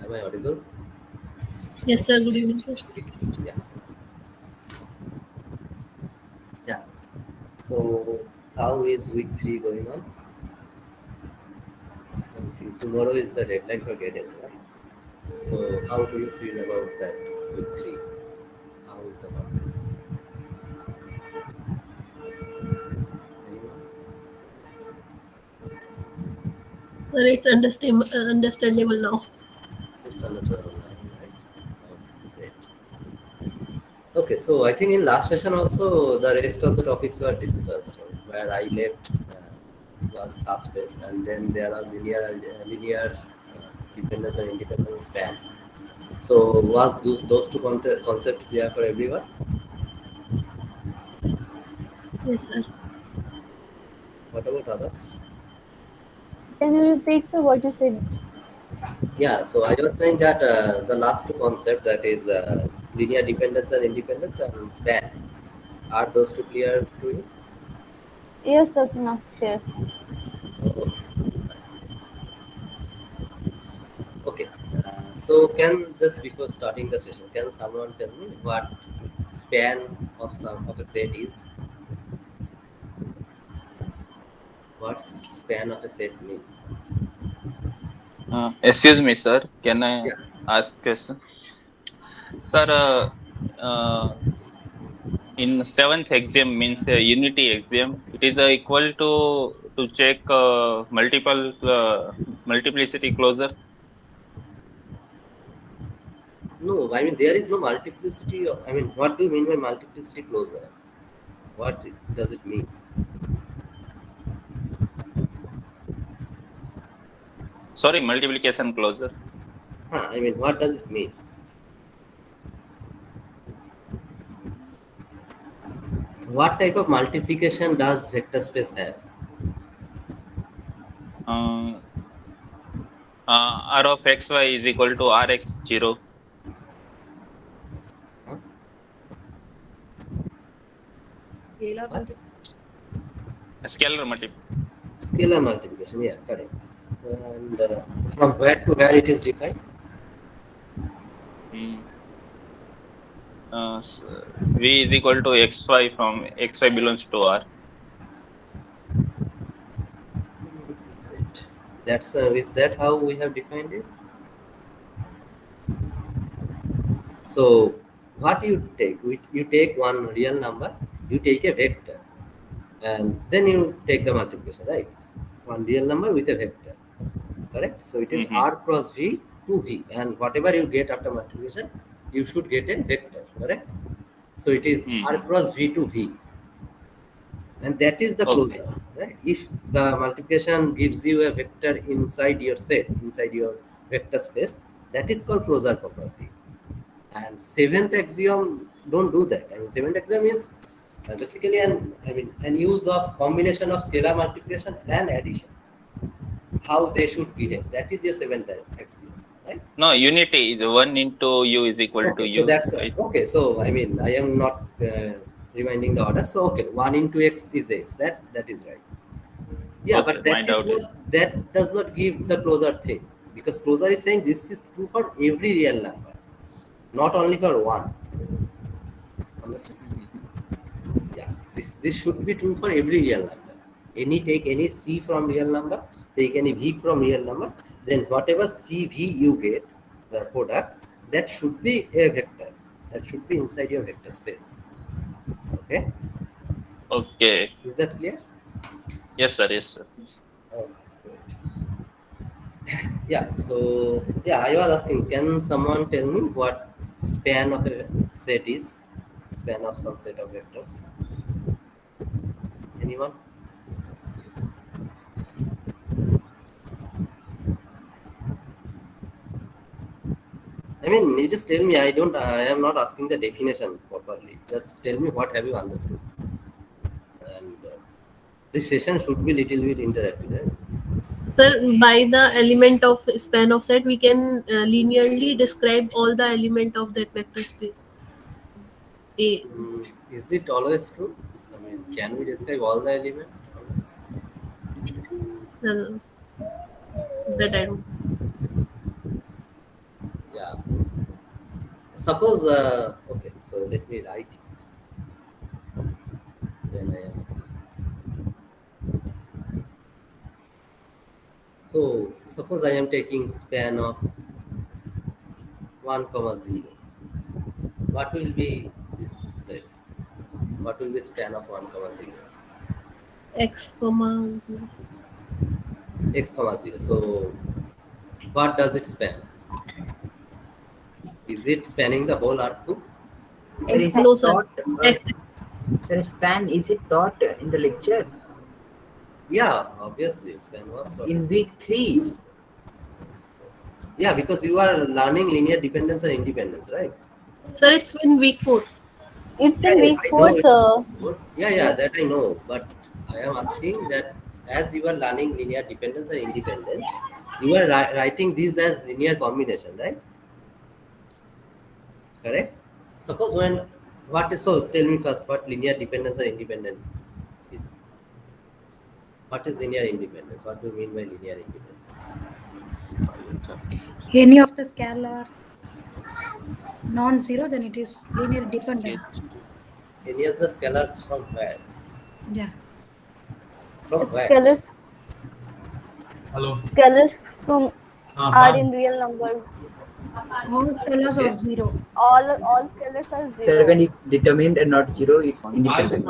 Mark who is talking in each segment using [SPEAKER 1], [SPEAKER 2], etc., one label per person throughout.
[SPEAKER 1] Am I audible?
[SPEAKER 2] Yes, sir. Good evening, sir.
[SPEAKER 1] Yeah. Yeah. So, how is week 3 going on? I think tomorrow is the deadline for getting it. Right? So, how do you feel about that week 3? How is the content? Anyone?
[SPEAKER 2] Sir, it's understandable now.
[SPEAKER 1] It's another online, right? Oh, great. Okay, so I think in last session also the rest of the topics were discussed. Where I left was subspace, and then there are linear dependence and independence span. So was those two concepts clear for everyone?
[SPEAKER 2] Yes, sir.
[SPEAKER 1] What about others?
[SPEAKER 3] Can you repeat, sir, what you said?
[SPEAKER 1] Yeah, so I was saying that the last two concept, that is linear dependence and independence and span, are those two clear to you?
[SPEAKER 3] Yes, sir. No, yes.
[SPEAKER 1] Okay. So can just before starting the session, can someone tell me what span of a set is? What span of a set means?
[SPEAKER 4] Excuse me, sir. Can I
[SPEAKER 1] Yeah.
[SPEAKER 4] ask question? Sir, in seventh axiom means unity axiom. It is equal to check multiplicity closure.
[SPEAKER 1] No, I mean there is no multiplicity. I mean, what do you mean by multiplicity closure? What does it mean?
[SPEAKER 4] Sorry, multiplication closure.
[SPEAKER 1] I mean, what does it mean? What type of multiplication does vector space have?
[SPEAKER 4] Uh, R of xy is equal to Rx0.
[SPEAKER 1] Huh?
[SPEAKER 2] Scalar
[SPEAKER 1] What?
[SPEAKER 4] Scalar multiplication.
[SPEAKER 1] Scalar multiplication. Yeah, correct. And from where to where it is defined?
[SPEAKER 4] V is equal to xy from xy belongs to R.
[SPEAKER 1] Is it? That's is that how we have defined it? So what you take? You take one real number, you take a vector, and then you take the multiplication, right? One real number with a vector, correct? So it is R cross V to V, and whatever you get after multiplication, you should get a vector, correct? So it is R cross V to V, and that is the
[SPEAKER 4] Okay.
[SPEAKER 1] closure, right? If the multiplication gives you a vector inside your set, inside your vector space, that is called closure property. And seventh axiom don't do that. I mean, seventh axiom is basically an use of combination of scalar multiplication and addition. How they should behave. That is your seventh axiom, right?
[SPEAKER 4] No, unity is 1 into u is equal to
[SPEAKER 1] Okay, so
[SPEAKER 4] u,
[SPEAKER 1] that's
[SPEAKER 4] right?
[SPEAKER 1] okay. So I mean, I am not reminding the order. So okay, 1 into x is x. That is right. Yeah,
[SPEAKER 4] Okay,
[SPEAKER 1] but
[SPEAKER 4] my
[SPEAKER 1] that is
[SPEAKER 4] doubt is.
[SPEAKER 1] not, that does not give the closure thing, because closure is saying this is true for every real number, not only for one. Understand? Yeah, this should be true for every real number. Take any c from real number, take any v from real number, then whatever cv you get, the product, that should be a vector. That should be inside your vector space. Okay,
[SPEAKER 4] Okay.
[SPEAKER 1] is that clear?
[SPEAKER 4] Yes, sir. Yes, sir.
[SPEAKER 1] Oh, good. Yeah. So yeah, I was asking, can someone tell me what span of a set is? Span of some set of vectors. Anyone? I mean, you just tell me. I am not asking the definition properly. Just tell me what have you understood. And this session should be little bit interactive, right?
[SPEAKER 2] Sir, by the element of span of set, we can linearly describe all the element of that vector space. A.
[SPEAKER 1] Is it always true? I mean, can we describe all the elements always?
[SPEAKER 2] Sir, that I don't.
[SPEAKER 1] Yeah. Suppose, okay, so let me write. Then I am asking this. So suppose I am taking span of 1 comma 0. What will be this set? What will be span of 1 comma 0?
[SPEAKER 2] X comma 0.
[SPEAKER 1] X comma 0. So what does it span? Is it spanning the whole R2?
[SPEAKER 5] Sir, is
[SPEAKER 2] No,
[SPEAKER 5] it
[SPEAKER 2] sir.
[SPEAKER 5] taught,
[SPEAKER 2] X axis.
[SPEAKER 5] sir, span, is it taught in the lecture
[SPEAKER 1] Yeah, obviously span was taught.
[SPEAKER 5] in week 3?
[SPEAKER 1] Yeah, because you are learning linear dependence and independence, right?
[SPEAKER 2] Sir, it's in week 4.
[SPEAKER 3] It's
[SPEAKER 1] Yeah,
[SPEAKER 3] in week
[SPEAKER 1] I
[SPEAKER 3] 4,
[SPEAKER 1] know.
[SPEAKER 3] sir.
[SPEAKER 1] Yeah, that I know. But I am asking that as you are learning linear dependence and independence, you are writing these as linear combination, right? Correct? Suppose when, what is, so tell me first what linear dependence and independence is. What is linear independence? What do you mean by linear independence?
[SPEAKER 6] Any of the scalar non-zero, then it is linear dependent.
[SPEAKER 1] Any of the scalars from where?
[SPEAKER 6] Yeah.
[SPEAKER 1] From where?
[SPEAKER 3] Scalars from are in real number.
[SPEAKER 6] All scalars
[SPEAKER 1] Okay.
[SPEAKER 6] are zero.
[SPEAKER 3] All scalars are
[SPEAKER 5] Sir,
[SPEAKER 3] 0.
[SPEAKER 5] when it determined and not zero, it's independent.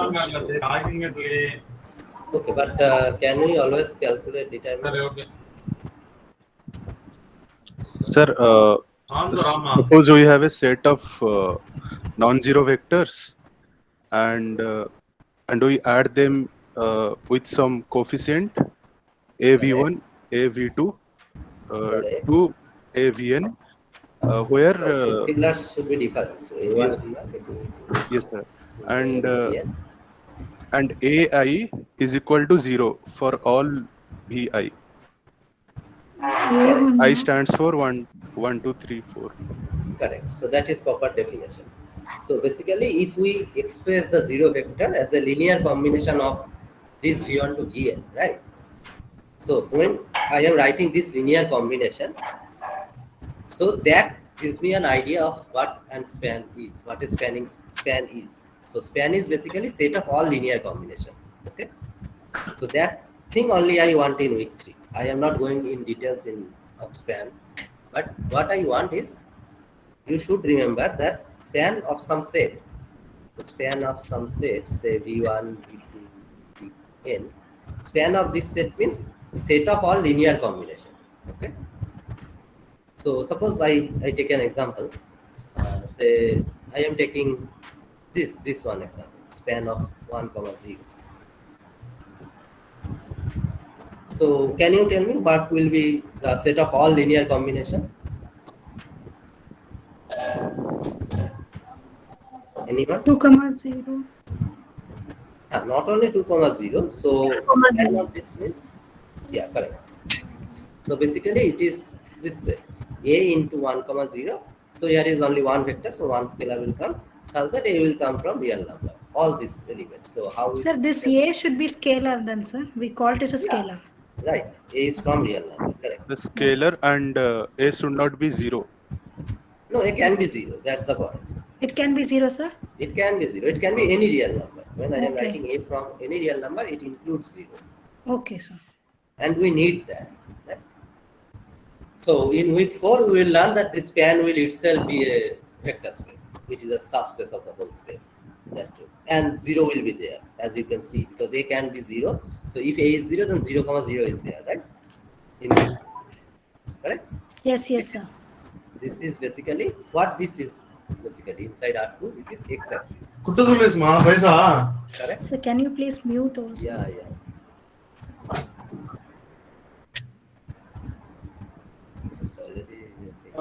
[SPEAKER 1] Okay, but can we always calculate determinant?
[SPEAKER 7] Sir, suppose we have a set of non-zero vectors, and we add them with some coefficient AV1, AV2
[SPEAKER 1] Correct.
[SPEAKER 7] to AVN, where
[SPEAKER 1] So scalars should be different. So A1,
[SPEAKER 7] yes,
[SPEAKER 1] B1, A2,
[SPEAKER 7] yes, sir,
[SPEAKER 1] A2, ABN.
[SPEAKER 7] and AI is equal to 0 for all VI. I stands for 1, 1, 2, 3, 4.
[SPEAKER 1] Correct. So that is proper definition. So basically, if we express the zero vector as a linear combination of this V1 to Vn, right? So when I am writing this linear combination, so that gives me an idea of what and span is, what is span is. So span is basically set of all linear combination. Okay. So that thing only I want in week 3. I am not going in details of span, but what I want is you should remember that span of some set. The span of some set, say V1, V2, Vn. Span of this set means set of all linear combination. Okay. So suppose I take an example. Say I am taking this one example, span of 1 comma 0. So can you tell me what will be the set of all linear combination? Anyone?
[SPEAKER 6] 2, 0.
[SPEAKER 1] Not only 2 comma 0. So
[SPEAKER 2] comma
[SPEAKER 1] span
[SPEAKER 2] 0.
[SPEAKER 1] of this means, yeah, correct. So basically it is this set A into 1 comma 0. So here is only one vector, so one scalar will come such that A will come from real number. All these elements. So how?
[SPEAKER 6] Sir, this A should be scalar then, sir. We call it as a scalar.
[SPEAKER 1] Right. A is from real number. Correct.
[SPEAKER 7] The scalar and A should not be 0.
[SPEAKER 1] No, it can be 0. That's the point.
[SPEAKER 6] It can be 0, sir.
[SPEAKER 1] It can be 0. It can be any real number. When I am
[SPEAKER 6] Okay.
[SPEAKER 1] writing A from any real number, it includes 0.
[SPEAKER 6] Okay, sir.
[SPEAKER 1] And we need that. Right? So in week 4, we will learn that the span will itself be a vector space. It is a subspace of the whole space. And 0 will be there, as you can see, because A can be 0. So if A is 0, then 0 comma 0 is there, right? In this, correct?
[SPEAKER 6] Yes, sir.
[SPEAKER 1] This is basically what this is. Basically, inside R2, this is x-axis. Correct?
[SPEAKER 6] Sir, can you please mute also?
[SPEAKER 1] Yeah. It's already a thing.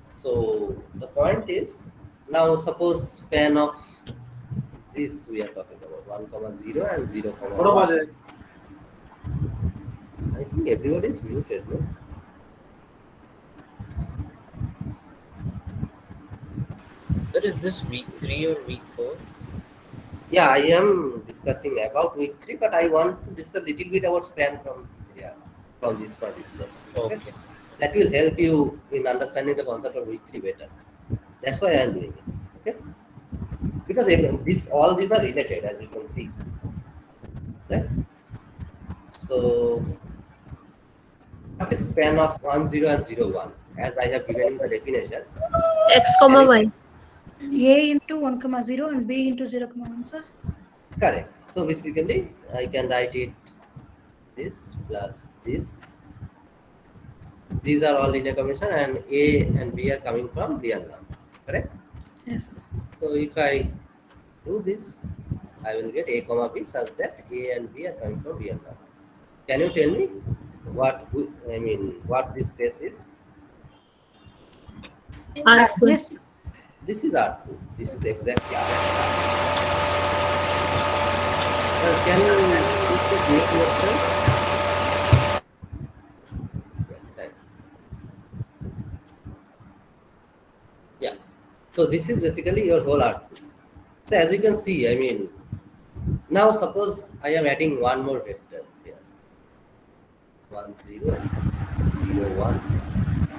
[SPEAKER 1] So the point is, now suppose span of this we are talking about 1 comma 0 and 0 comma 1. I think everybody is muted, no?
[SPEAKER 8] Sir, is this week 3 or week 4?
[SPEAKER 1] Yeah, I am discussing about week 3, but I want to discuss a little bit about span from here. from this part itself.
[SPEAKER 8] Okay.
[SPEAKER 1] That will help you in understanding the concept of week 3 better. That's why I am doing it. Okay? Because all these are related, as you can see. Right? So what is span of 1, 0 and 0, 1? As I have given you the definition.
[SPEAKER 2] X comma Y.
[SPEAKER 6] A into 1 comma 0 and B into 0 comma 1, sir.
[SPEAKER 1] Correct. So basically, I can write it this plus this. These are all linear combination, and A and B are coming from real number. Correct?
[SPEAKER 6] Yes, sir.
[SPEAKER 1] So if I do this, I will get A comma B such that A and B are coming from real number. Can you tell me what this space is?
[SPEAKER 2] R square.
[SPEAKER 6] Yes,
[SPEAKER 1] This is R2. This is exactly R2. Can you please mute yourself? Yeah, thanks. Yeah. So this is basically your whole R2. So as you can see, now suppose I am adding one more vector here. 1, 0, 0, 1,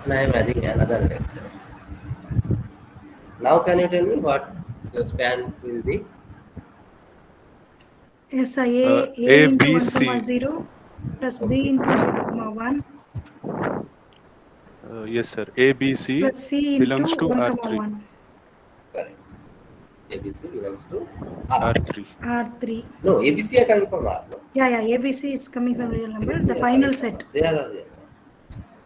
[SPEAKER 1] and I am adding another vector. Now can you tell me what the span will be?
[SPEAKER 6] yes, sir.
[SPEAKER 7] A,
[SPEAKER 6] A into
[SPEAKER 7] B,
[SPEAKER 6] 1 comma
[SPEAKER 7] C.
[SPEAKER 6] 0 plus B into 0 comma 1
[SPEAKER 7] Yes, sir. A, B, C
[SPEAKER 6] plus C into
[SPEAKER 7] belongs to
[SPEAKER 6] 1 comma
[SPEAKER 7] R3.
[SPEAKER 6] 1.
[SPEAKER 1] Correct. ABC belongs to
[SPEAKER 7] R3.
[SPEAKER 6] R3.
[SPEAKER 1] No, ABC are coming from R. No?
[SPEAKER 6] Yeah, ABC is coming from real number.
[SPEAKER 1] ABC
[SPEAKER 6] The
[SPEAKER 1] are
[SPEAKER 6] final
[SPEAKER 1] coming from
[SPEAKER 6] set.
[SPEAKER 1] R. They are real.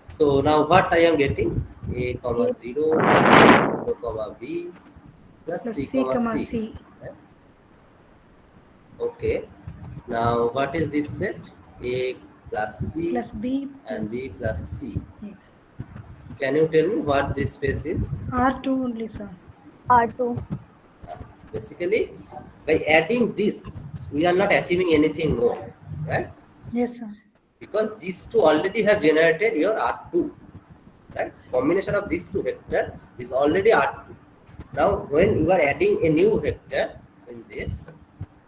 [SPEAKER 1] So now what I am getting? A comma 0, 0 comma B plus
[SPEAKER 6] Plus
[SPEAKER 1] C
[SPEAKER 6] C
[SPEAKER 1] comma
[SPEAKER 6] comma
[SPEAKER 1] C.
[SPEAKER 6] C.
[SPEAKER 1] Right? Okay. Now what is this set? A plus C
[SPEAKER 6] Plus B
[SPEAKER 1] and
[SPEAKER 6] plus
[SPEAKER 1] B plus C.
[SPEAKER 6] yeah.
[SPEAKER 1] Can you tell me what this space is?
[SPEAKER 6] R2 only, sir.
[SPEAKER 3] R2.
[SPEAKER 1] Basically, by adding this, we are not achieving anything more, right?
[SPEAKER 6] Yes, sir.
[SPEAKER 1] Because these two already have generated your R2, right? Combination of these two vector is already R2. Now, when you are adding a new vector in this,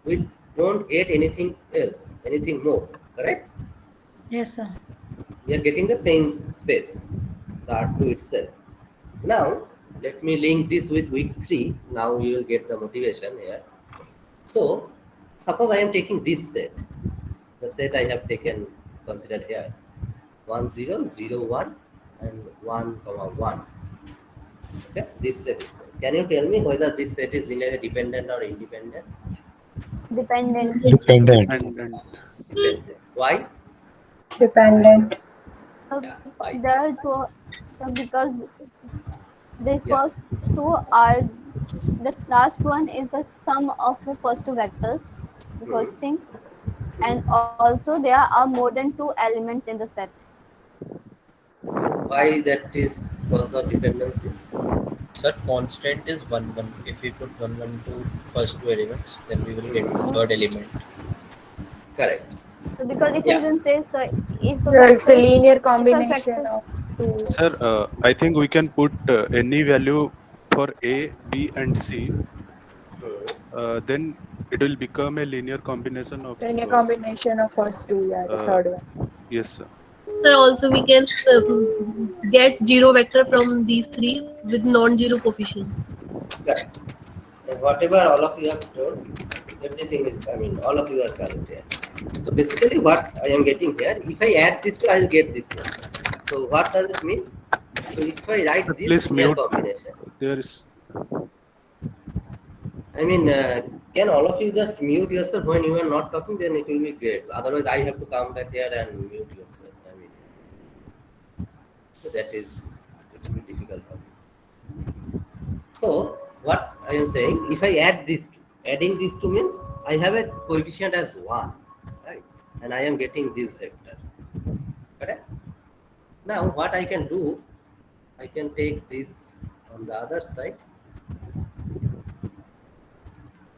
[SPEAKER 1] we don't get anything else, anything more, correct?
[SPEAKER 6] Yes, sir.
[SPEAKER 1] We are getting the same space, the R2 itself. Now, let me link this with week 3. Now you will get the motivation here. So, suppose I am taking this set, the set I have considered here, 1, 0, 0, 1 and 1, comma 1. Okay, this set is set. Can you tell me whether this set is linearly dependent or independent?
[SPEAKER 3] Dependent.
[SPEAKER 9] Dependent.
[SPEAKER 7] And
[SPEAKER 1] Dependent. Why?
[SPEAKER 3] Dependent. So,
[SPEAKER 1] Yeah, why?
[SPEAKER 3] there are two, so because the
[SPEAKER 1] Yeah.
[SPEAKER 3] first two are, the last one is the sum of the first two vectors, the first thing. And also there are more than two elements in the set.
[SPEAKER 1] Why that is cause of dependency?
[SPEAKER 8] Sir, constant is 1, 1. If we put 1, 1 to first two elements, then we will get the third element.
[SPEAKER 1] Correct.
[SPEAKER 3] So because if
[SPEAKER 1] Yeah.
[SPEAKER 3] you can say, so if the
[SPEAKER 10] Yeah, it's a
[SPEAKER 3] vector-
[SPEAKER 10] linear
[SPEAKER 3] if a
[SPEAKER 10] combination
[SPEAKER 3] vector-
[SPEAKER 10] of two.
[SPEAKER 7] sir, I think we can put any value for A, B, and C. Then it will become a linear combination of.
[SPEAKER 10] Linear combination of first two, yeah, the third one.
[SPEAKER 7] Yes, sir.
[SPEAKER 2] So also we can get zero vector from these three with non-zero coefficient.
[SPEAKER 1] Correct. And whatever all of you have told, everything is, all of you are correct here. So basically what I am getting here, if I add this two, I will get this one. So what does it mean? So if I write this
[SPEAKER 7] Please
[SPEAKER 1] linear
[SPEAKER 7] mute.
[SPEAKER 1] combination,
[SPEAKER 7] There is.
[SPEAKER 1] can all of you just mute yourself when you are not talking? Then it will be great. Otherwise, I have to come back here and mute yourself. So that is, it will be difficult for me. So what I am saying, if I add these two, adding these two means I have a coefficient as 1, right? And I am getting this vector. Correct? Now what I can do, I can take this on the other side.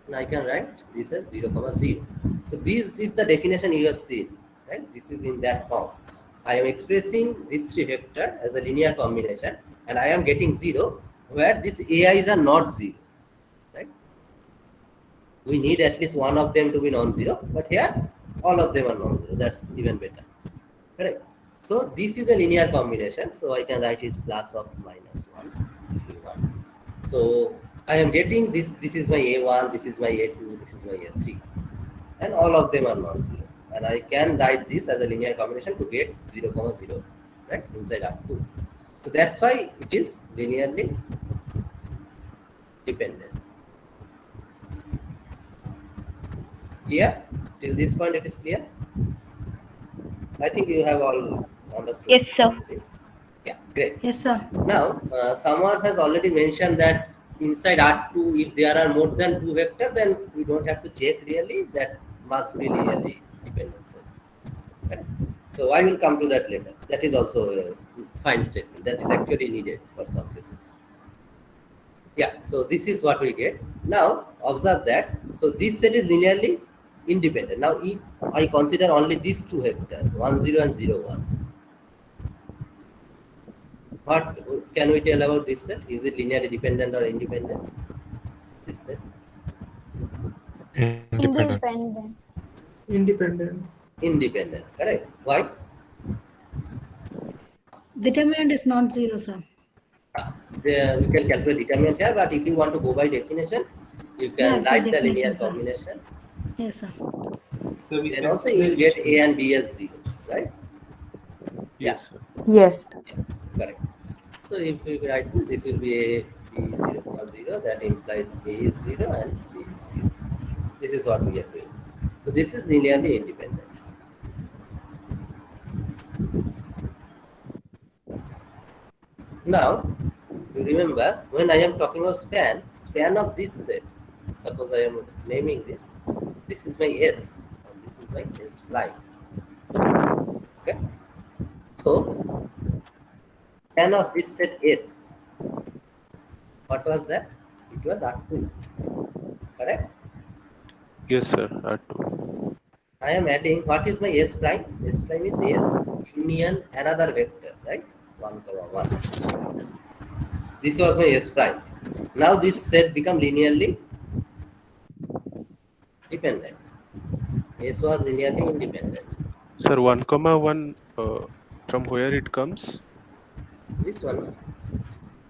[SPEAKER 1] And I can write this as 0, 0. So this is the definition you have seen, right? This is in that form. I am expressing these three vector as a linear combination, and I am getting 0 where these AIs are not 0, right? We need at least one of them to be non-zero, but here all of them are non-zero. That's even better, correct? So this is a linear combination. So I can write it plus of minus 1 if you want. So I am getting this. This is my A1, this is my A2, this is my A3. And all of them are non-zero. And I can write this as a linear combination to get 0, 0, right, inside R2. So that's why it is linearly dependent. Clear? Till this point it is clear? I think you have all understood.
[SPEAKER 10] Yes, sir.
[SPEAKER 1] Already. Yeah, great.
[SPEAKER 6] Yes, sir.
[SPEAKER 1] Now, someone has already mentioned that inside R2, if there are more than 2 vectors, then we don't have to check really. That must be linearly dependent set. Okay? So I will come to that later. That is also a fine statement. That is actually needed for some cases. Yeah, so this is what we get. Now, observe that. So this set is linearly independent. Now, if I consider only these 2 vectors, 1, 0 and 0, 1. What can we tell about this set? Is it linearly dependent or independent? This set?
[SPEAKER 3] Independent.
[SPEAKER 9] Independent.
[SPEAKER 1] Independent, correct. Why?
[SPEAKER 6] Determinant is not zero, sir.
[SPEAKER 1] We can calculate determinant here, but if you want to go by definition, you can
[SPEAKER 6] Yeah,
[SPEAKER 1] write
[SPEAKER 6] by
[SPEAKER 1] the linear
[SPEAKER 6] definition, sir.
[SPEAKER 1] combination.
[SPEAKER 6] Yes, sir.
[SPEAKER 7] So we
[SPEAKER 1] Then also you will get A and B as 0, right?
[SPEAKER 7] Yes, sir.
[SPEAKER 10] Yes.
[SPEAKER 1] Yeah, correct. So if we write this, this will be A, B 0, 0. That implies A is 0 and B is 0. This is what we are doing. So this is linearly independent. Now, you remember when I am talking of span of this set, suppose I am naming this is my S and this is my S prime. Okay. So, span of this set S, what was that? It was R2. Correct?
[SPEAKER 7] Yes, sir. R2.
[SPEAKER 1] I am adding what is my S prime? S prime is S union another vector, right? 1, 1. This was my S prime. Now this set become linearly dependent. S was linearly independent.
[SPEAKER 7] Sir, 1, 1, from where it comes?
[SPEAKER 1] This one,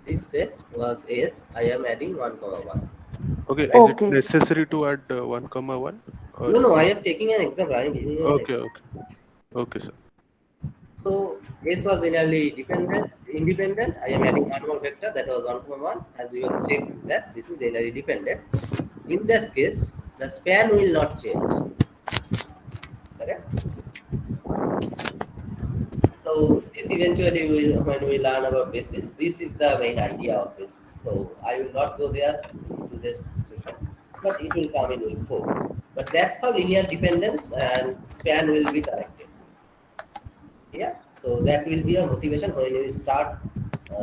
[SPEAKER 1] this set was S. I am adding 1, 1.
[SPEAKER 7] Okay, is
[SPEAKER 10] Okay.
[SPEAKER 7] it necessary to add 1, 1? Or
[SPEAKER 1] No, I am taking an example. I am giving you an
[SPEAKER 7] okay,
[SPEAKER 1] example.
[SPEAKER 7] okay. Okay, sir.
[SPEAKER 1] So S was linearly independent. I am adding one more vector that was 1, 1. As you have checked that this is linearly dependent. In this case, the span will not change. Correct? So this eventually will, when we learn about basis, this is the main idea of basis. So I will not go there into this session, but it will come in week 4. But that's how linear dependence and span will be connected. Yeah, so that will be a motivation when we start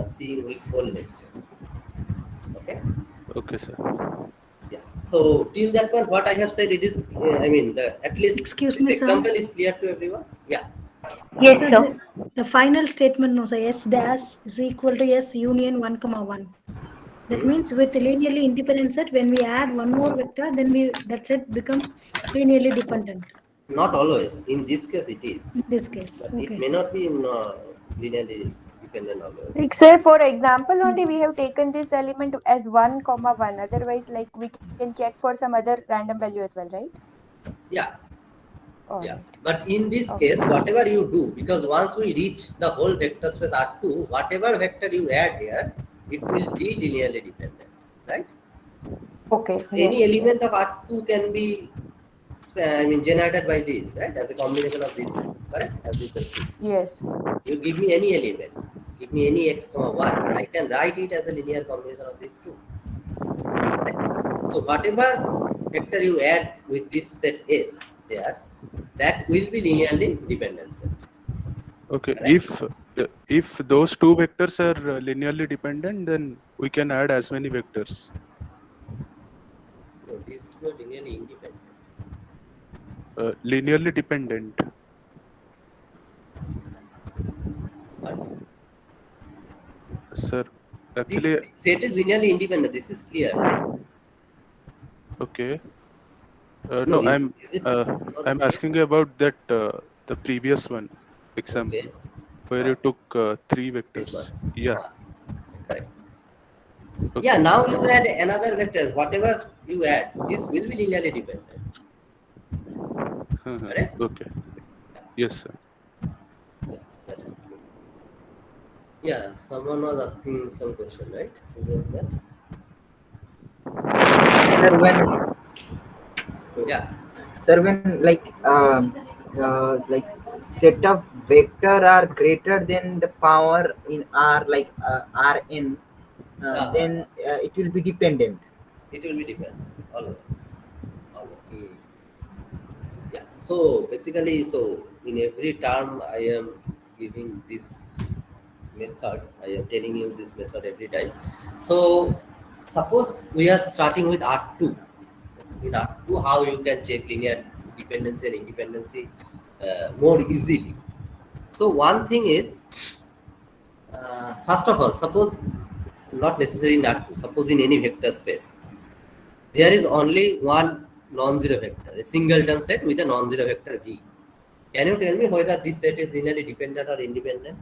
[SPEAKER 1] seeing week 4 lecture. Okay.
[SPEAKER 7] Okay, sir.
[SPEAKER 1] Yeah. So till that point, what I have said, it is. I mean, at least
[SPEAKER 6] Excuse
[SPEAKER 1] this
[SPEAKER 6] me, sir.
[SPEAKER 1] example is clear to everyone. Yeah.
[SPEAKER 10] Yes,
[SPEAKER 6] So
[SPEAKER 10] sir.
[SPEAKER 6] the final statement, no, sir, S dash is equal to S union 1, 1. That means with linearly independent set, when we add one more vector, then that set becomes linearly dependent.
[SPEAKER 1] Not always. In this case, it is.
[SPEAKER 6] In this case,
[SPEAKER 1] But
[SPEAKER 6] okay.
[SPEAKER 1] it may not be linearly dependent always.
[SPEAKER 10] Like, sir, for example, only we have taken this element as 1, 1. Otherwise, like, we can check for some other random value as well, right?
[SPEAKER 1] Yeah.
[SPEAKER 10] All
[SPEAKER 1] Yeah.
[SPEAKER 10] right.
[SPEAKER 1] But in this
[SPEAKER 10] Okay.
[SPEAKER 1] case, whatever you do, because once we reach the whole vector space R2, whatever vector you add here, it will be linearly dependent, right?
[SPEAKER 10] Okay.
[SPEAKER 1] Any
[SPEAKER 10] Yes.
[SPEAKER 1] element of R2 can be generated by this, right? As a combination of these, correct? As you can see.
[SPEAKER 10] Yes.
[SPEAKER 1] You give me any element, give me any x, y, I can write it as a linear combination of these two. Right? So whatever vector you add with this set S there, that will be linearly dependent set.
[SPEAKER 7] Okay,
[SPEAKER 1] Correct?
[SPEAKER 7] if those two vectors are linearly dependent, then we can add as many vectors.
[SPEAKER 1] No, these two are linearly independent.
[SPEAKER 7] Linearly dependent.
[SPEAKER 1] But
[SPEAKER 7] Sir,
[SPEAKER 1] this
[SPEAKER 7] actually,
[SPEAKER 1] set is linearly independent. This is clear, right?
[SPEAKER 7] okay.
[SPEAKER 1] No,
[SPEAKER 7] No,
[SPEAKER 1] is it not
[SPEAKER 7] I'm
[SPEAKER 1] clear?
[SPEAKER 7] asking you about that the previous one example.
[SPEAKER 1] Okay.
[SPEAKER 7] where you took 3
[SPEAKER 1] This
[SPEAKER 7] vectors.
[SPEAKER 1] one.
[SPEAKER 7] Yeah.
[SPEAKER 1] Correct.
[SPEAKER 7] Okay.
[SPEAKER 1] Yeah, now you add another vector. Whatever you add, this will be linearly dependent. Correct?
[SPEAKER 7] Okay. Yes, sir.
[SPEAKER 1] Yeah, that is good. Yeah, someone was asking some question, right? Who was that?
[SPEAKER 5] Sir, when
[SPEAKER 1] Yeah.
[SPEAKER 5] like set of vector are greater than the power in R, like Rn, then it will be dependent.
[SPEAKER 1] It will be dependent always. Always.
[SPEAKER 5] Okay.
[SPEAKER 1] Yeah. So basically, so in every term, I am giving this method. I am telling you this method every time. So suppose we are starting with R2. In R2, how you can check linear dependency and independency more easily. So one thing is, first of all, suppose not necessarily in R2. Suppose in any vector space, there is only one non-zero vector, a singleton set with a non-zero vector V. Can you tell me whether this set is linearly dependent or independent?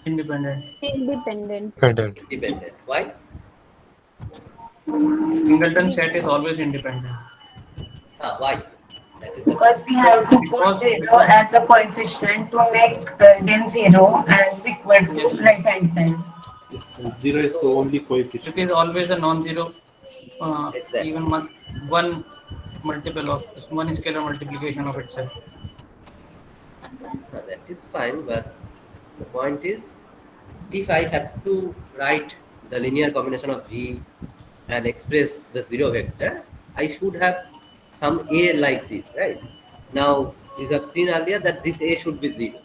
[SPEAKER 9] Independent.
[SPEAKER 3] Independent.
[SPEAKER 1] Independent. Why?
[SPEAKER 9] Singleton set is always independent.
[SPEAKER 1] Why? That is the
[SPEAKER 11] Because we have to put
[SPEAKER 9] Because-
[SPEAKER 11] 0 as a coefficient to make then 0 as equal to
[SPEAKER 9] Yes.
[SPEAKER 11] right hand side.
[SPEAKER 12] Zero is the only coefficient.
[SPEAKER 9] It is always a non-zero,
[SPEAKER 1] Exactly.
[SPEAKER 9] even one multiple of one scalar multiplication of itself.
[SPEAKER 1] That is fine, but the point is, if I have to write the linear combination of V and express the zero vector, I should have some A like this, right? Now, you have seen earlier that this A should be 0.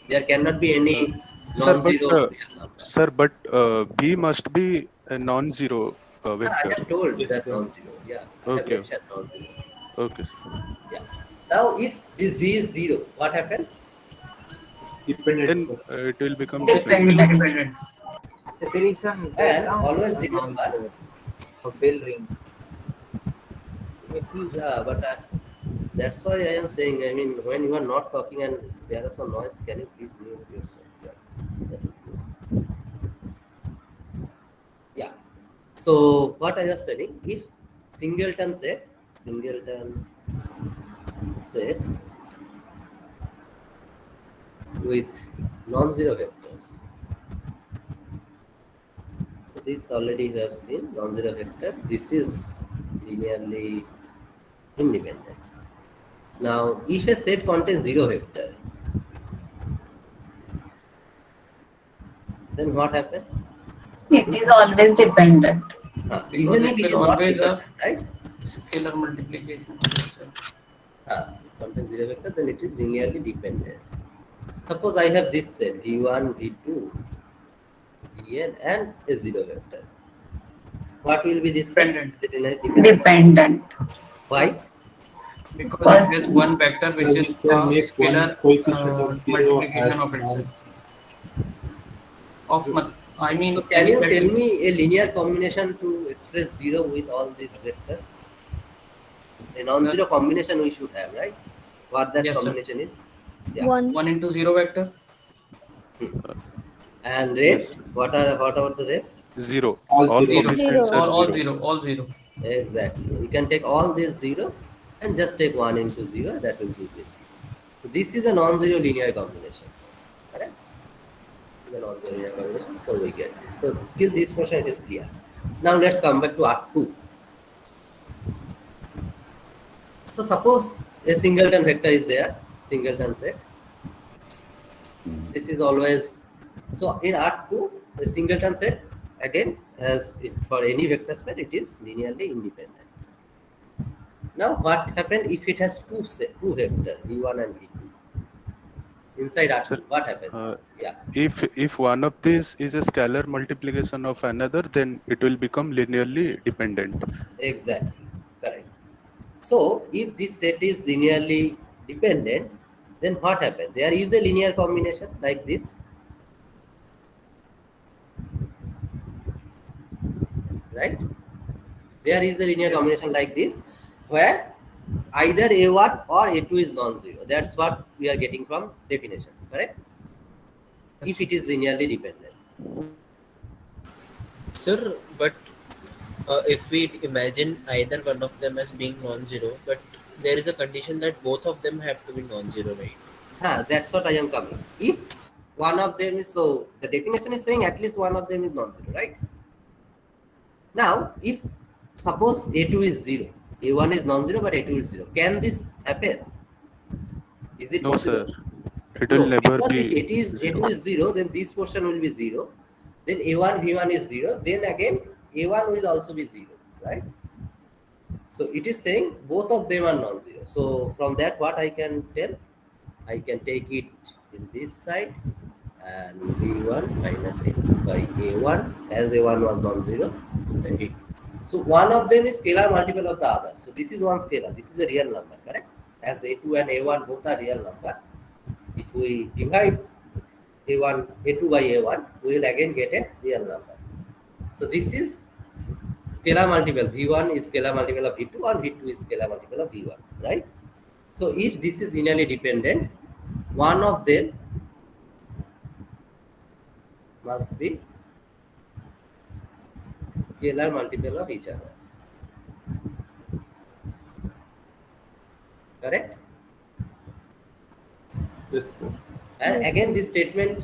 [SPEAKER 1] There cannot be any non-zero real number.
[SPEAKER 7] Sir, but B must be a non-zero
[SPEAKER 1] I
[SPEAKER 7] vector.
[SPEAKER 1] have told
[SPEAKER 12] Yes,
[SPEAKER 1] that
[SPEAKER 12] sir.
[SPEAKER 1] non-zero. Yeah, I have
[SPEAKER 7] Okay.
[SPEAKER 1] mentioned non-zero.
[SPEAKER 7] Okay, sir.
[SPEAKER 1] Yeah. Now, if this V is 0, what happens?
[SPEAKER 12] Dependent.
[SPEAKER 7] Then
[SPEAKER 12] sir.
[SPEAKER 7] it will become
[SPEAKER 11] Dependent.
[SPEAKER 9] Independent.
[SPEAKER 5] So there is some
[SPEAKER 1] And
[SPEAKER 5] background
[SPEAKER 1] always
[SPEAKER 5] noise
[SPEAKER 1] remember,
[SPEAKER 5] of bell ring. Please,
[SPEAKER 1] yeah, but that's why I am saying, I mean, when you are not talking and there is some noise, can you please mute yourself? Yeah. That would be good. Yeah. So, what I was telling, if singleton set with non-zero vectors. So this already you have seen non-zero vector. This is linearly independent. Now, if a set contains zero vector, then what happens?
[SPEAKER 11] It is always dependent.
[SPEAKER 1] Even if it is
[SPEAKER 9] will
[SPEAKER 1] not
[SPEAKER 9] always
[SPEAKER 1] singleton, right?
[SPEAKER 9] Scalar multiplication of itself.
[SPEAKER 1] It contains zero vector, then it is linearly dependent. Suppose I have this set V1, V2, Vn, and a zero vector. What will be this set?
[SPEAKER 9] Dependent.
[SPEAKER 1] Is it linearly dependent?
[SPEAKER 11] Dependent.
[SPEAKER 1] Why?
[SPEAKER 9] Because there is one vector which
[SPEAKER 12] We
[SPEAKER 9] is
[SPEAKER 12] can make one
[SPEAKER 9] scalar
[SPEAKER 12] coefficient of zero
[SPEAKER 9] multiplication
[SPEAKER 12] as
[SPEAKER 9] of itself. I mean,
[SPEAKER 1] So can you tell me a linear combination to express zero with all these vectors? A non-zero combination we should have, right? What that
[SPEAKER 9] Yes, sir.
[SPEAKER 1] combination is? Yeah.
[SPEAKER 3] 1.
[SPEAKER 9] 1 into 0 vector?
[SPEAKER 1] And rest? What about the rest?
[SPEAKER 7] zero.
[SPEAKER 12] All
[SPEAKER 7] All
[SPEAKER 12] zero.
[SPEAKER 7] coefficients are
[SPEAKER 9] All
[SPEAKER 7] zero.
[SPEAKER 9] all zero.
[SPEAKER 1] Exactly. You can take all this zero and just take 1 into 0, that will give this. So this is a non-zero linear combination. Correct? This is a non-zero linear combination, so we get this. So till this portion it is clear. Now let's come back to R2. So suppose a singleton vector is there, singleton set. This is always, so in R2, the singleton set, again, as is for any vector space, it is linearly independent. Now, what happens if it has two vector, V1 and V2? Inside R2,
[SPEAKER 7] Sir,
[SPEAKER 1] what happens? Yeah,
[SPEAKER 7] If one of these is a scalar multiplication of another, then it will become linearly dependent.
[SPEAKER 1] exactly, correct. So, if this set is linearly dependent, then what happens? There is a linear combination like this, right? There is a linear combination like this, where either A1 or A2 is non-zero. That's what we are getting from definition. correct? If it is linearly dependent.
[SPEAKER 8] Sir, but if we imagine either one of them as being non-zero, but there is a condition that both of them have to be non-zero, right?
[SPEAKER 1] That's what I am coming. If one of them is, so the definition is saying at least one of them is non-zero, right? Now, if suppose A2 is 0, A1 is non-zero but A2 is 0, can this happen? Is it
[SPEAKER 7] No,
[SPEAKER 1] possible?
[SPEAKER 7] sir. It will
[SPEAKER 1] No,
[SPEAKER 7] never
[SPEAKER 1] because if
[SPEAKER 7] be
[SPEAKER 1] A2 is 0, then this portion will be 0. Then A1, V1 is 0. Then again, A1 will also be 0, right? So it is saying both of them are non-zero. So from that, what I can tell? I can take it in this side and V1 minus A2 by A1, as A1 was non-zero, and V2. So one of them is scalar multiple of the other. So this is one scalar. This is a real number, correct? As A2 and A1 both are real number. If we divide A1, A2 by A1, we will again get a real number. So this is scalar multiple. V1 is scalar multiple of V2 or V2 is scalar multiple of V1, right? So if this is linearly dependent, one of them must be scalar multiple of each other. Correct?
[SPEAKER 12] Yes, sir.
[SPEAKER 1] And
[SPEAKER 6] Yes,
[SPEAKER 1] again,
[SPEAKER 6] sir.
[SPEAKER 1] this statement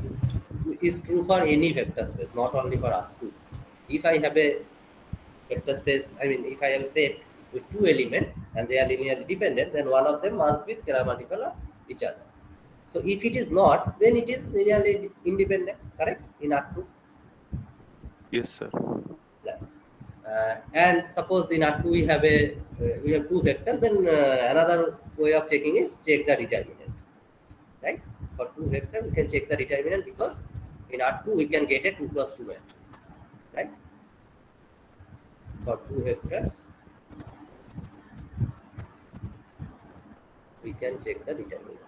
[SPEAKER 1] is true for any vector space, not only for R2. If I have a vector space, I mean, if I have a set with two elements and they are linearly dependent, then one of them must be scalar multiple of each other. So if it is not, then it is linearly independent, correct? In R2.
[SPEAKER 7] yes, sir.
[SPEAKER 1] Yeah. And suppose in R2 we have we have two vectors, then another way of checking is check the determinant, right? For two vectors we can check the determinant because in R2 we can get a 2 plus 2 matrix, right? For two vectors we can check the determinant.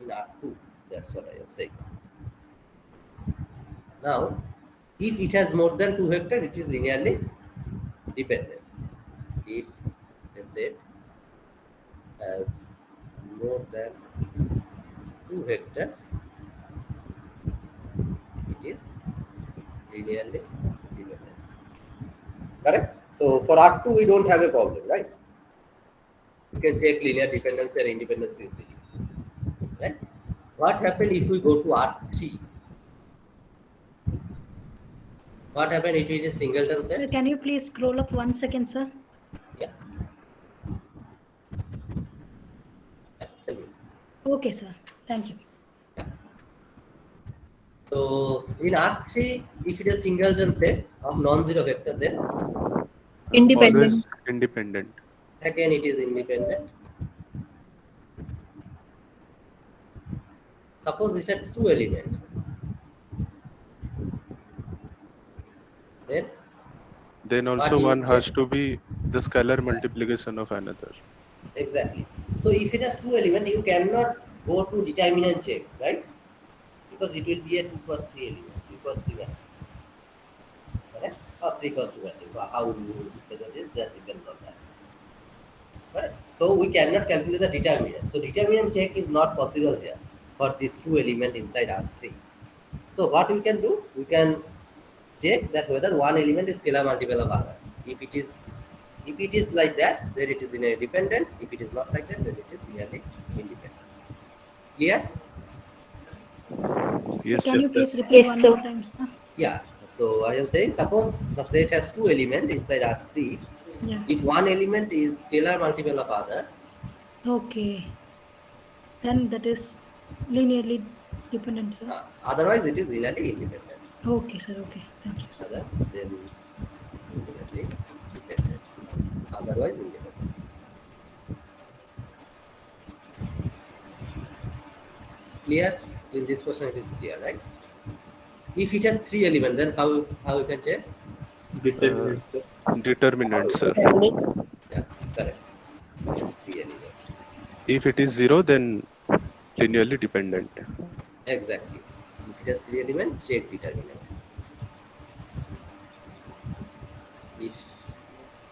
[SPEAKER 1] In R2, that's what I am saying. Now, if it has more than two vectors, it is linearly dependent. If a set has more than two vectors, it is linearly dependent. Correct? So for R2, we don't have a problem, right? You can take linear dependence and independence easily. Right? What happened if we go to R3? What happened if it is singleton
[SPEAKER 6] Sir,
[SPEAKER 1] set?
[SPEAKER 6] can you please scroll up 1 second, sir?
[SPEAKER 1] Yeah. Tell me.
[SPEAKER 6] Okay, sir. Thank you.
[SPEAKER 1] So in R3, if it is singleton set of non-zero vector, then
[SPEAKER 2] Independent.
[SPEAKER 7] Always independent.
[SPEAKER 1] again it is independent. Suppose it has two elements, then what
[SPEAKER 7] Also
[SPEAKER 1] you
[SPEAKER 7] one
[SPEAKER 1] will
[SPEAKER 7] has
[SPEAKER 1] check?
[SPEAKER 7] to be the scalar multiplication of another.
[SPEAKER 1] Exactly. So if it has two elements, you cannot go to determinant check, right? Because it will be a 2 plus 3 element, 2 plus 3 matrix, correct? Or 3 plus 2 matrix. So how you present it, that depends on that. Correct? So we cannot calculate the determinant. So determinant check is not possible here for these two elements inside R3. So what we can do, we can check that whether one element is scalar multiple of other. If it is like that, then it is linearly dependent. If it is not like that, then it is linearly independent. Clear?
[SPEAKER 6] Sir,
[SPEAKER 7] Yes,
[SPEAKER 6] can
[SPEAKER 7] sir.
[SPEAKER 6] you please repeat
[SPEAKER 2] Yes,
[SPEAKER 6] one
[SPEAKER 2] sir.
[SPEAKER 6] more time, sir?
[SPEAKER 1] Yeah. So I am saying, suppose the set has two elements inside R3.
[SPEAKER 6] Yeah.
[SPEAKER 1] If one element is scalar multiple of other,
[SPEAKER 6] Okay. Then that is linearly dependent, sir.
[SPEAKER 1] otherwise it is linearly independent.
[SPEAKER 6] Okay, sir. Okay. Thank you, sir.
[SPEAKER 1] Other than linearly dependent. Otherwise independent. Clear? In this question it is clear, right? If it has three elements, then how you can check?
[SPEAKER 12] Determinant, sir.
[SPEAKER 7] Determinant, sir.
[SPEAKER 1] Yes, correct. It is three elements.
[SPEAKER 7] If it is 0, then linearly dependent.
[SPEAKER 1] Exactly. If it has three elements, check determinant. If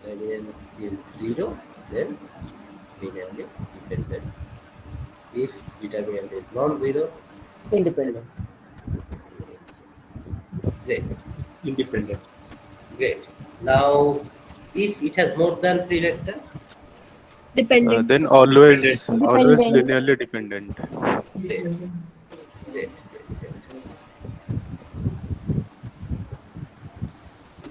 [SPEAKER 1] the determinant is 0, then linearly dependent. If determinant is non-zero,
[SPEAKER 5] Independent.
[SPEAKER 1] great,
[SPEAKER 12] Independent.
[SPEAKER 1] great. Now, if it has more than 3 vector,
[SPEAKER 2] Dependent.
[SPEAKER 7] Then
[SPEAKER 12] Dependent.
[SPEAKER 7] always
[SPEAKER 10] Dependent.
[SPEAKER 7] linearly dependent.
[SPEAKER 1] great, great, great, great.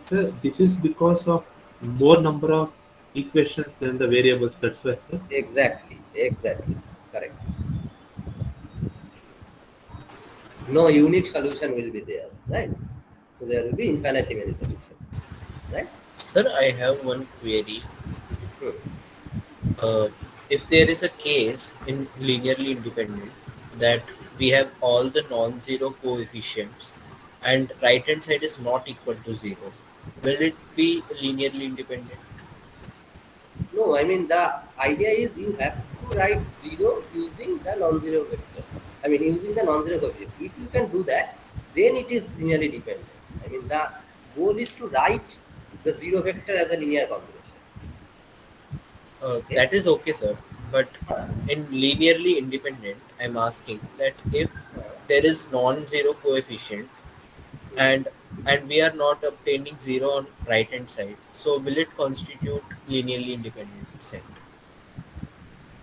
[SPEAKER 12] Sir, this is because of more number of equations than the variables. That's why, sir.
[SPEAKER 1] Exactly, exactly, correct. No unique solution will be there, right? So there will be infinitely many solutions, right?
[SPEAKER 8] Sir, I have one query.
[SPEAKER 1] Hmm.
[SPEAKER 8] If there is a case in linearly independent that we have all the non-zero coefficients and right hand side is not equal to 0, will it be linearly independent?
[SPEAKER 1] No, I mean the idea is you have to write zeros using the non-zero vector. I mean using the non-zero coefficient. If you can do that, then it is linearly dependent. I mean the goal is to write the zero vector as a linear combination. Okay?
[SPEAKER 8] That is okay, sir. But in linearly independent, I'm asking that if there is non-zero coefficient and we are not obtaining 0 on right hand side, so will it constitute linearly independent set?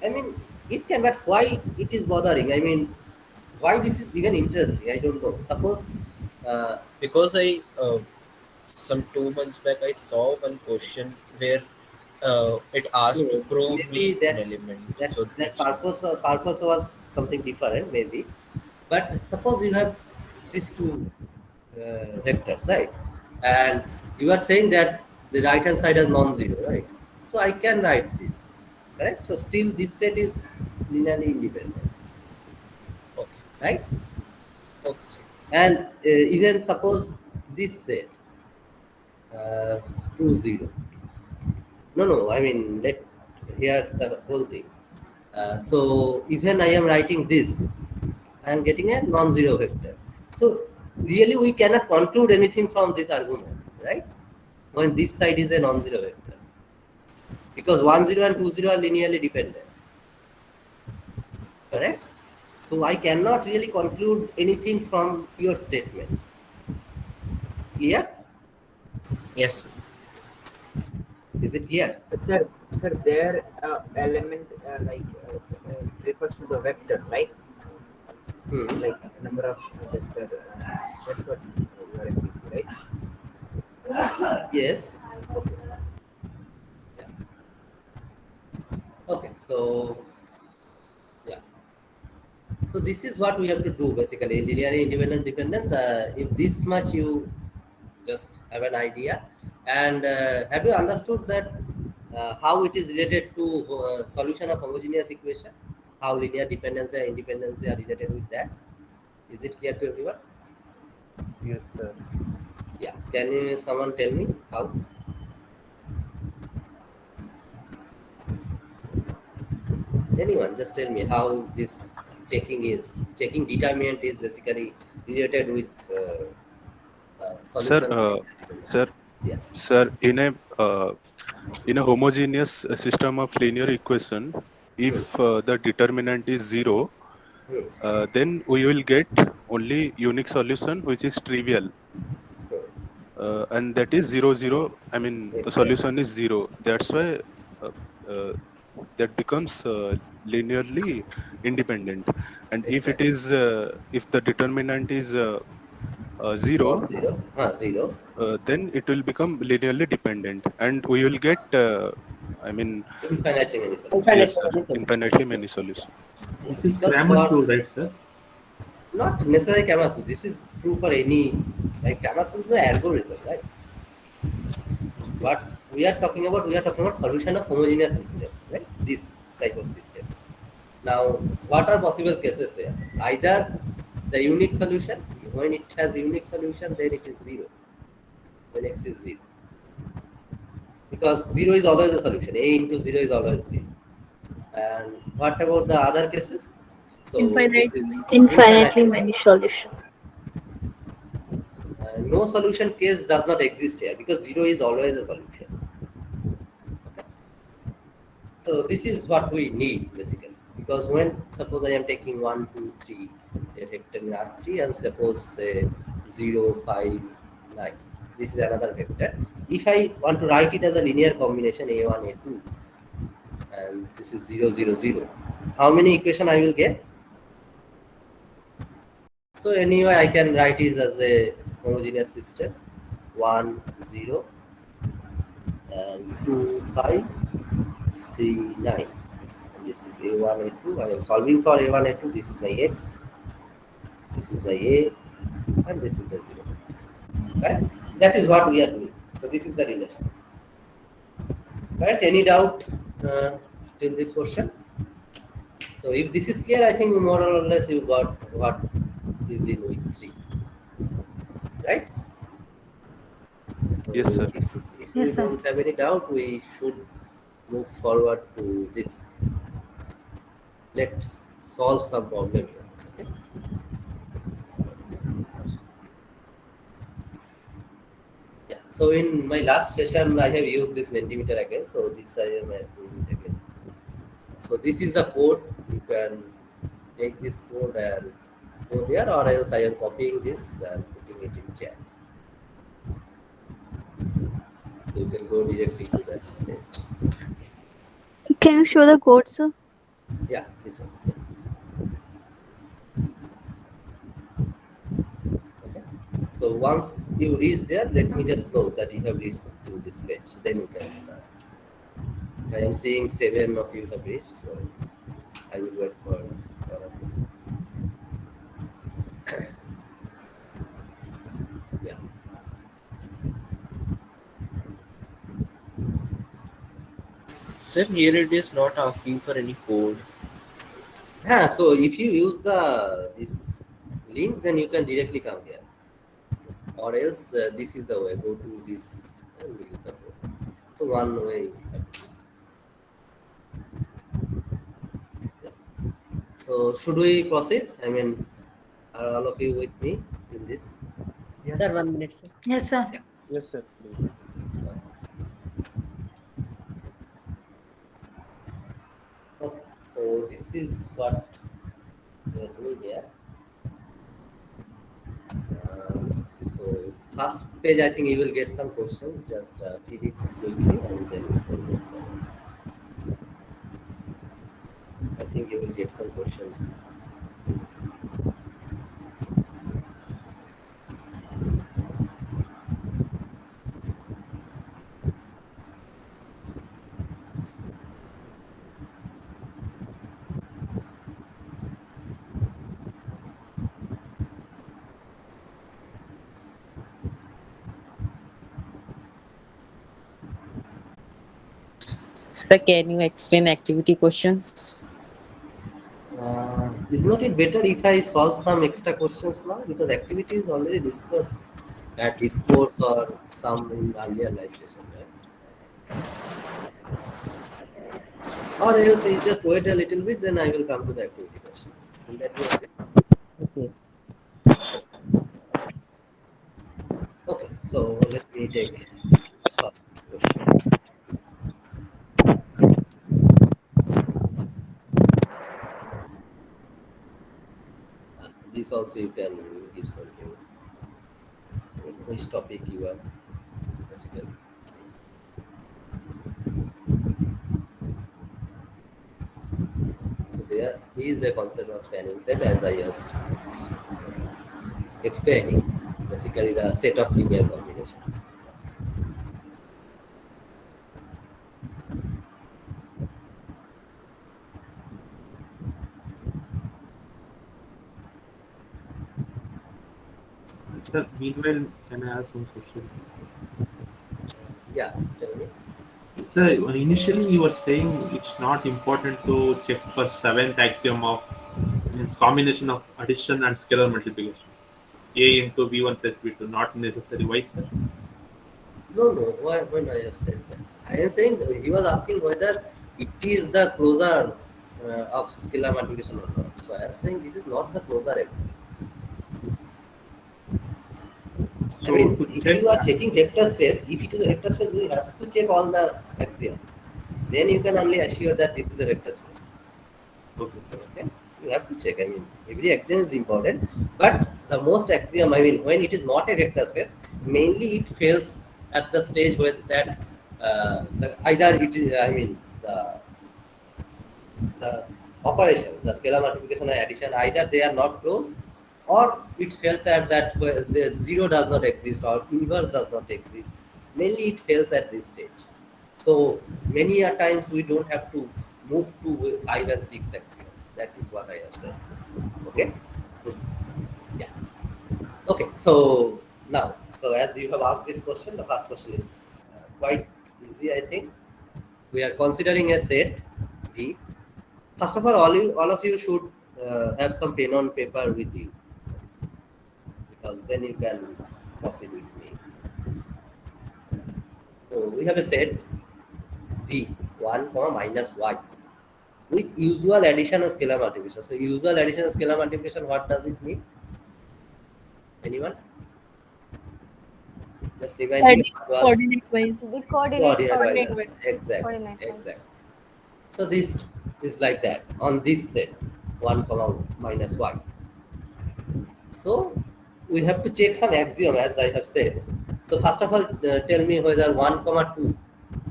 [SPEAKER 1] I mean it can, but why it is bothering? I mean why this is even interesting? I don't know. Suppose
[SPEAKER 8] Because I some 2 months back I saw one question where it asked to
[SPEAKER 1] no,
[SPEAKER 8] prove
[SPEAKER 1] maybe
[SPEAKER 8] me an element, so
[SPEAKER 1] that
[SPEAKER 8] that's why.
[SPEAKER 1] purpose was something different maybe. But suppose you have these two vectors, right? And you are saying that the right hand side is non-zero, right? So I can write this, correct? So still this set is linearly independent,
[SPEAKER 8] Okay,
[SPEAKER 1] right?
[SPEAKER 8] okay, sir.
[SPEAKER 1] And even suppose this set 2 0. No, I mean let here the whole thing. So even I am writing this, I am getting a non-zero vector. So really we cannot conclude anything from this argument, right? When this side is a non-zero vector. Because 1 0 and 2 0 are linearly dependent,
[SPEAKER 8] Okay,
[SPEAKER 1] correct?
[SPEAKER 8] sir.
[SPEAKER 1] So I cannot really conclude anything from your statement. Clear?
[SPEAKER 8] Yes, sir.
[SPEAKER 1] Is it clear?
[SPEAKER 5] Sir, their element refers to the vector, right?
[SPEAKER 1] Hmm.
[SPEAKER 5] Like number of vector. That's what you are referring to, right?
[SPEAKER 1] Yes.
[SPEAKER 5] Okay, sir.
[SPEAKER 1] Yeah. Okay, so yeah. So this is what we have to do basically. Linear independence dependence. If this much you just have an idea, and have you understood that how it is related to solution of homogeneous equation? How linear dependence and independence are related with that? Is it clear to everyone?
[SPEAKER 7] Yes, sir.
[SPEAKER 1] Yeah. Can you, someone tell me how? Anyone, just tell me how this checking determinant is basically related with
[SPEAKER 7] Sir,
[SPEAKER 1] solution of independence.
[SPEAKER 7] sir,
[SPEAKER 1] Yeah.
[SPEAKER 7] sir, in a homogeneous system of linear equation,
[SPEAKER 1] Hmm.
[SPEAKER 7] if the determinant is 0,
[SPEAKER 1] Hmm.
[SPEAKER 7] then we will get only unique solution which is trivial, and that is 0 0. I mean the
[SPEAKER 1] Exactly.
[SPEAKER 7] solution is 0. That's why uh, uh, that becomes linearly independent. And if it
[SPEAKER 1] Exactly.
[SPEAKER 7] is if the determinant is 0,
[SPEAKER 1] Non-zero. Zero.
[SPEAKER 7] then it will become linearly dependent, and we will get I mean
[SPEAKER 1] Infinitely many solutions.
[SPEAKER 7] yes, sir, infinitely many solutions.
[SPEAKER 1] Yeah.
[SPEAKER 12] This is
[SPEAKER 1] Because
[SPEAKER 12] Cramer's
[SPEAKER 1] for
[SPEAKER 12] rule, right, sir?
[SPEAKER 1] not necessarily Kamasu, this is true for any, like Kamasu is an algorithm, right?
[SPEAKER 12] Okay.
[SPEAKER 1] What we are talking about, solution of homogeneous system, right? This type of system. Now, what are possible cases here? Either the unique solution, when it has unique solution, then it is 0. Then x is 0. Because 0 is always a solution. A into 0 is always 0. And what about the other cases? So this
[SPEAKER 2] Infinite.
[SPEAKER 1] is
[SPEAKER 2] Infinitely
[SPEAKER 1] infinitely.
[SPEAKER 2] many solutions.
[SPEAKER 1] No solution case does not exist here because 0 is always a solution. So this is what we need basically, because when suppose I am taking 1, 2, 3, a vector in R3, and suppose say 0, 5, 9. This is another vector. If I want to write it as a linear combination A1, A2, and this is 0, 0, 0, how many equation I will get? So anyway, I can write it as a homogeneous system, 1, 0, and 2, 5, 3, 9. And this is A1, A2. I am solving for A1, A2. This is my X, this is my A, and this is the 0. Right? That is what we are doing. So this is the relation. Right? Any doubt in this portion? So if this is clear, I think more or less you got what is in week 3. Right? So
[SPEAKER 7] Yes, sir.
[SPEAKER 1] if
[SPEAKER 6] Yes,
[SPEAKER 1] we
[SPEAKER 6] sir.
[SPEAKER 1] don't have any doubt, we should move forward to this. Let's solve some problem here. Okay? Yeah. So in my last session, I have used this Mentimeter again. So this I am doing it again. So this is the code. You can take this code and go there, or else I am copying this and putting it in chat. So you can go directly to that page.
[SPEAKER 3] Can you show the code, sir?
[SPEAKER 1] Yeah, this one. Okay. So once you reach there, let me just know that you have reached to this page. Then you can start. I am seeing 7 of you have reached, so I will wait for one of you. Yeah.
[SPEAKER 8] Sir, here it is not asking for any code.
[SPEAKER 1] Yeah, so if you use this link, then you can directly come here. Or else this is the way. Go to this and use the code. So one way you have to use. Yeah. So should we proceed? I mean, are all of you with me in this?
[SPEAKER 13] Sir, 1 minute, sir.
[SPEAKER 6] Yes, sir.
[SPEAKER 1] Yeah.
[SPEAKER 7] Yes, sir. Please.
[SPEAKER 1] Okay. So this is what we are doing here. So first page, I think you will get some questions. Just fill it quickly and then we'll move forward. I think you will get some questions.
[SPEAKER 13] Sir, can you explain activity questions?
[SPEAKER 1] Is not it better if I solve some extra questions now, because activity is already discussed at this course or some in earlier live session, right? Or else you just wait a little bit, then I will come to the activity question. Will that be okay?
[SPEAKER 13] Okay.
[SPEAKER 1] Okay, so let me take this first question. This also you can give something. Which topic you are basically. So there is a concept of spanning set, as I was explaining, basically the set of linear combination.
[SPEAKER 12] Sir, meanwhile, can I ask one question?
[SPEAKER 1] Yeah, tell me.
[SPEAKER 12] Sir, initially you were saying it's not important to check for seventh axiom of means combination of addition and scalar multiplication. A into B1 plus B2, not necessary. Why, sir?
[SPEAKER 1] No, no. Why? When I have said that, I am saying he was asking whether it is the closure of scalar multiplication or not. So I am saying this is not the closure axiom.
[SPEAKER 12] So
[SPEAKER 1] I mean,
[SPEAKER 12] to
[SPEAKER 1] if
[SPEAKER 12] check,
[SPEAKER 1] you are checking vector space, if it is a vector space, you have to check all the axioms. then you can only assure that this is a vector space.
[SPEAKER 12] Okay, sir.
[SPEAKER 1] Okay, you have to check. I mean, every axiom is important, but the most axiom, I mean, when it is not a vector space, mainly it fails at the stage where that either it is, I mean, the operations, the scalar multiplication and addition, either they are not close, or it fails at that where the zero does not exist or inverse does not exist. Mainly it fails at this stage. So many a times we don't have to move to 5 and 6 axiom. That is what I have said. Okay. Yeah. Okay. So now, so as you have asked this question, the first question is quite easy, I think. We are considering a set V. First of all of you should have some pen on paper with you, because then you can proceed with me. So we have a set V 1 comma minus y with usual addition and scalar multiplication. So usual addition and scalar multiplication, what does it mean? Anyone? Just remind me
[SPEAKER 2] Adding
[SPEAKER 1] what was
[SPEAKER 2] coordinate wise.
[SPEAKER 3] The coordinate
[SPEAKER 1] coordinate
[SPEAKER 3] wise.
[SPEAKER 1] wise. Exactly.
[SPEAKER 3] Coordinate wise.
[SPEAKER 1] Exactly. So this is like that on this set 1 comma minus y. So we have to check some axiom, as I have said. So first of all, tell me whether 1 comma 2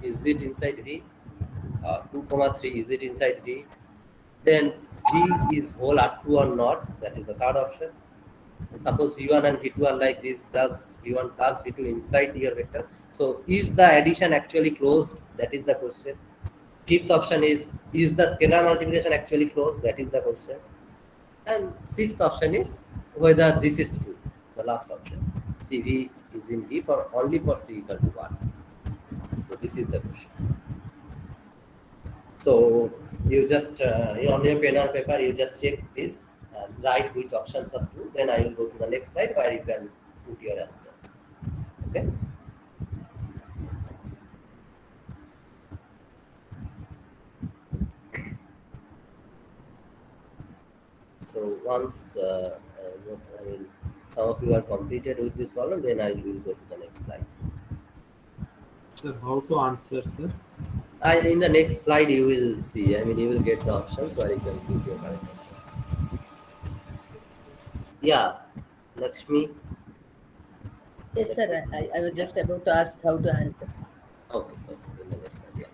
[SPEAKER 1] is it inside V, 2 comma 3 is it inside V, then V is whole R2 or not, that is the third option. And suppose V1 and V2 are like this, does V1 plus V2 inside your vector? So is the addition actually closed? That is the question. Fifth option is the scalar multiplication actually closed? That is the question. And sixth option is whether this is true, the last option. CV is in V for only for C equal to 1. So this is the question. So you just on your pen or paper, you just check this and write which options are true. Then I will go to the next slide where you can put your answers. Okay. So once I mean, some of you are completed with this problem, then I will go to the next slide.
[SPEAKER 12] Sir, how to answer, sir?
[SPEAKER 1] In the next slide, you will see. I mean, you will get the options where you can put your correct options. Yeah, Lakshmi.
[SPEAKER 13] Yes, sir. I was just about to ask how to answer.
[SPEAKER 1] Okay. In the next slide, yeah.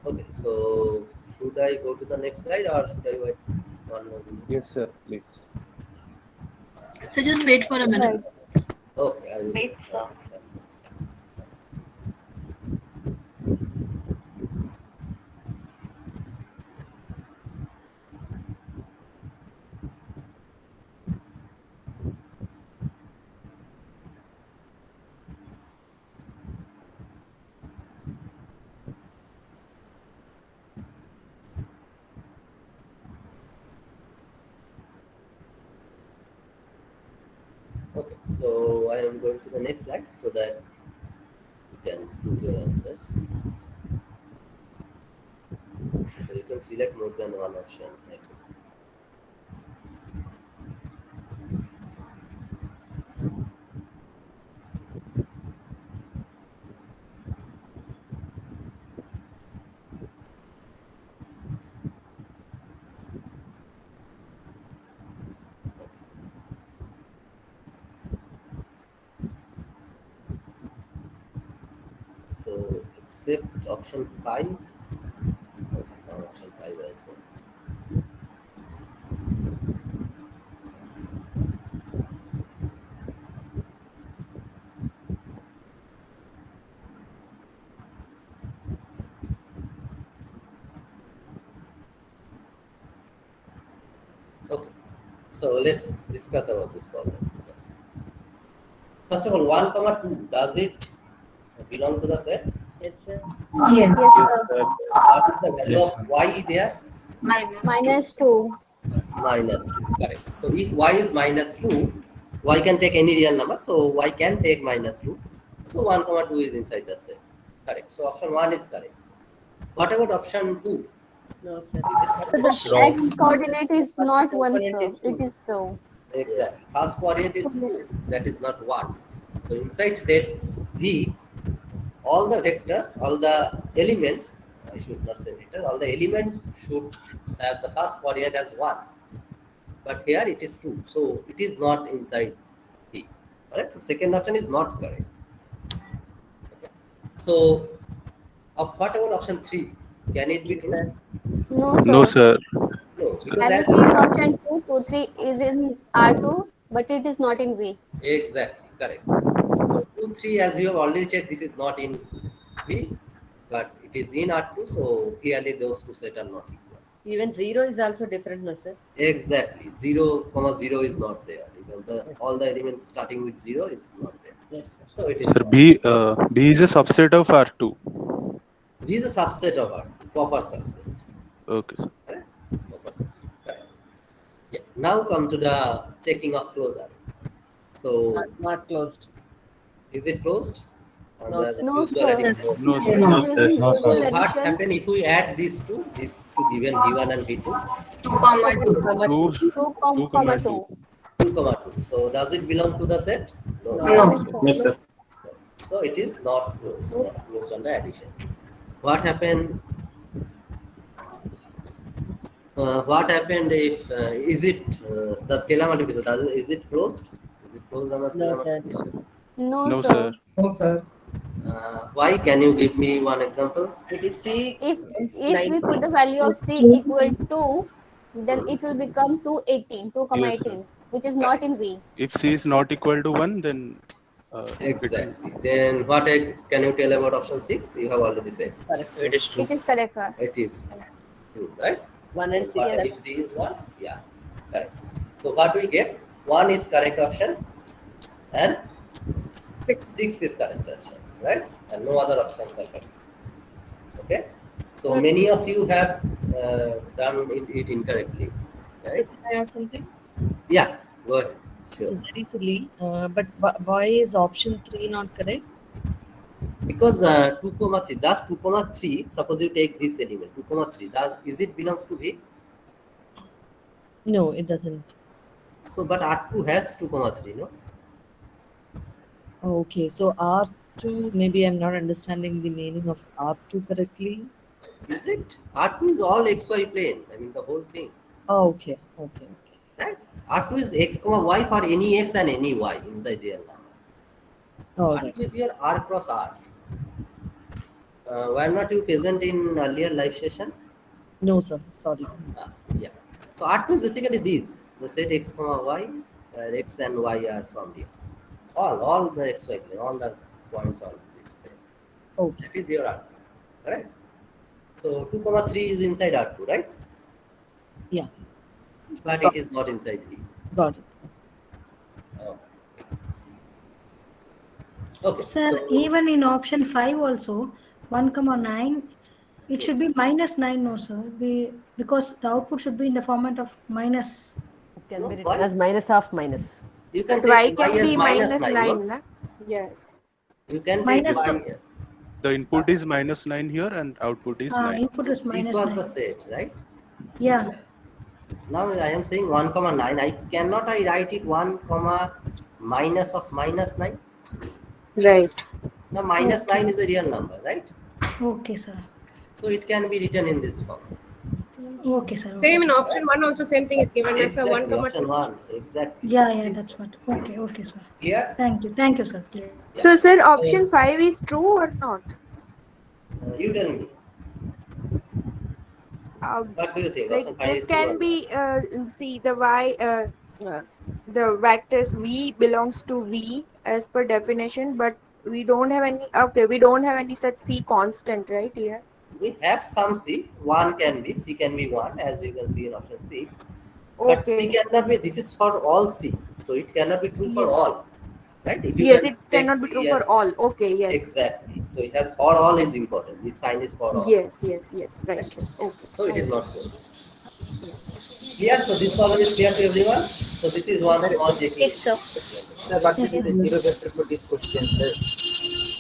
[SPEAKER 1] Okay, so should I go to the next slide or should I wait one more minute?
[SPEAKER 7] Yes, sir. Please.
[SPEAKER 2] So just wait for a minute.
[SPEAKER 1] Okay, I will.
[SPEAKER 14] Wait, sir.
[SPEAKER 1] Okay, so I am going to the next slide so that you can put your answers. So you can select more than one option, I think. So except option 5. Okay, now option 5 also. Okay, so let's discuss about this problem first. First of all, 1 comma 2, does it belong to the set?
[SPEAKER 13] Yes, sir.
[SPEAKER 11] Yes.
[SPEAKER 3] Yes, sir.
[SPEAKER 1] What is the value of y there?
[SPEAKER 3] Minus 2.
[SPEAKER 1] Minus 2, correct. So if y is minus 2, y can take any real number, so y can take minus 2. So 1 comma 2 is inside the set. Correct. So option 1 is correct. What about option 2?
[SPEAKER 13] No, sir.
[SPEAKER 3] So the
[SPEAKER 8] It's
[SPEAKER 3] x
[SPEAKER 8] wrong.
[SPEAKER 3] coordinate is
[SPEAKER 13] First
[SPEAKER 3] not 1,
[SPEAKER 13] component
[SPEAKER 3] sir.
[SPEAKER 13] is
[SPEAKER 3] It
[SPEAKER 13] 2.
[SPEAKER 3] is 2.
[SPEAKER 1] Exactly. First coordinate is 2. That is not 1. So inside set V, all the vectors, all the elements, I should not say vectors, all the elements should have the first coordinate as 1. But here it is 2. So it is not inside V. Alright, so second option is not correct. Okay. So what about option 3? Can it be
[SPEAKER 13] Yes,
[SPEAKER 1] true?
[SPEAKER 13] sir.
[SPEAKER 3] No,
[SPEAKER 7] No,
[SPEAKER 3] sir.
[SPEAKER 7] sir.
[SPEAKER 1] No, because
[SPEAKER 3] As you
[SPEAKER 1] as
[SPEAKER 3] see in option 2, 2, 3 is in R2, but it is not in V.
[SPEAKER 1] exactly correct. So 2, 3, as you have already checked, this is not in V, but it is in R2. So clearly those two sets are not equal.
[SPEAKER 13] Even 0 is also different, no, sir?
[SPEAKER 1] Exactly, 0, comma 0 is not there. Even
[SPEAKER 13] Yes.
[SPEAKER 1] all the elements starting with 0 is not there.
[SPEAKER 13] Yes, sir.
[SPEAKER 1] So it is
[SPEAKER 7] Sir,
[SPEAKER 1] not.
[SPEAKER 7] B is a subset of R2.
[SPEAKER 1] V is a subset of R2, proper subset.
[SPEAKER 7] Okay, sir.
[SPEAKER 1] Correct? Proper subset. Correct. Yeah. Now come to the checking of closure. So
[SPEAKER 13] Not closed.
[SPEAKER 1] is it closed?
[SPEAKER 13] No, sir.
[SPEAKER 3] No,
[SPEAKER 1] Usual
[SPEAKER 3] sir.
[SPEAKER 1] addition.
[SPEAKER 7] No,
[SPEAKER 3] It
[SPEAKER 7] sir.
[SPEAKER 3] is
[SPEAKER 12] No, sir.
[SPEAKER 3] using
[SPEAKER 11] No, sir.
[SPEAKER 3] usual
[SPEAKER 1] So what
[SPEAKER 3] addition.
[SPEAKER 1] happen if we add these two given V1 and V2?
[SPEAKER 11] 2, 2.
[SPEAKER 13] 2,
[SPEAKER 7] 2,
[SPEAKER 3] 2,
[SPEAKER 7] 2,
[SPEAKER 3] comma
[SPEAKER 7] 2.
[SPEAKER 3] 2.
[SPEAKER 1] 2, comma 2. So does it belong to the set? No.
[SPEAKER 13] No.
[SPEAKER 3] No,
[SPEAKER 11] No.
[SPEAKER 3] sir.
[SPEAKER 12] No, sir.
[SPEAKER 1] So it is not closed on the addition. What happened? What happened if is it the scalar multiplication? Is it closed? Is it closed on the
[SPEAKER 13] No,
[SPEAKER 1] scalar
[SPEAKER 13] sir.
[SPEAKER 1] multiplication?
[SPEAKER 3] No,
[SPEAKER 7] No,
[SPEAKER 3] sir.
[SPEAKER 7] sir.
[SPEAKER 5] No, sir.
[SPEAKER 1] Why? Can you give me one example?
[SPEAKER 13] It is C
[SPEAKER 3] If
[SPEAKER 13] is
[SPEAKER 3] if we
[SPEAKER 13] 9C.
[SPEAKER 3] put the value of C equal to, then it will become 218, 2, comma
[SPEAKER 7] Yes, sir.
[SPEAKER 3] 18, which is not in V.
[SPEAKER 7] If C is not equal to 1, then it will.
[SPEAKER 1] Exactly. Then what can you tell about option 6? You have already said.
[SPEAKER 13] Correct, sir.
[SPEAKER 8] It is true.
[SPEAKER 3] It is correct, sir.
[SPEAKER 1] It is true, right?
[SPEAKER 13] 1
[SPEAKER 1] So
[SPEAKER 13] and 6
[SPEAKER 1] what
[SPEAKER 13] are
[SPEAKER 1] if C is 1? Yeah, correct. So what we get? 1 is correct option and 6 is correct option, right? And no other options are correct. Okay. So many of you have done it incorrectly,
[SPEAKER 14] So
[SPEAKER 1] right?
[SPEAKER 14] can I ask something?
[SPEAKER 1] Yeah, go ahead.
[SPEAKER 14] It
[SPEAKER 1] Sure.
[SPEAKER 14] is very silly, but why is option 3 not correct?
[SPEAKER 1] Because 2 comma 3, that's 2 comma 3. Suppose you take this element 2 comma 3. Is it belongs to V?
[SPEAKER 14] No, it doesn't.
[SPEAKER 1] So but R2 has 2 comma 3, no?
[SPEAKER 14] Okay, so R2, maybe I'm not understanding the meaning of R2 correctly.
[SPEAKER 1] Is it? R2 is all XY plane. I mean the whole thing.
[SPEAKER 14] Oh, okay.
[SPEAKER 1] Right? R2 is X comma Y for any X and any Y inside real number.
[SPEAKER 14] Oh,
[SPEAKER 1] R2
[SPEAKER 14] right.
[SPEAKER 1] is your R cross R. Were not you present in earlier live session?
[SPEAKER 14] No, sir. Sorry.
[SPEAKER 1] Yeah. So R2 is basically this. The set X comma Y, where X and Y are from here. All the XY plane, all the points on this plane.
[SPEAKER 14] Okay.
[SPEAKER 1] That is your R2. Correct? So 2 comma 3 is inside R2, right?
[SPEAKER 14] Yeah.
[SPEAKER 1] But it is not inside V.
[SPEAKER 14] Got it.
[SPEAKER 1] Okay.
[SPEAKER 6] Sir,
[SPEAKER 1] So,
[SPEAKER 6] even in option 5 also, 1 comma 9, it should be minus 9, no, sir. Because the output should be in the format of minus.
[SPEAKER 15] It can
[SPEAKER 1] No,
[SPEAKER 15] be written
[SPEAKER 1] why?
[SPEAKER 15] as minus of minus.
[SPEAKER 1] you can
[SPEAKER 10] But y
[SPEAKER 1] take Y
[SPEAKER 10] can
[SPEAKER 1] as
[SPEAKER 10] be
[SPEAKER 1] minus
[SPEAKER 10] minus
[SPEAKER 1] 9,
[SPEAKER 10] 9,
[SPEAKER 1] no?
[SPEAKER 10] na? Yes.
[SPEAKER 1] You can take
[SPEAKER 6] Minus
[SPEAKER 1] Y.
[SPEAKER 6] of-
[SPEAKER 7] The input is minus 9 here and output is 9.
[SPEAKER 6] Input is
[SPEAKER 1] This
[SPEAKER 6] minus
[SPEAKER 1] was
[SPEAKER 6] 9.
[SPEAKER 1] the set, right?
[SPEAKER 6] Yeah.
[SPEAKER 1] Now I am saying 1 comma 9. I write it 1 comma minus of minus 9?
[SPEAKER 10] Right.
[SPEAKER 1] Now minus 9 is a real number, right?
[SPEAKER 6] Okay, sir.
[SPEAKER 1] So it can be written in this form.
[SPEAKER 6] Okay, sir.
[SPEAKER 10] Same in
[SPEAKER 6] Okay.
[SPEAKER 10] option 1 also, same thing is given as a 1
[SPEAKER 1] Exactly,
[SPEAKER 10] comma
[SPEAKER 1] option
[SPEAKER 10] 2.
[SPEAKER 1] 1. Exactly.
[SPEAKER 6] Yeah, that's what. Okay, sir.
[SPEAKER 1] Clear?
[SPEAKER 6] Thank you, sir. Clear.
[SPEAKER 10] So, sir, option 5 is true or not?
[SPEAKER 1] You tell me. What do you think?
[SPEAKER 10] Like
[SPEAKER 1] Option 5
[SPEAKER 10] this
[SPEAKER 1] is true or
[SPEAKER 10] can
[SPEAKER 1] not?
[SPEAKER 10] be, see the y, the vectors V belongs to V as per definition, but we don't have any, okay, we don't have any such C constant, right here?
[SPEAKER 1] We have some C. 1 can be, C can be 1, as you can see in option 6. But C
[SPEAKER 10] Okay.
[SPEAKER 1] cannot be, this is for all C. So it cannot be true for
[SPEAKER 10] Yes.
[SPEAKER 1] all. Right? If you
[SPEAKER 10] Yes,
[SPEAKER 1] can
[SPEAKER 10] it
[SPEAKER 1] take
[SPEAKER 10] cannot be
[SPEAKER 1] C
[SPEAKER 10] true
[SPEAKER 1] as-
[SPEAKER 10] for all. Okay, yes.
[SPEAKER 1] Exactly. So you have for all is important. This sign is for all.
[SPEAKER 10] Yes, right. Okay.
[SPEAKER 1] So it is not closed. Clear? So this problem is clear to everyone. So this is one small checking.
[SPEAKER 3] Yes, sir.
[SPEAKER 5] Sir, what is the zero vector for this question, sir?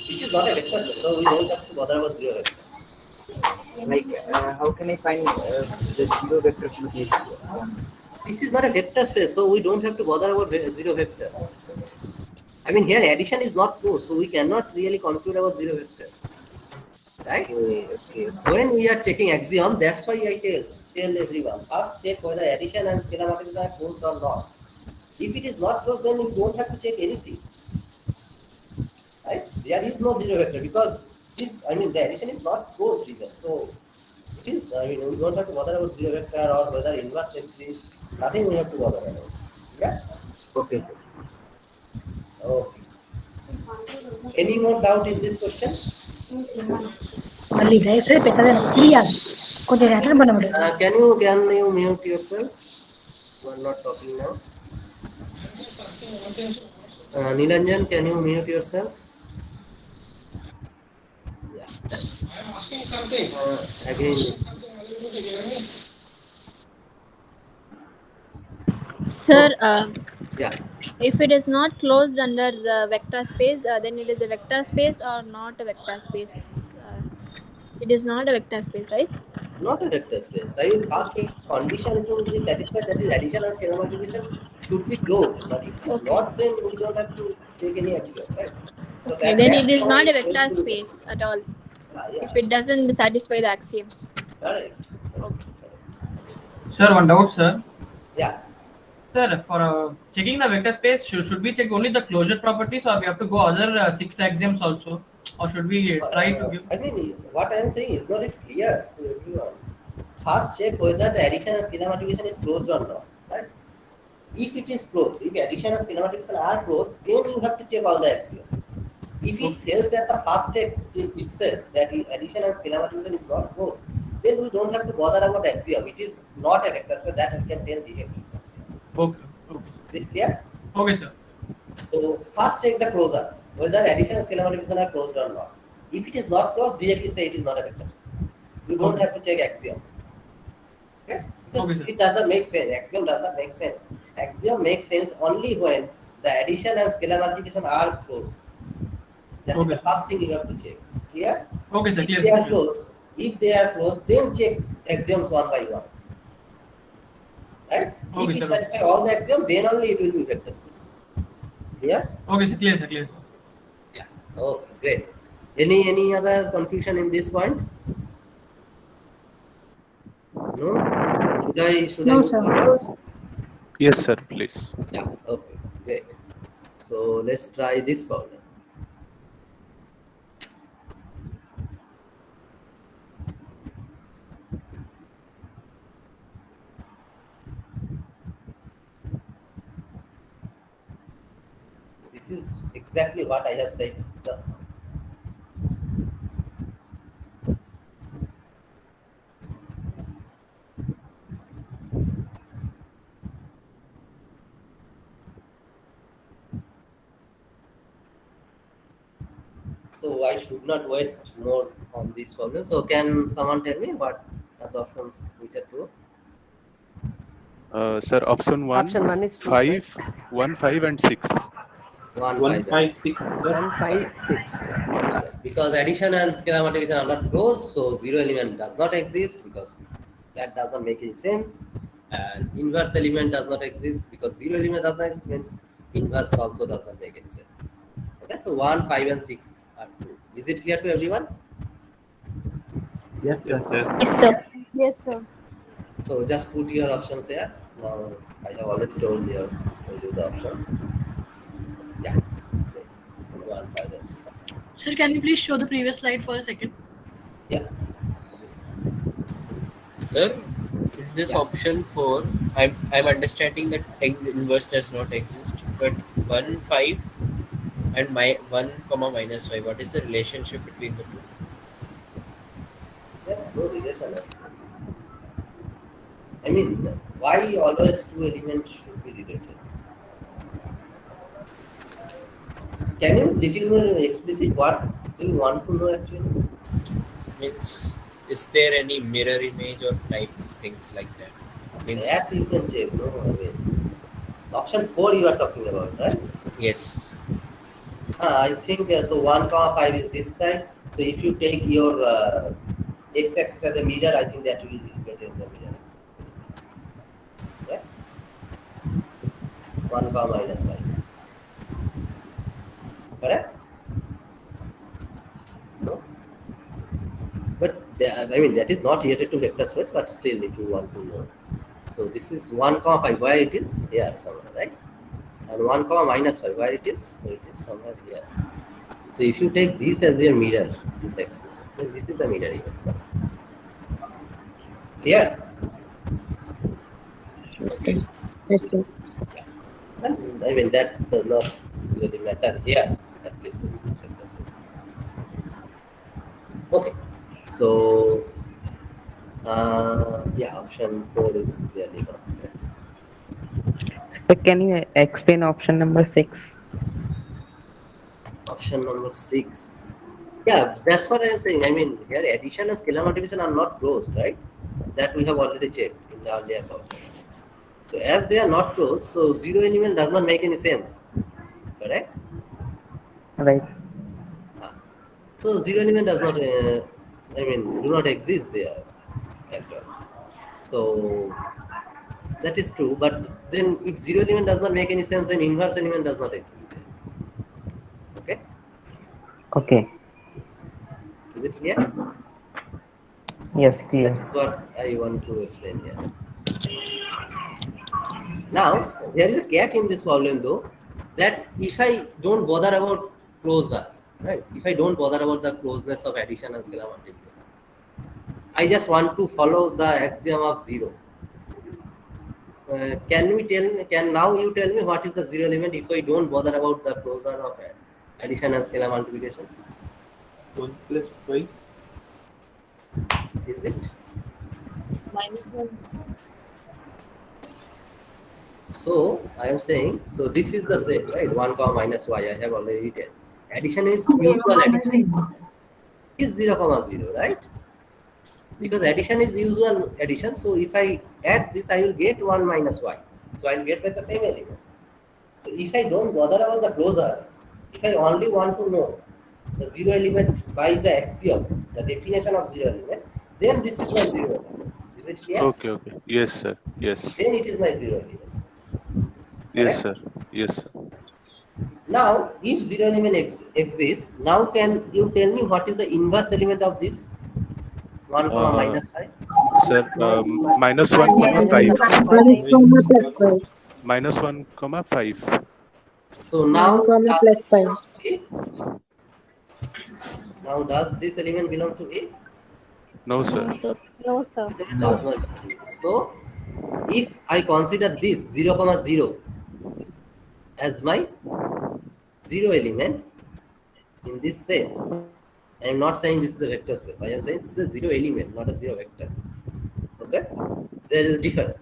[SPEAKER 1] This is not a vector space, so we don't have to bother about zero vector.
[SPEAKER 5] Like, how can I find the zero vector for this one?
[SPEAKER 1] This is not a vector space, so we don't have to bother about zero vector. I mean, here addition is not closed, so we cannot really conclude about zero vector. Right?
[SPEAKER 5] Okay.
[SPEAKER 1] When we are checking axiom, that's why I tell everyone, first check whether addition and scalar multiplication are closed or not. If it is not closed, then you don't have to check anything. Right? There is no zero vector because this, I mean, the addition is not closed even. So it is, I mean, we don't have to bother about zero vector or whether inverse exists. Nothing we have to bother about. Yeah?
[SPEAKER 5] Okay, sir.
[SPEAKER 1] Okay. Any more doubt in this question?
[SPEAKER 6] మళ్ళీ దయచేసి పెసదేనా clear కొంచెం attend பண்ண முடியும்
[SPEAKER 1] Can you mute yourself? You are not talking now. Nilanjan, can you mute yourself? Yeah, thanks. Again.
[SPEAKER 15] Sir,
[SPEAKER 1] Yeah.
[SPEAKER 15] if it is not closed under the vector space, then it is a vector space or not a vector space? It is not a vector space, right?
[SPEAKER 1] Not a vector space. I mean, first condition to be satisfied, that is addition and scalar multiplication should be closed. But if it is not, then we don't have to check any axioms, right? Because
[SPEAKER 15] Okay,
[SPEAKER 1] at
[SPEAKER 15] then
[SPEAKER 1] that
[SPEAKER 15] it is
[SPEAKER 1] point,
[SPEAKER 15] not a
[SPEAKER 1] it's
[SPEAKER 15] vector
[SPEAKER 1] going to be-
[SPEAKER 15] space at all.
[SPEAKER 1] Yeah.
[SPEAKER 15] If it doesn't satisfy the axioms.
[SPEAKER 1] Correct.
[SPEAKER 15] Okay.
[SPEAKER 9] Sir, one doubt, sir.
[SPEAKER 1] Yeah.
[SPEAKER 9] Sir, for checking the vector space, should we check only the closure properties, or we have to go other 6 axioms also, or should we try to give?
[SPEAKER 1] I mean, what I am saying is not it clear to everyone. First check whether the addition and scalar multiplication is closed or not, right? If it is closed, if addition and scalar multiplication are closed, then you have to check all the axioms. If it fails at the first step itself, that addition and scalar multiplication is not closed, then we don't have to bother about axiom. It is not a vector space, that we can tell directly.
[SPEAKER 9] Okay.
[SPEAKER 1] Is it clear?
[SPEAKER 9] Okay, sir.
[SPEAKER 1] So first check the closure, whether addition and scalar multiplication are closed or not. If it is not closed, directly say it is not a vector space. You don't have to check axiom. Yes? Because it doesn't make sense. Axiom does not make sense. Axiom makes sense only when the addition and scalar multiplication are closed. That is the first thing you have to check. Clear?
[SPEAKER 9] Okay, sir. Clear.
[SPEAKER 1] If they are closed, then check axioms one by one. Right? If it satisfies all the axioms, then only it will be vector space. Clear?
[SPEAKER 9] Okay, sir. Clear, sir.
[SPEAKER 1] Yeah. Okay, great. Any other confusion in this point? No? Should
[SPEAKER 6] No,
[SPEAKER 1] I
[SPEAKER 6] sir.
[SPEAKER 7] Yes, sir, please.
[SPEAKER 1] Yeah, okay, great. So let's try this problem. This is exactly what I have said just now. So I should not wait more on this problem. So can someone tell me what are the options which are true?
[SPEAKER 7] Sir, option one
[SPEAKER 16] is true,
[SPEAKER 7] 5, 1, 5, and 6.
[SPEAKER 1] 1, 5, 6.
[SPEAKER 16] 1, 5, 6.
[SPEAKER 1] Because addition and scalar multiplication are not closed, so zero element does not exist because that doesn't make any sense. And inverse element does not exist because zero element does not exist, means inverse also does not make any sense. Okay, so 1, 5, and 6 are true. Is it clear to everyone?
[SPEAKER 12] Yes, sir.
[SPEAKER 15] Yes, sir.
[SPEAKER 3] Yes, sir.
[SPEAKER 1] So just put your options here. Now I have already told you the options. Yeah. 1, 5, and 6.
[SPEAKER 2] Sir, can you please show the previous slide for a second?
[SPEAKER 1] Yeah. This is.
[SPEAKER 8] Sir, in this option 4, I'm understanding that inverse does not exist, but 1, 5 and my 1 comma minus 5. What is the relationship between the two?
[SPEAKER 1] There is no relation. I mean, why always two elements should be related? Can you little more explicit what do you want to know actually?
[SPEAKER 8] Means, is there any mirror image or type of things like that? Means,
[SPEAKER 1] That you can check. No, I mean, option 4 you are talking about, right?
[SPEAKER 8] yes.
[SPEAKER 1] I think so. 1 comma 5 is this side. So if you take your x-axis as a mirror, I think that will get as a mirror. Right? 1 comma minus 5. Correct? No? But I mean that is not related to vector space, but still if you want to know. So this is 1 comma 5, where it is? Here somewhere, right? And 1 comma minus 5, where it is? So it is somewhere here. So if you take this as your mirror, this axis, then this is the mirror image. Clear? Okay.
[SPEAKER 14] Yes, sir.
[SPEAKER 1] And I mean that does not really matter here, at least in this vector space. Okay. So yeah, option 4 is clearly not clear.
[SPEAKER 16] So can you explain option number 6?
[SPEAKER 1] Option number 6. Yeah, that's what I am saying. I mean, here addition and scalar multiplication are not closed, right? That we have already checked in the earlier part. So as they are not closed, so zero element does not make any sense, correct?
[SPEAKER 16] Right.
[SPEAKER 1] So zero element does not, I mean, do not exist there at all. So that is true, but then if zero element does not make any sense, then inverse element does not exist there. Okay?
[SPEAKER 16] Okay.
[SPEAKER 1] Is it clear?
[SPEAKER 16] Yes, clear.
[SPEAKER 1] That is what I want to explain here. Now, there is a catch in this problem though, that if I don't bother about closeness, right? If I don't bother about the closeness of addition and scalar multiplication, I just want to follow the axiom of zero. Can now you tell me what is the zero element if I don't bother about the closure of addition and scalar multiplication?
[SPEAKER 12] 1 plus 5.
[SPEAKER 1] Is it?
[SPEAKER 14] -1.
[SPEAKER 1] So I am saying, so this is the set, right? 1 comma minus y, I have already written. Addition is usual addition. Is 0 comma 0, right? Because addition is usual addition. So if I add this, I will get 1 minus y. So I will get back the same element. So if I don't bother about the closure, if I only want to know the zero element by the axiom, the definition of zero element, then this is my zero element. Is it clear?
[SPEAKER 7] Okay, okay. Yes, sir. Yes.
[SPEAKER 1] Then it is my zero element.
[SPEAKER 7] Yes, sir. Yes, sir.
[SPEAKER 1] Now, if zero element exists, now can you tell me what is the inverse element of this? 1 comma minus 5?
[SPEAKER 7] Sir, minus 1 comma 5. Minus 1 comma 5.
[SPEAKER 1] So now,
[SPEAKER 14] plus 5.
[SPEAKER 1] Now does this element belong to A?
[SPEAKER 7] No, sir.
[SPEAKER 3] No, sir.
[SPEAKER 1] Does not. So if I consider this 0 comma 0 as my zero element in this set, I am not saying this is a vector space. I am saying this is a zero element, not a zero vector. Okay? There is a difference.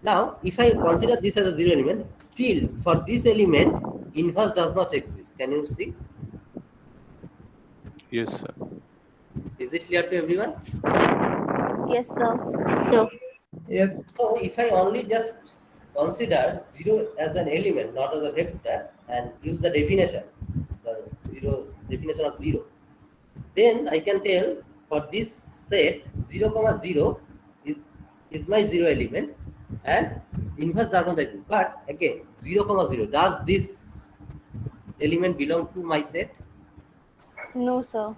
[SPEAKER 1] Now, if I consider this as a zero element, still for this element, inverse does not exist. Can you see?
[SPEAKER 7] Yes, sir.
[SPEAKER 1] Is it clear to everyone?
[SPEAKER 3] Yes, sir.
[SPEAKER 13] So,
[SPEAKER 1] Yes. So if I only just consider zero as an element, not as a vector, and use the definition, the definition of zero, then I can tell for this set 0 comma 0 is my zero element and inverse does not exist. But again, 0 comma 0, does this element belong to my set?
[SPEAKER 3] No, sir.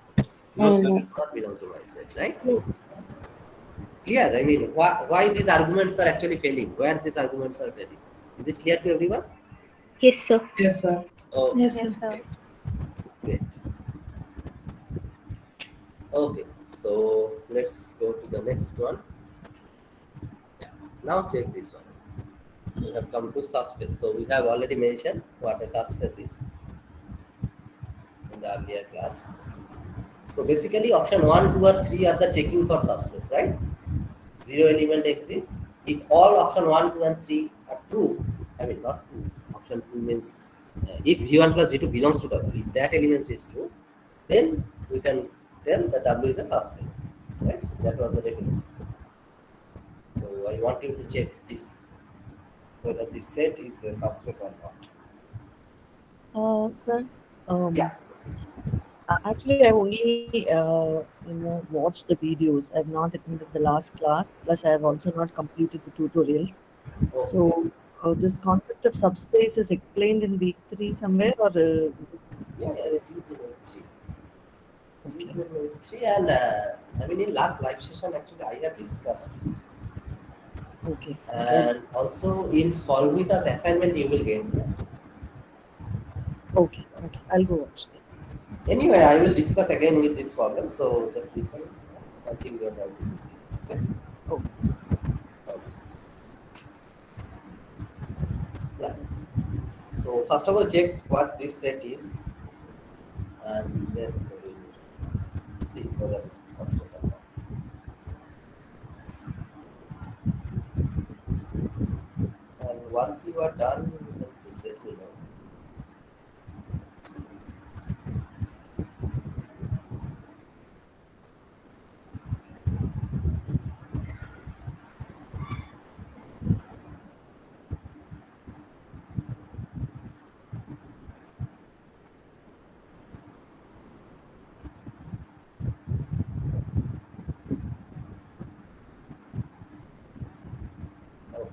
[SPEAKER 12] No, sir.
[SPEAKER 1] Does not belong to my set, right? Clear? I mean, why these arguments are actually failing? Where these arguments are failing? Is it clear to everyone?
[SPEAKER 15] Yes, sir.
[SPEAKER 6] Yes, sir.
[SPEAKER 1] Oh,
[SPEAKER 6] Yes,
[SPEAKER 3] Yes,
[SPEAKER 6] sir.
[SPEAKER 3] sir.
[SPEAKER 1] great. Okay, so let's go to the next one. Yeah. Now check this one. We have come to subspace. So we have already mentioned what a subspace is in the earlier class. So basically option 1, 2 or 3 are the checking for subspace, right? Zero element exists. If all option 1, 2 and 3 are true, I mean not true, option 2 means if V1 plus V2 belongs to W, if that element is true, then we can tell that W is a subspace, right? That was the definition. So I want you to check this, whether this set is a subspace or not.
[SPEAKER 14] Sir,
[SPEAKER 1] Yeah.
[SPEAKER 14] Actually, I only watched the videos. I've not attended the last class. Plus, I have also not completed the tutorials.
[SPEAKER 1] Oh,
[SPEAKER 14] So, this concept of subspace is explained in week 3 somewhere, or is it
[SPEAKER 1] yeah,
[SPEAKER 14] somewhere?
[SPEAKER 1] it is in week 3. It is
[SPEAKER 14] Okay.
[SPEAKER 1] in week 3, and I mean, in last live session, actually, I have discussed.
[SPEAKER 14] Okay.
[SPEAKER 1] And also in solve with us assignment, you will get that.
[SPEAKER 14] Okay. Okay. I'll go watch.
[SPEAKER 1] Anyway, I will discuss again with this problem, so just listen. I think you're right. Okay.
[SPEAKER 14] Okay.
[SPEAKER 1] Okay. Yeah. So first of all, check what this set is, and then we will see whether this is subspace or not. And once you are done, then please let me know. Okay.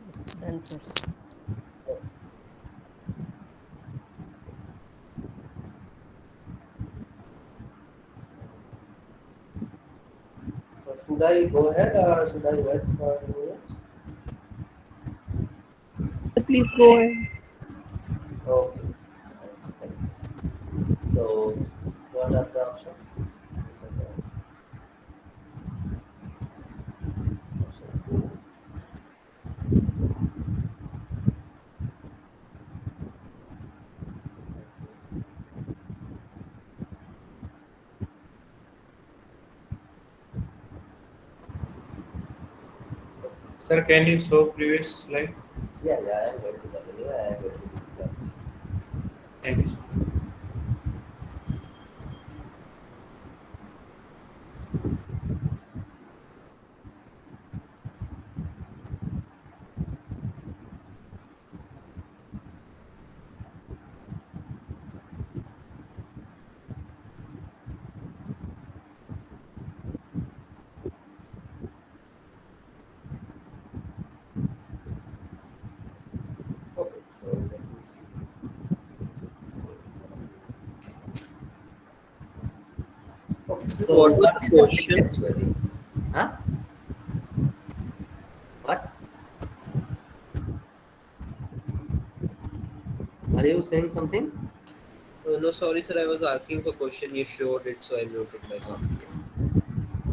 [SPEAKER 13] It's done, sir.
[SPEAKER 1] So should I go ahead or should I wait for a minute?
[SPEAKER 2] Please go ahead.
[SPEAKER 1] Okay. Okay. So what are the options? Option 4.
[SPEAKER 8] Sir, can you show previous slide?
[SPEAKER 1] Yeah, I am going to that anyway. I am going to discuss.
[SPEAKER 8] Thank you, sir.
[SPEAKER 1] Okay, so let me see. So, okay,
[SPEAKER 8] So
[SPEAKER 1] so
[SPEAKER 8] what was
[SPEAKER 1] what
[SPEAKER 8] the
[SPEAKER 1] is the set
[SPEAKER 8] question?
[SPEAKER 1] actually? Huh? What? Are you saying something?
[SPEAKER 8] No, sorry, sir. I was asking for question. You showed it, so I muted myself.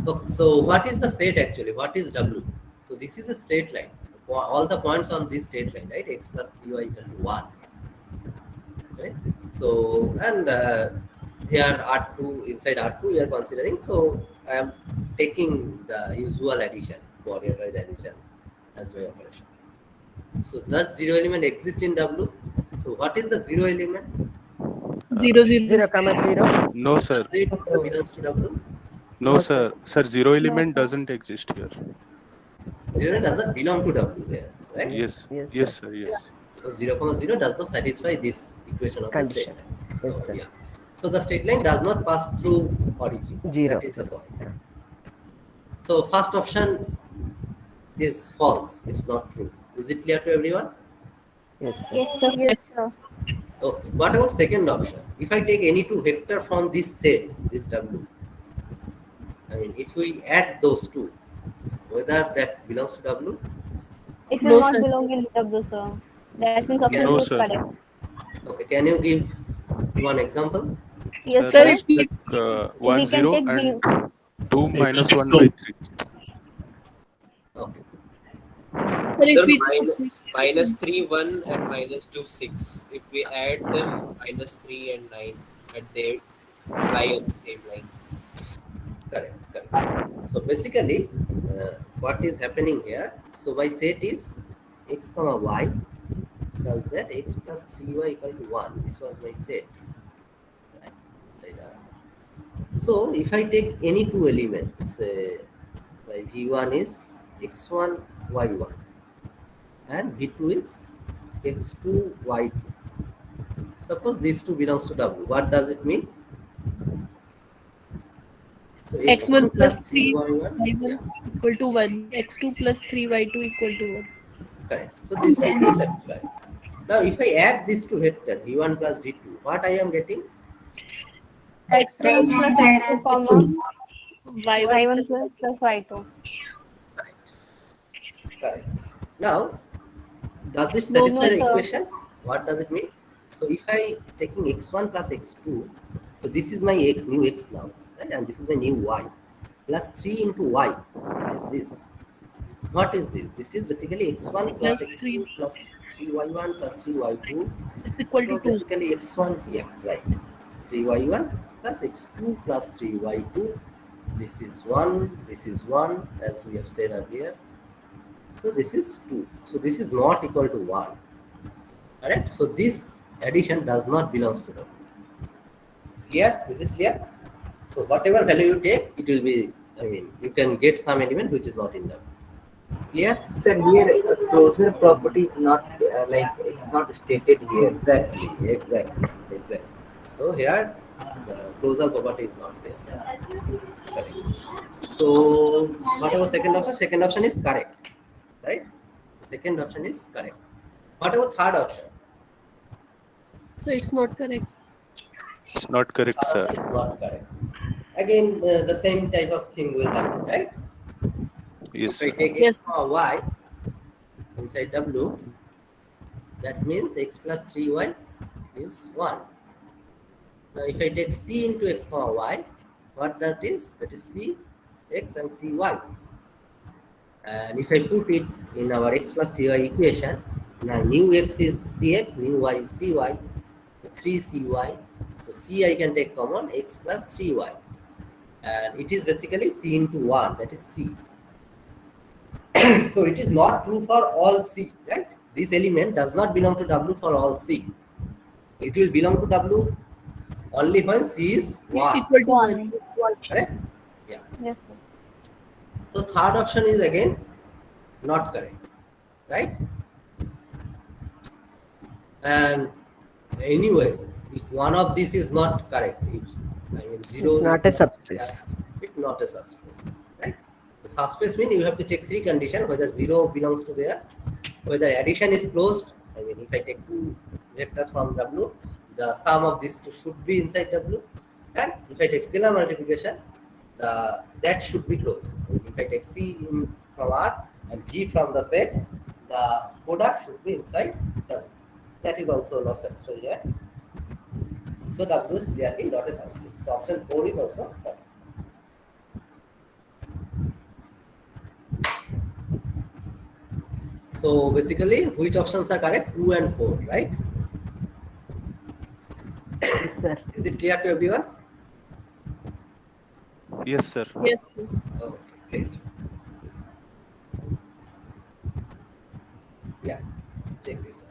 [SPEAKER 1] Okay, so what is the set actually? What is W? So this is a straight line. All the points on this straight line, right? X plus 3y equal to 1. Right? So, and here R2, inside R2 we are considering. So I am taking the usual addition, coordinate addition as my operation. So does zero element exist in W? So what is the zero element?
[SPEAKER 2] 0, 0.
[SPEAKER 13] 0,
[SPEAKER 7] No, sir.
[SPEAKER 1] Does it belongs to W?
[SPEAKER 7] No,
[SPEAKER 13] No, sir.
[SPEAKER 7] sir. Sir, zero
[SPEAKER 3] No,
[SPEAKER 7] element
[SPEAKER 3] sir.
[SPEAKER 7] doesn't exist here.
[SPEAKER 1] Zero does not belong to W here, right?
[SPEAKER 7] Yes.
[SPEAKER 13] Yes,
[SPEAKER 7] Yes,
[SPEAKER 13] sir.
[SPEAKER 7] sir. Yes.
[SPEAKER 1] So 0, comma 0 does not satisfy this equation of the straight
[SPEAKER 13] Condition.
[SPEAKER 1] line.
[SPEAKER 13] Yes,
[SPEAKER 1] So
[SPEAKER 13] sir.
[SPEAKER 1] yeah. So the straight line does not pass through origin.
[SPEAKER 13] 0,
[SPEAKER 1] That is the
[SPEAKER 13] 0.
[SPEAKER 1] point.
[SPEAKER 13] Yeah.
[SPEAKER 1] So first option is false. It's not true. Is it clear to everyone?
[SPEAKER 13] Yes, sir.
[SPEAKER 2] Yes, sir.
[SPEAKER 3] Yes, sir.
[SPEAKER 1] Okay. What about second option? If I take any two vector from this set, this W, I mean, if we add those two, whether that belongs to W?
[SPEAKER 3] It will
[SPEAKER 2] No,
[SPEAKER 3] not
[SPEAKER 2] sir.
[SPEAKER 3] belong in W, sir. That means option
[SPEAKER 1] Can,
[SPEAKER 3] 2
[SPEAKER 7] No,
[SPEAKER 3] is
[SPEAKER 7] sir.
[SPEAKER 3] correct.
[SPEAKER 1] okay. Can you give one example?
[SPEAKER 3] Yes,
[SPEAKER 7] Sir,
[SPEAKER 2] Sir,
[SPEAKER 3] sir.
[SPEAKER 2] if
[SPEAKER 7] let's
[SPEAKER 2] we
[SPEAKER 7] take
[SPEAKER 3] We
[SPEAKER 7] 1
[SPEAKER 3] can
[SPEAKER 7] 0
[SPEAKER 3] take
[SPEAKER 7] and
[SPEAKER 3] B.
[SPEAKER 7] 2 minus 1 by 3.
[SPEAKER 1] Okay.
[SPEAKER 2] sir, if
[SPEAKER 8] Sir,
[SPEAKER 2] we
[SPEAKER 8] minus 3, 1 and minus 2, 6. If we add them, minus 3 and 9, and they lie on the same line.
[SPEAKER 1] Correct. So basically, what is happening here? So my set is x comma y such that x plus 3y equal to 1. This was my set. Right. So if I take any two elements, say my V1 is x1, y1, and V2 is x2, y2. Suppose these two belongs to W. What does it mean? So
[SPEAKER 2] x1
[SPEAKER 1] x1
[SPEAKER 2] plus
[SPEAKER 1] plus
[SPEAKER 2] 3
[SPEAKER 1] 3y1,
[SPEAKER 2] y1
[SPEAKER 1] yeah,
[SPEAKER 2] equal to 1, x2 plus 3 y2 equal to 1.
[SPEAKER 1] correct. So these two will satisfy. Now if I add these two vector V1 plus V2, what I am getting?
[SPEAKER 3] x1
[SPEAKER 11] Right
[SPEAKER 3] plus
[SPEAKER 11] hand side
[SPEAKER 3] x2
[SPEAKER 11] has
[SPEAKER 3] comma
[SPEAKER 11] 16.
[SPEAKER 2] y1
[SPEAKER 3] y1
[SPEAKER 2] plus
[SPEAKER 3] plus y2.
[SPEAKER 1] Correct. Now, does this
[SPEAKER 2] no
[SPEAKER 1] satisfy
[SPEAKER 3] Yes,
[SPEAKER 1] the
[SPEAKER 2] sir.
[SPEAKER 3] sir.
[SPEAKER 1] equation? What does it mean? So if I taking x1 plus x2, so this is my x, new x now, right? And this is my new y, plus 3 into y. It is this. What is this? This is basically x1 plus
[SPEAKER 2] Plus 3
[SPEAKER 1] x2 plus 3y1 plus 3y2.
[SPEAKER 2] is equal to
[SPEAKER 1] So
[SPEAKER 2] 2.
[SPEAKER 1] basically x1, yeah, right. 3y1 plus x2 plus 3y2. This is 1, this is 1, as we have said earlier. So this is 2. So this is not equal to 1. Correct? So this addition does not belongs to W. Clear? Is it clear? So whatever value you take, it will be, I mean, you can get some element which is not in W. Clear?
[SPEAKER 5] Sir, here closure property is not like it's not stated here.
[SPEAKER 1] Exactly, exactly, exactly. So here the closure property is not there. Correct. So whatever second option? Second option is correct. Right? The second option is correct. Whatever third option?
[SPEAKER 2] So it's not correct.
[SPEAKER 7] It's not correct,
[SPEAKER 1] Third
[SPEAKER 7] sir.
[SPEAKER 1] option is not correct. Again, the same type of thing will happen, right?
[SPEAKER 7] Yes,
[SPEAKER 1] If I
[SPEAKER 7] sir.
[SPEAKER 1] take
[SPEAKER 2] Yes.
[SPEAKER 1] x comma y inside W, that means x plus 3y is 1. Now, if I take c into x comma y, what that is? That is c x and c y. And if I put it in our x plus 3y equation, now new x is cx, new y is cy, 3cy. So c I can take common, x plus 3y. And it is basically c into 1, that is c. So it is not true for all c, right? This element does not belong to W for all c. It will belong to W only when c is 1.
[SPEAKER 2] Equal to 1.
[SPEAKER 3] 1.
[SPEAKER 1] Correct? Yeah.
[SPEAKER 3] Yes, sir.
[SPEAKER 1] So third option is again not correct, right? And anyway, if one of these is not correct, if I mean 0
[SPEAKER 13] It's
[SPEAKER 1] is
[SPEAKER 13] not a subspace.
[SPEAKER 1] it's not a subspace, right? The subspace means you have to check three conditions: whether 0 belongs to there, whether addition is closed. I mean, if I take two vectors from W, the sum of these two should be inside W, and if I take scalar multiplication, that should be closed. If I take C in from R and V from the set, the product should be inside W. That is also not satisfied here. So W is clearly not a subspace. So option 4 is also correct. So basically, which options are correct? 2 and 4, right?
[SPEAKER 13] Yes, sir.
[SPEAKER 1] Is it clear to everyone?
[SPEAKER 7] Yes, sir.
[SPEAKER 2] Yes, sir.
[SPEAKER 1] Okay, great. Yeah, check this one.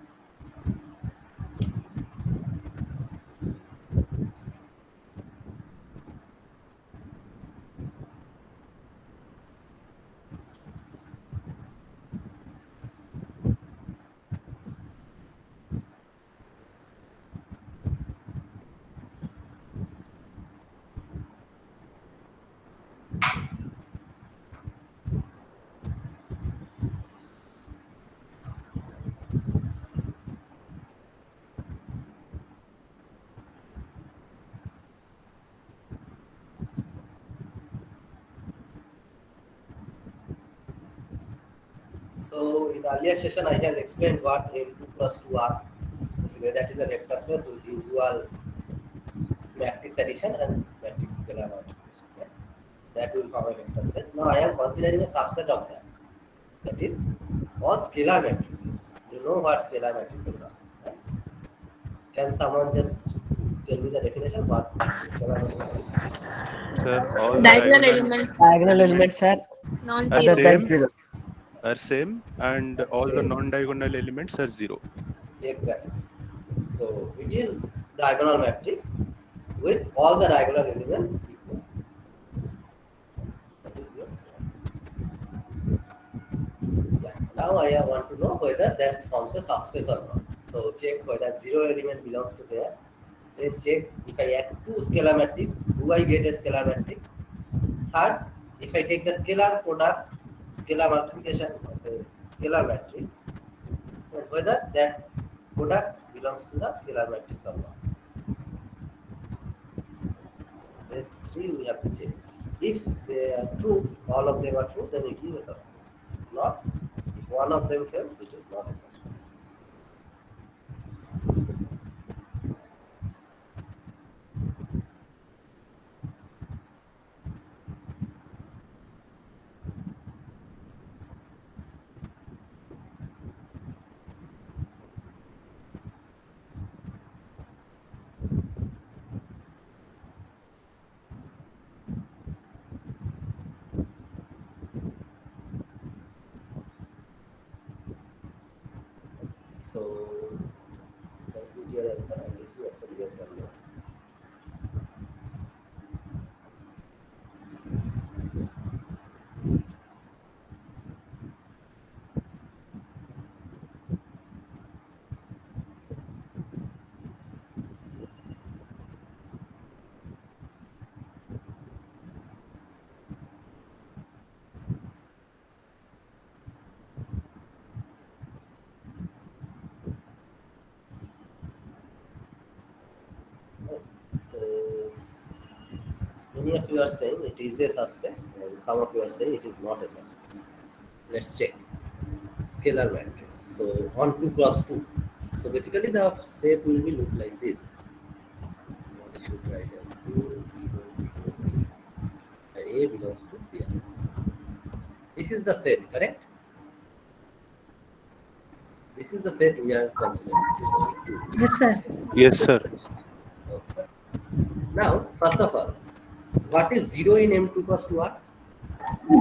[SPEAKER 1] So in earlier session, I have explained what M2 plus 2 are. Basically, that is a vector space with usual matrix addition and matrix scalar multiplication. Yeah? That will form a vector space. Now I am considering a subset of that. That is all scalar matrices. You know what scalar matrices are, right? Can someone just tell me the definition? What scalar matrix is?
[SPEAKER 7] Sir, all the
[SPEAKER 15] Diagonal
[SPEAKER 7] diagonal
[SPEAKER 15] elements,
[SPEAKER 13] Diagonal elements are
[SPEAKER 7] are
[SPEAKER 15] non-zero.
[SPEAKER 13] other than
[SPEAKER 7] same,
[SPEAKER 13] zeros.
[SPEAKER 7] and
[SPEAKER 1] Are
[SPEAKER 7] all the
[SPEAKER 1] same.
[SPEAKER 7] non-diagonal elements are 0.
[SPEAKER 1] Exactly. So it is diagonal matrix with all the diagonal elements equal. Now I want to know whether that forms a subspace or not. So check whether zero element belongs to there. Then check if I add two scalar matrix, do I get a scalar matrix? Third, if I take the scalar product, scalar multiplication of a scalar matrix, then whether that product belongs to the scalar matrix or not. The three we have to check. If they are true, all of them are true, then it is a subspace. If not, if one of them fails, it is not a subspace. So, complete your answer. I need to offer yes or no. So, many of you are saying it is a subspace, and some of you are saying it is not a subspace. Let's check. Scalar matrix. So, 1, 2 cross 2. So, basically, the shape will be look like this. What I should write as 2, 0, 0, B. And A belongs to B. This is the set, correct? This is the set we are considering.
[SPEAKER 6] Yes, sir.
[SPEAKER 7] Yes, sir.
[SPEAKER 1] Okay. Now, first of all, what is 0 in M2 cross 2R?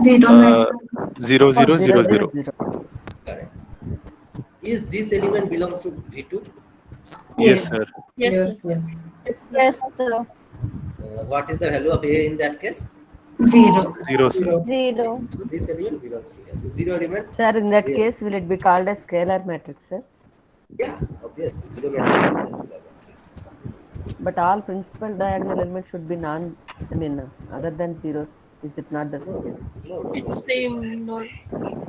[SPEAKER 7] 0, 0, 0, 0.
[SPEAKER 1] Correct. Is this element belong to V2?
[SPEAKER 7] Yes, sir.
[SPEAKER 2] Yes, sir.
[SPEAKER 3] Yes, sir.
[SPEAKER 1] What is the value of A in that case?
[SPEAKER 11] 0.
[SPEAKER 7] 0, sir.
[SPEAKER 3] 0.
[SPEAKER 1] So this element belongs to A. So 0 element.
[SPEAKER 13] Sir, in that
[SPEAKER 1] Yeah.
[SPEAKER 13] case, will it be called a scalar matrix, sir?
[SPEAKER 1] Yeah, obviously. 0 matrix is a scalar matrix.
[SPEAKER 13] But all principal diagonal elements should be other than zeros. Is it not the case?
[SPEAKER 1] No,
[SPEAKER 2] It's same, not.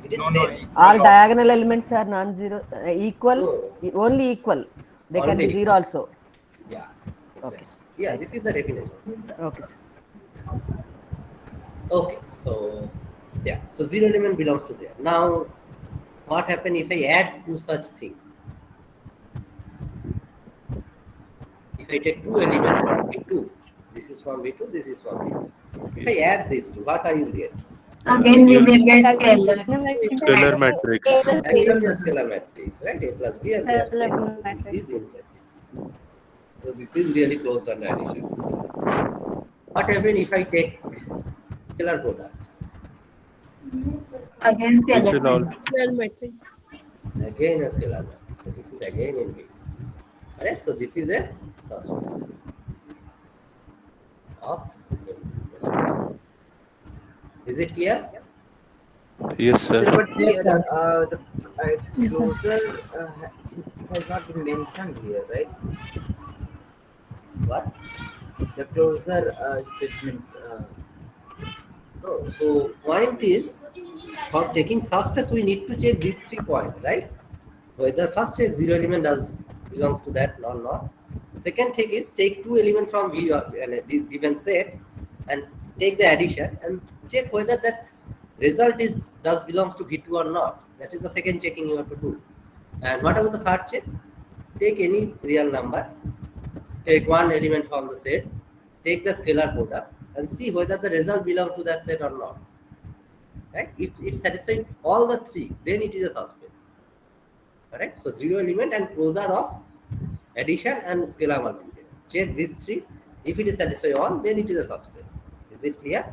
[SPEAKER 1] it is same.
[SPEAKER 13] All diagonal elements are non-zero, equal,
[SPEAKER 1] No.
[SPEAKER 13] only equal. They can be
[SPEAKER 1] Only
[SPEAKER 13] zero also.
[SPEAKER 1] Yeah,
[SPEAKER 13] Okay.
[SPEAKER 1] exactly. Yeah, this is the definition.
[SPEAKER 13] Okay, sir.
[SPEAKER 1] Okay, so yeah, so 0 element belongs to there. Now, what happen if I add two such thing? If I take two elements from V2, this is from V2, this is from V2. If I add these two, what I will get?
[SPEAKER 11] Again, we will get scalar.
[SPEAKER 7] Scalar matrix.
[SPEAKER 1] Again, a scalar matrix, right? A plus B, and they are same.
[SPEAKER 3] Scalar
[SPEAKER 1] So this
[SPEAKER 3] matrix.
[SPEAKER 1] is inside. So this is really closed under addition. What happen if I take scalar product?
[SPEAKER 11] Again,
[SPEAKER 7] Which
[SPEAKER 11] scalar.
[SPEAKER 7] will all
[SPEAKER 2] Scalar matrix.
[SPEAKER 1] Again a scalar matrix. So this is again in V. Alright, so this is a subspace of M. Is it clear?
[SPEAKER 7] yes, sir.
[SPEAKER 5] But here, the
[SPEAKER 6] Yes, sir.
[SPEAKER 5] closure has not been mentioned here, right?
[SPEAKER 1] What?
[SPEAKER 5] The closure statement.
[SPEAKER 1] No. So point is, for checking subspace, we need to check these 3 points, right? Whether first check 0 element does belongs to that or not. Second thing is take 2 element from V and this given set and take the addition and check whether that result is does belongs to V2 or not. That is the second checking you have to do. And what about the third check? Take any real number, take one element from the set, take the scalar product and see whether the result belongs to that set or not. Right? If it satisfies all the 3, then it is a subspace. Alright, so 0 element and closure of addition and scalar multiplication. Check these 3. If it is satisfy all, then it is a subspace. Is it clear?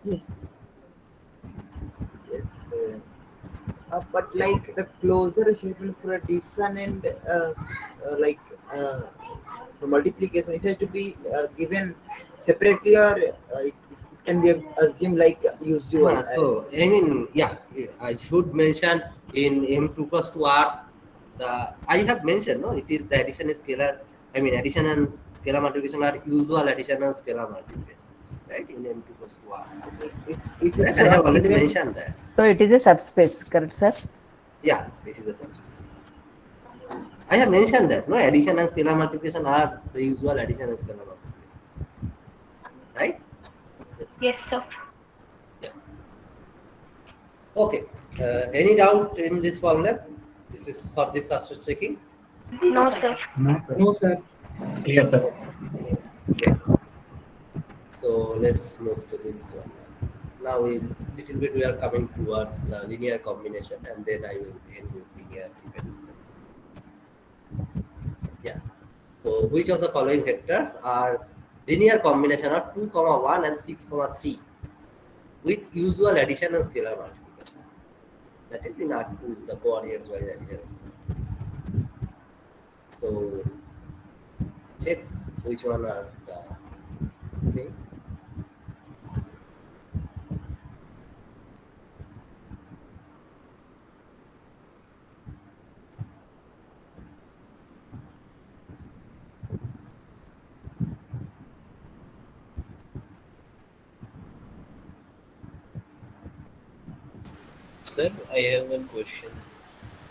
[SPEAKER 14] Yes.
[SPEAKER 5] Yes. But like the closure statement for addition and for multiplication, it has to be given separately, or it can be assumed like usual.
[SPEAKER 1] So I mean, yeah, I should mention in M2 plus 2R, I have mentioned, no, it is the addition is scalar. I mean, addition and scalar multiplication are usual addition and scalar multiplication, right? In M2 plus 2R.
[SPEAKER 5] If
[SPEAKER 1] Right?
[SPEAKER 5] it's
[SPEAKER 1] I have
[SPEAKER 5] not,
[SPEAKER 1] already
[SPEAKER 5] then
[SPEAKER 1] mentioned that.
[SPEAKER 13] So it is a subspace, correct, sir?
[SPEAKER 1] Yeah, it is a subspace. I have mentioned that, no, addition and scalar multiplication are the usual addition and scalar multiplication, right?
[SPEAKER 11] Yes, sir.
[SPEAKER 1] Yeah. Okay. Any doubt in this problem? This is for this subspace checking.
[SPEAKER 11] No, sir.
[SPEAKER 5] no, sir.
[SPEAKER 9] Yes, sir.
[SPEAKER 1] Okay. So let's move to this one. Now we little bit we are coming towards the linear combination, and then I will end with linear dependence. Yeah. So which of the following vectors are linear combination of 2, 1 and 6, 3 with usual addition and scalar multiplication? That is in R2, the coordinates wise addition and scalar. So check which one are the thing.
[SPEAKER 8] Sir, I have one question.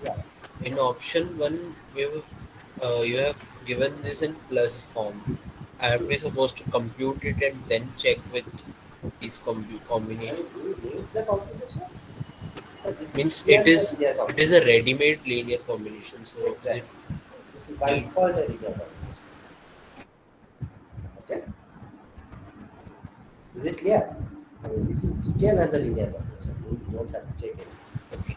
[SPEAKER 1] Yeah.
[SPEAKER 8] In option 1, you have given this in plus form. Are we supposed to compute it and then check with this combination?
[SPEAKER 1] You need the combination. This
[SPEAKER 8] Means
[SPEAKER 1] is
[SPEAKER 8] it is a ready-made linear combination. So
[SPEAKER 1] exactly. This is by default a linear combination. Okay. Is it clear? I mean, this is written as a linear combination. You don't have to check it.
[SPEAKER 8] Okay.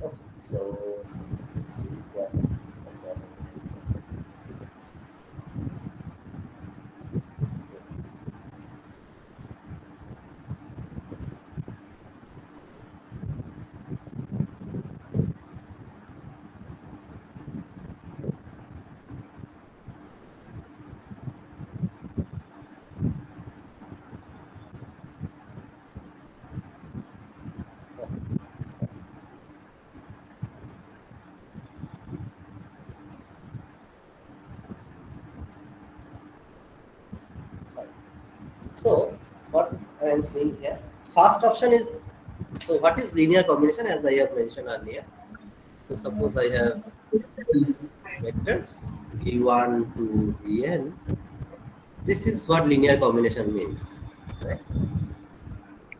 [SPEAKER 1] Okay. So let's see what. So what I am saying here, first option is, so what is linear combination as I have mentioned earlier. So suppose I have vectors v1 to vn. This is what linear combination means, right?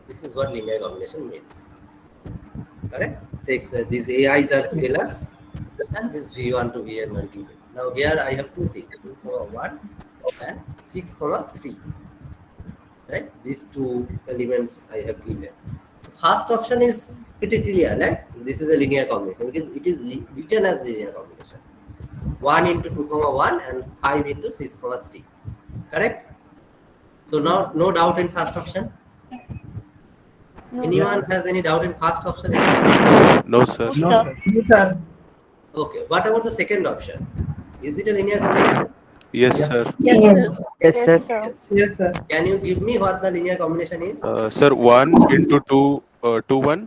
[SPEAKER 1] This is what linear combination means. Correct? Takes these AIs are scalars and this v1 to vn are given. Now here I have two things, 2, 1 and 6, 3. Right? These two elements I have given. So first option is pretty clear, right? This is a linear combination because it is written as linear combination. 1 into 2, 1 and 5 into 6, 3. Correct? So now no doubt in first option. Anyone has any doubt in first option?
[SPEAKER 7] No, sir.
[SPEAKER 5] No, sir.
[SPEAKER 1] Okay. What about the second option? Is it a linear combination?
[SPEAKER 7] Yes, sir.
[SPEAKER 2] Yes, sir.
[SPEAKER 13] Yes,
[SPEAKER 3] Yes,
[SPEAKER 13] sir.
[SPEAKER 3] sir.
[SPEAKER 1] Yes.
[SPEAKER 17] Yes, sir.
[SPEAKER 1] Can you give me what the linear combination is?
[SPEAKER 7] Sir, 1 into 2, 2, 1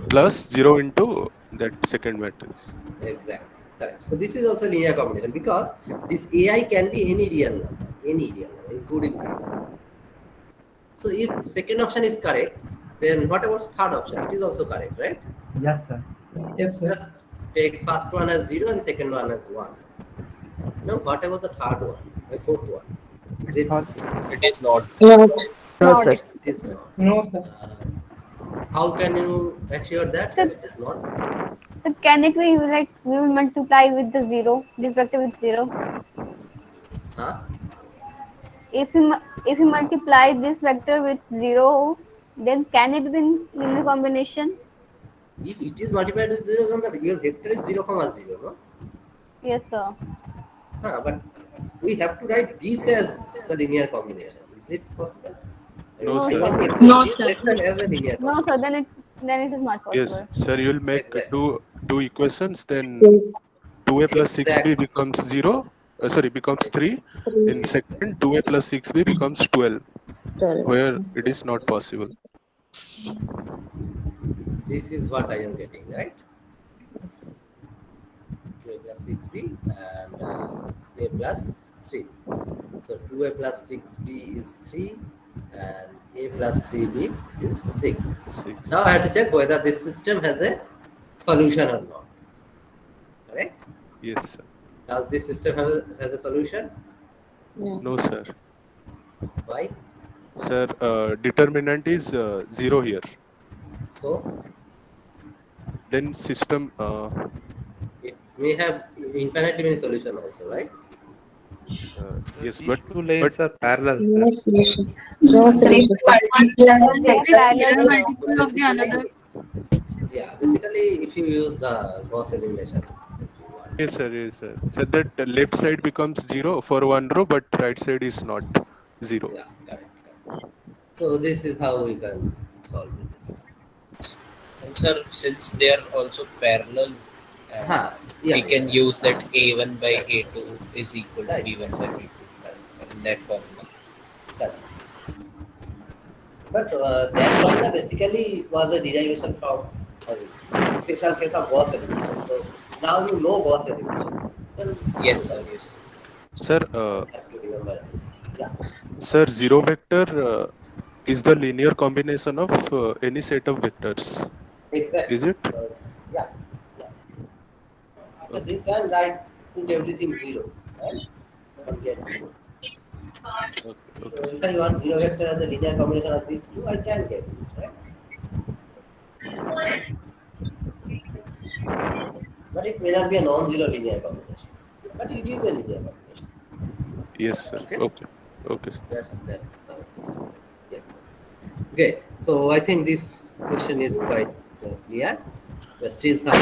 [SPEAKER 7] plus 0 into that second matrix.
[SPEAKER 1] Exactly. Correct. So this is also linear combination because this AI can be any real number, including zero. So if second option is correct, then what about third option? It is also correct, right?
[SPEAKER 17] Yes, sir. Yes, sir.
[SPEAKER 1] Just take first one as zero and second one as one. Now what about the third one, the fourth one? Is it?
[SPEAKER 17] Thought.
[SPEAKER 8] It is not.
[SPEAKER 11] Not.
[SPEAKER 13] No, sir.
[SPEAKER 3] Not.
[SPEAKER 1] It is not.
[SPEAKER 17] No, sir.
[SPEAKER 1] How can you assure that
[SPEAKER 3] So,
[SPEAKER 1] that it is not?
[SPEAKER 3] so can it be like we will multiply with the zero, this vector with zero?
[SPEAKER 1] Huh?
[SPEAKER 3] If we multiply this vector with zero, then can it be in linear combination?
[SPEAKER 1] If it is multiplied with zero, then your vector is 0, comma 0, no?
[SPEAKER 3] Yes, sir.
[SPEAKER 1] But we have to write this as the linear combination. Is it possible?
[SPEAKER 7] No,
[SPEAKER 3] No,
[SPEAKER 1] I
[SPEAKER 7] sir.
[SPEAKER 1] want to
[SPEAKER 3] sir.
[SPEAKER 1] express
[SPEAKER 2] No,
[SPEAKER 1] this
[SPEAKER 2] sir.
[SPEAKER 1] vector as a linear
[SPEAKER 3] No, sir.
[SPEAKER 1] combination.
[SPEAKER 3] Then it is not
[SPEAKER 7] Yes,
[SPEAKER 3] possible.
[SPEAKER 7] sir. You'll make
[SPEAKER 1] Exactly.
[SPEAKER 7] two equations, then
[SPEAKER 11] Yes.
[SPEAKER 7] 2a plus 6b
[SPEAKER 1] Exactly.
[SPEAKER 7] becomes 0. Sorry, becomes 3. In second, 2a plus 6b becomes 12,
[SPEAKER 11] 12.
[SPEAKER 7] where it is not possible.
[SPEAKER 1] This is what I am getting, right? 2a plus 6b and a plus 3. So 2a plus 6b is 3 and a plus 3b is 6.
[SPEAKER 7] 6.
[SPEAKER 1] Now I have to check whether this system has a solution or not. Correct?
[SPEAKER 7] Yes, sir.
[SPEAKER 1] Does this system has a solution?
[SPEAKER 7] No, sir.
[SPEAKER 1] Why?
[SPEAKER 7] Sir, determinant is 0 here.
[SPEAKER 1] So
[SPEAKER 7] Then system,
[SPEAKER 1] it may have infinitely many solutions also, right?
[SPEAKER 7] yes,
[SPEAKER 16] These two
[SPEAKER 7] but
[SPEAKER 16] layers are parallel, sir.
[SPEAKER 11] No solution. No
[SPEAKER 2] Sir,
[SPEAKER 11] solution.
[SPEAKER 3] Yes,
[SPEAKER 2] is
[SPEAKER 3] yes,
[SPEAKER 2] this
[SPEAKER 3] parallel
[SPEAKER 2] scalar
[SPEAKER 3] zero.
[SPEAKER 1] So
[SPEAKER 2] multiple of the another?
[SPEAKER 1] basically, if you use the Gauss elimination, if you want.
[SPEAKER 7] yes, sir, yes, sir. So that the left side becomes 0 for one row, but right side is not 0.
[SPEAKER 1] Yeah, correct. So this is how we can solve it. Basically.
[SPEAKER 8] And sir, since they are also parallel, we can
[SPEAKER 1] Yeah.
[SPEAKER 8] use that a1 by
[SPEAKER 1] Right.
[SPEAKER 8] a2 is equal to
[SPEAKER 1] Right.
[SPEAKER 8] b1 by b2 in that formula.
[SPEAKER 1] Correct. But that formula basically was a derivation from a special case of Gauss elimination. So now you know Gauss elimination. Then
[SPEAKER 8] Yes, sir. Yes.
[SPEAKER 7] Sir,
[SPEAKER 1] don't have to remember everything. Yeah.
[SPEAKER 7] sir, zero vector is the linear combination of any set of vectors.
[SPEAKER 1] Exactly.
[SPEAKER 7] Is it?
[SPEAKER 1] Yeah. Because
[SPEAKER 7] Okay.
[SPEAKER 1] you can write put everything zero and get zero.
[SPEAKER 7] Okay.
[SPEAKER 1] So
[SPEAKER 7] Okay, sir.
[SPEAKER 1] if I want zero vector as a linear combination of these two, I can get it, right? But it may not be a non-zero linear combination. But it is a linear combination.
[SPEAKER 7] Yes, sir.
[SPEAKER 1] Okay?
[SPEAKER 7] Okay. Okay, sir.
[SPEAKER 1] That's how it is. Yeah. Okay. So I think this question is quite clear. There's still some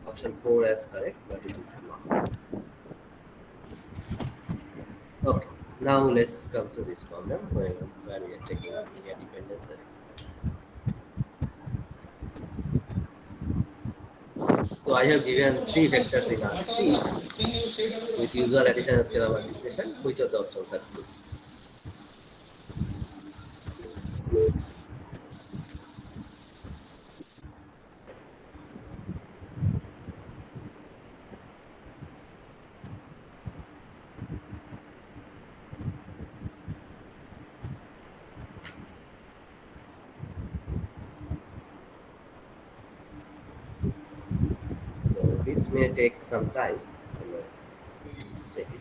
[SPEAKER 1] option 4 as correct, but it is not. Okay. Now let's come to this problem where we are checking linear dependence and independence. So I have given three vectors in R3 with usual addition and scalar multiplication. Which of the options are true? So this may take some time. Check it.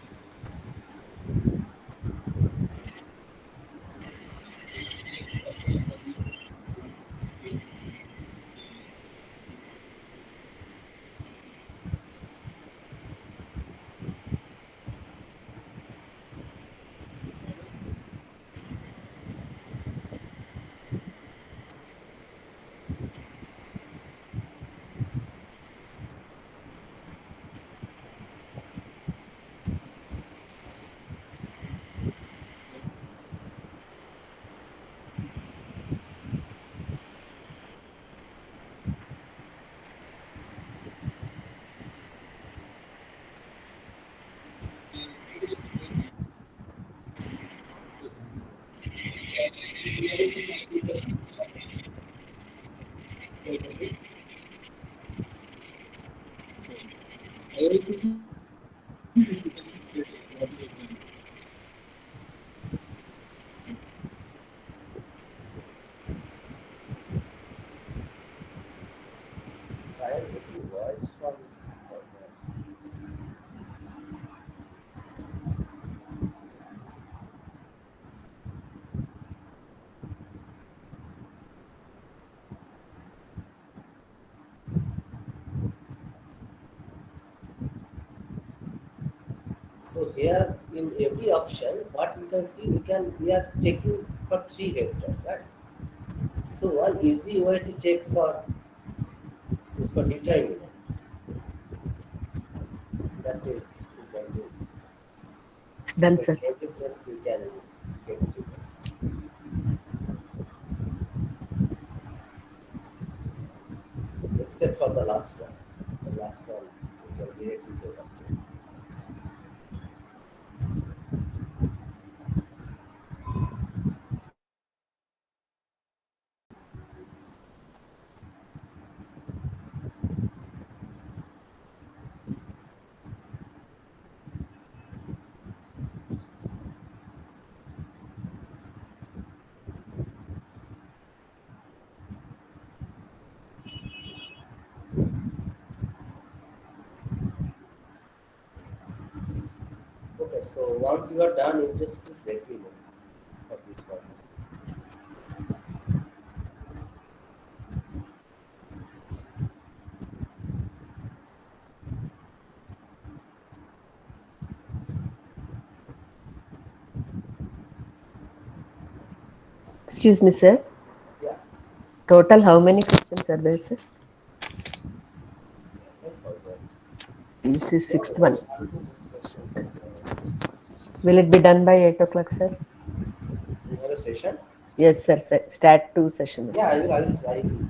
[SPEAKER 1] I am getting voice from somewhere. So here in every option, what we can see, we are checking for three vectors, right? So one easy way to check for is for determinant. That is we can do.
[SPEAKER 13] It's done,
[SPEAKER 1] So
[SPEAKER 13] sir.
[SPEAKER 1] in every place we can get through that. Except for the last one. The last one we can directly say something. Okay, so once you are done, you just please let me know for this part.
[SPEAKER 13] Excuse me, sir.
[SPEAKER 1] Yeah.
[SPEAKER 13] Total, how many questions are there, sir? This is sixth one. Will it be done by 8 o'clock, sir?
[SPEAKER 1] You have a session?
[SPEAKER 13] Yes, sir. Start 2 sessions.
[SPEAKER 1] Yeah, I will.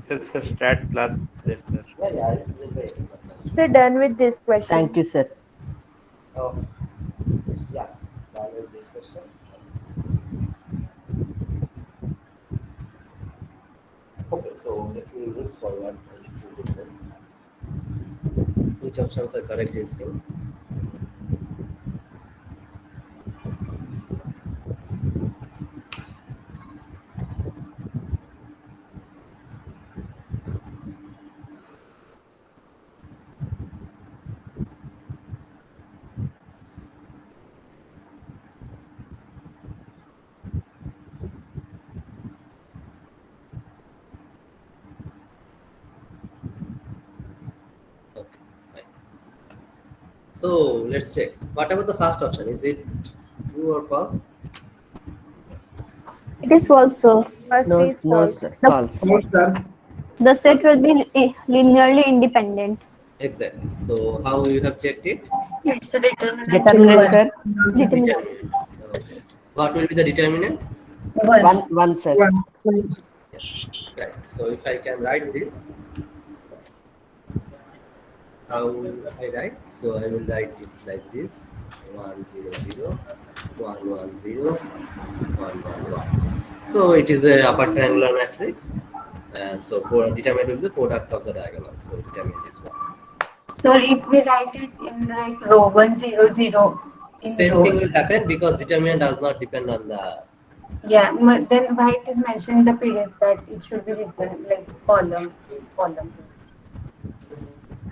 [SPEAKER 16] Sir, sir, start class there, sir.
[SPEAKER 1] Yeah, I will finish by 8 o'clock.
[SPEAKER 10] So done with this question.
[SPEAKER 13] Thank you, sir.
[SPEAKER 1] Oh, yeah, done with this question. Okay, so let me move forward a little bit then. Which options are correct, you think? Okay, fine. So let's check. What about the first option? Is it true or false?
[SPEAKER 3] It is false, sir.
[SPEAKER 10] First
[SPEAKER 13] No,
[SPEAKER 10] is
[SPEAKER 13] no,
[SPEAKER 10] false.
[SPEAKER 13] sir. False.
[SPEAKER 17] False, sir.
[SPEAKER 3] The set will be linearly independent.
[SPEAKER 1] Exactly. So how you have checked it?
[SPEAKER 11] It's a determinant.
[SPEAKER 13] Determinant, sir.
[SPEAKER 3] Determinant.
[SPEAKER 1] Determinant. Okay. What will be the determinant?
[SPEAKER 13] One, sir.
[SPEAKER 17] One.
[SPEAKER 1] Yeah. Right. So if I can write this, how will I write? So I will write it like this: 1 0 0 1 1 0 1 1 1. So it is a upper triangular matrix, and so determinant will be the product of the diagonal. So determinant is 1.
[SPEAKER 11] So if we write it in like row 100 in
[SPEAKER 1] Same
[SPEAKER 11] row,
[SPEAKER 1] thing will happen because determinant does not depend on the.
[SPEAKER 11] yeah, then why it is mentioned in the PDF that it should be written like column column basis.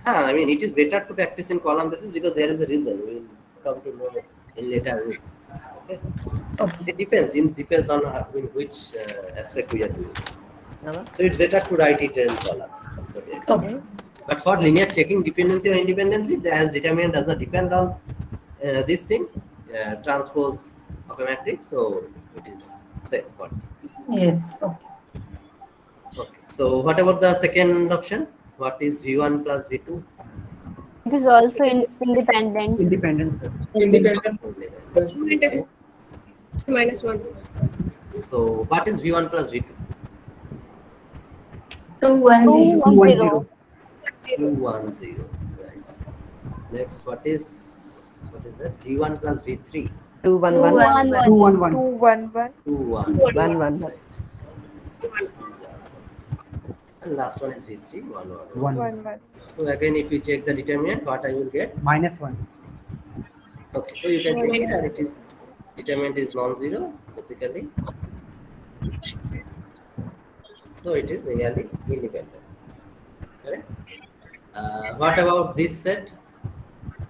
[SPEAKER 1] I mean, it is better to practice in column basis because there is a reason. We will come to know in later week. Okay.
[SPEAKER 11] Okay.
[SPEAKER 1] It depends. It depends on in which aspect we are doing.
[SPEAKER 13] Nava?
[SPEAKER 1] So it's better to write it in column. Okay.
[SPEAKER 11] Okay.
[SPEAKER 1] But for linear checking dependency or independency, as determinant does not depend on this thing, transpose of a matrix, so it is same.
[SPEAKER 11] Yes. Okay.
[SPEAKER 1] Okay. So what about the second option? What is V1 plus V2?
[SPEAKER 3] It is also independent.
[SPEAKER 17] Independent, sir. Independent.
[SPEAKER 1] Okay.
[SPEAKER 10] Minus 1.
[SPEAKER 1] So what is V1 plus V2?
[SPEAKER 11] 210.
[SPEAKER 3] 210.
[SPEAKER 1] 210. Right. Next, what is that? V1 plus V3?
[SPEAKER 13] 2 1
[SPEAKER 3] Two
[SPEAKER 13] 1
[SPEAKER 3] one
[SPEAKER 10] Two
[SPEAKER 3] one.
[SPEAKER 10] one one.
[SPEAKER 13] 1 1 1.
[SPEAKER 1] And last one is V3, 1, 1, 1.
[SPEAKER 10] 1 1.
[SPEAKER 1] So again, if you check the determinant, what I will get?
[SPEAKER 17] -1.
[SPEAKER 1] Okay, so you can check it,
[SPEAKER 10] Minus
[SPEAKER 1] and it is determinant is non-zero basically. So it is really independent. Correct? What about this set?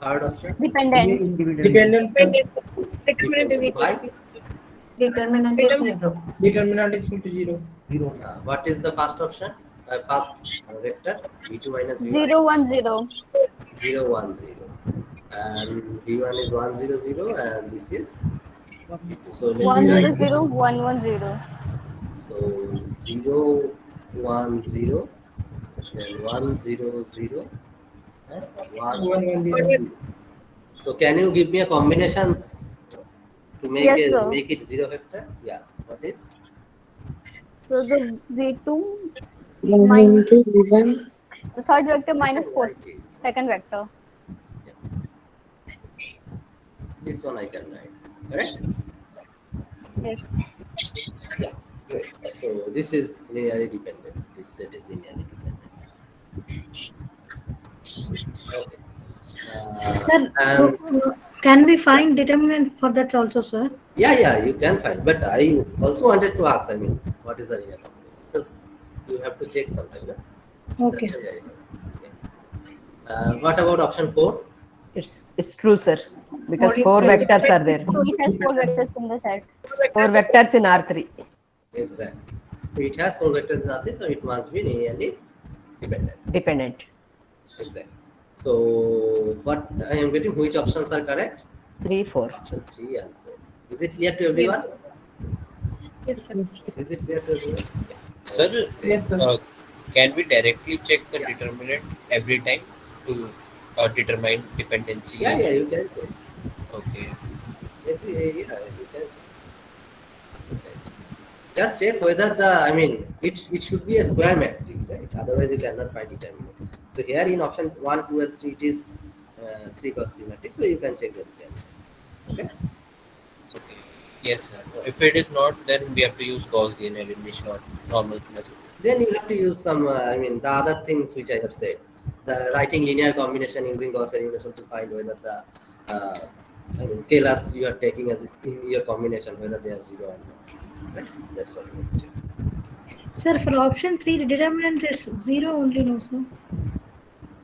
[SPEAKER 1] Third option?
[SPEAKER 3] Dependent.
[SPEAKER 17] Dependent, sir.
[SPEAKER 10] determinant is
[SPEAKER 1] Dependent.
[SPEAKER 10] equal
[SPEAKER 1] Why?
[SPEAKER 10] to
[SPEAKER 11] Determinant is 0.
[SPEAKER 17] Determinant is equal to 0. 0.
[SPEAKER 1] What is the first option? First vector V2 minus V1?
[SPEAKER 3] 0 1 0.
[SPEAKER 1] 0, 1, 0. And V1 is 1, 0, 0, and this is V2. So let me
[SPEAKER 3] 1
[SPEAKER 1] write
[SPEAKER 3] 0
[SPEAKER 1] here.
[SPEAKER 3] 0 1 1 0.
[SPEAKER 1] So 0, 1, 0, then 1, 0, 0, and 1,
[SPEAKER 17] 1 1
[SPEAKER 1] 0. So can you give me a combinations to
[SPEAKER 3] Yes, sir.
[SPEAKER 1] make it zero vector? Yeah. What is?
[SPEAKER 3] So the V2
[SPEAKER 18] 1
[SPEAKER 3] minus
[SPEAKER 18] into V1.
[SPEAKER 3] the third vector
[SPEAKER 1] You
[SPEAKER 3] minus
[SPEAKER 1] can
[SPEAKER 3] fourth
[SPEAKER 1] write it.
[SPEAKER 3] second vector.
[SPEAKER 1] Yes. This one I can write. Correct?
[SPEAKER 3] Yes.
[SPEAKER 1] Yeah. Great. So this is linearly dependent. This set is linearly dependent. Okay.
[SPEAKER 6] Sir, so
[SPEAKER 1] And
[SPEAKER 6] can we
[SPEAKER 1] yeah.
[SPEAKER 6] find determinant for that also, sir?
[SPEAKER 1] Yeah, you can find. But I also wanted to ask, I mean, what is the linear combination? Because you have to check sometime. Yeah?
[SPEAKER 6] Okay,
[SPEAKER 1] That's why
[SPEAKER 6] sir.
[SPEAKER 1] I have. What about option 4?
[SPEAKER 13] It's true, sir. Because
[SPEAKER 3] It's
[SPEAKER 13] 4
[SPEAKER 3] true.
[SPEAKER 13] vectors are there.
[SPEAKER 3] So it has four vectors in the set.
[SPEAKER 13] 4 vectors in R3.
[SPEAKER 1] Exactly. So it has four vectors in R3, so it must be linearly dependent.
[SPEAKER 13] Dependent.
[SPEAKER 1] Exactly. So what I am getting, which options are correct?
[SPEAKER 13] 3 4.
[SPEAKER 1] Option 3 and 4. Is it clear to everyone?
[SPEAKER 10] yes, sir.
[SPEAKER 1] Is it clear to everyone? Yeah.
[SPEAKER 8] Sir,
[SPEAKER 17] Yes, sir.
[SPEAKER 8] can we directly check the
[SPEAKER 1] Yeah.
[SPEAKER 8] determinant every time to determine dependency?
[SPEAKER 1] Yeah, you can check.
[SPEAKER 8] Okay.
[SPEAKER 1] You can check. Just check whether it should be a square matrix, right? Otherwise you cannot find determinant. So here in option 1, 2, and 3 it is 3 cross 3 matrix, so you can check the determinant. Okay.
[SPEAKER 8] Okay. Yes, sir. If it is not, then we have to use Gaussian elimination or normal method.
[SPEAKER 1] Then you have to use some the other things which I have said. The writing linear combination using Gauss elimination to find whether the scalars you are taking as in your combination, whether they are zero or not. Right? That's what you have to check.
[SPEAKER 6] Sir, for option 3, the determinant is 0 only, no, sir.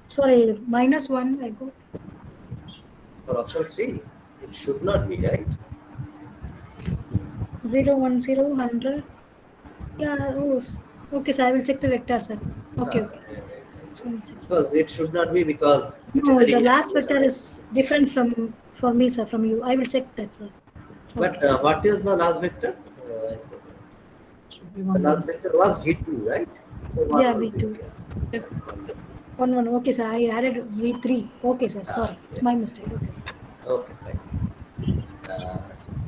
[SPEAKER 6] Sorry, -1 I got.
[SPEAKER 1] For option 3, it should not be, right?
[SPEAKER 6] 0 1 0 100. Yeah, okay, sir. I will check the vector, sir. Okay. I will check, sir.
[SPEAKER 1] Because it should not be, because it is
[SPEAKER 6] No,
[SPEAKER 1] a
[SPEAKER 6] the
[SPEAKER 1] linear
[SPEAKER 6] last
[SPEAKER 1] combination,
[SPEAKER 6] vector
[SPEAKER 1] right?
[SPEAKER 6] is different for me, sir, from you. I will check that, sir.
[SPEAKER 1] But what is the last vector? The last vector was V2, right? So 1,
[SPEAKER 6] Yeah,
[SPEAKER 1] 1, 0.
[SPEAKER 6] V2.
[SPEAKER 1] Yeah.
[SPEAKER 6] 1 1. Okay, sir. I added V3. Okay, sir. Sorry. It's
[SPEAKER 1] Yeah.
[SPEAKER 6] my mistake. Okay, sir.
[SPEAKER 1] Okay, fine.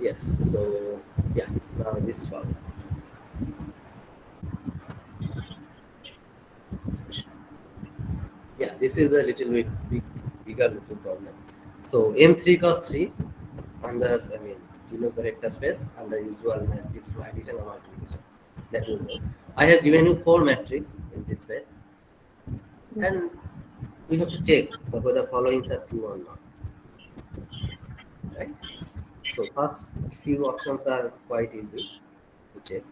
[SPEAKER 1] Yes, so yeah, now this one. Yeah, this is a little bit bigger little problem. So M3 cos 3 under, denotes the vector space under usual matrix addition or multiplication. That you know. I have given you 4 matrices in this set, and we have to check whether followings are true or not. Right? So first few options are quite easy to check.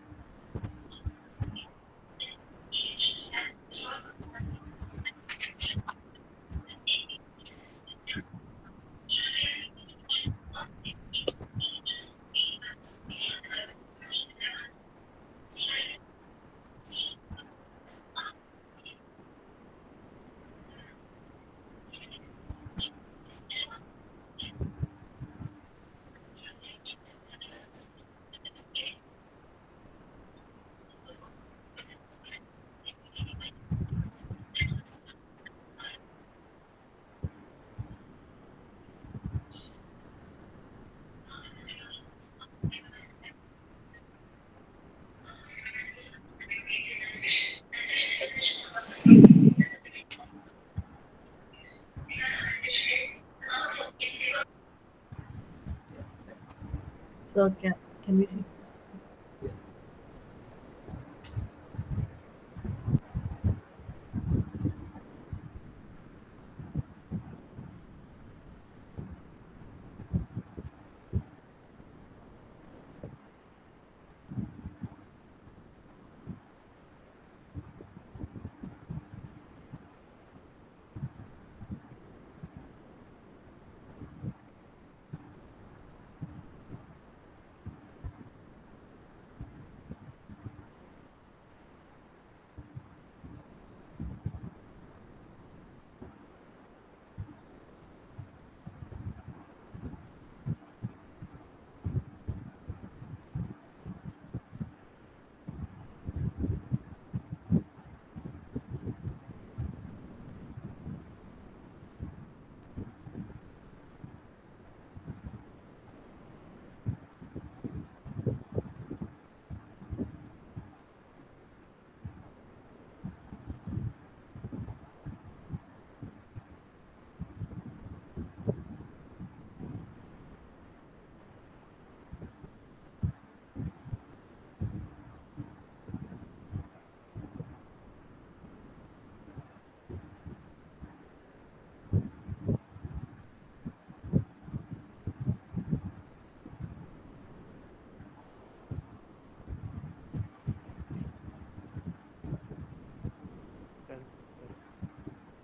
[SPEAKER 14] So can we see?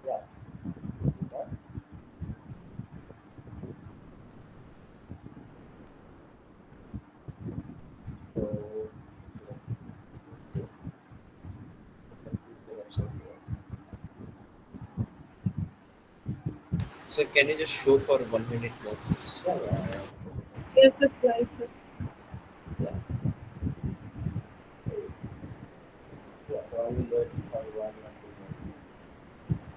[SPEAKER 1] Yeah. Is it done? So take the options here.
[SPEAKER 8] So can you just show for 1 minute more, please?
[SPEAKER 1] Yeah, yeah,
[SPEAKER 2] Yes, the slides.
[SPEAKER 1] yeah. Yeah, so I will wait for 1 or 2 minutes.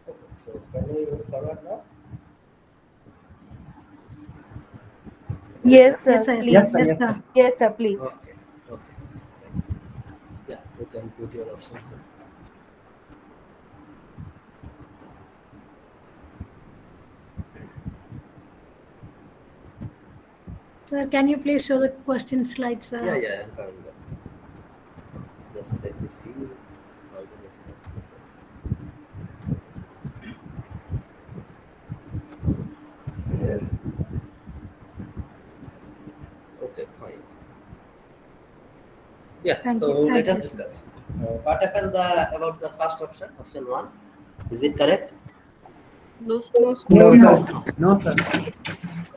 [SPEAKER 1] Okay, so can we move forward now? Is it
[SPEAKER 10] Yes,
[SPEAKER 1] done?
[SPEAKER 10] sir.
[SPEAKER 6] Yes, sir.
[SPEAKER 10] Please.
[SPEAKER 6] Yes, sir.
[SPEAKER 10] Yes, sir. Please.
[SPEAKER 1] Okay, okay. Yeah, you can put your options here.
[SPEAKER 6] Sir, can you please show the question slides?
[SPEAKER 1] Yeah, yeah, I'm coming back. Just let me see how the next is. Okay, fine. Yeah,
[SPEAKER 6] Thank
[SPEAKER 1] so
[SPEAKER 6] you.
[SPEAKER 1] let
[SPEAKER 6] Thank
[SPEAKER 1] us
[SPEAKER 6] you.
[SPEAKER 1] discuss. What happened about the first option, option 1? Is it correct?
[SPEAKER 2] No, no.
[SPEAKER 14] No, sir.
[SPEAKER 5] No, sir.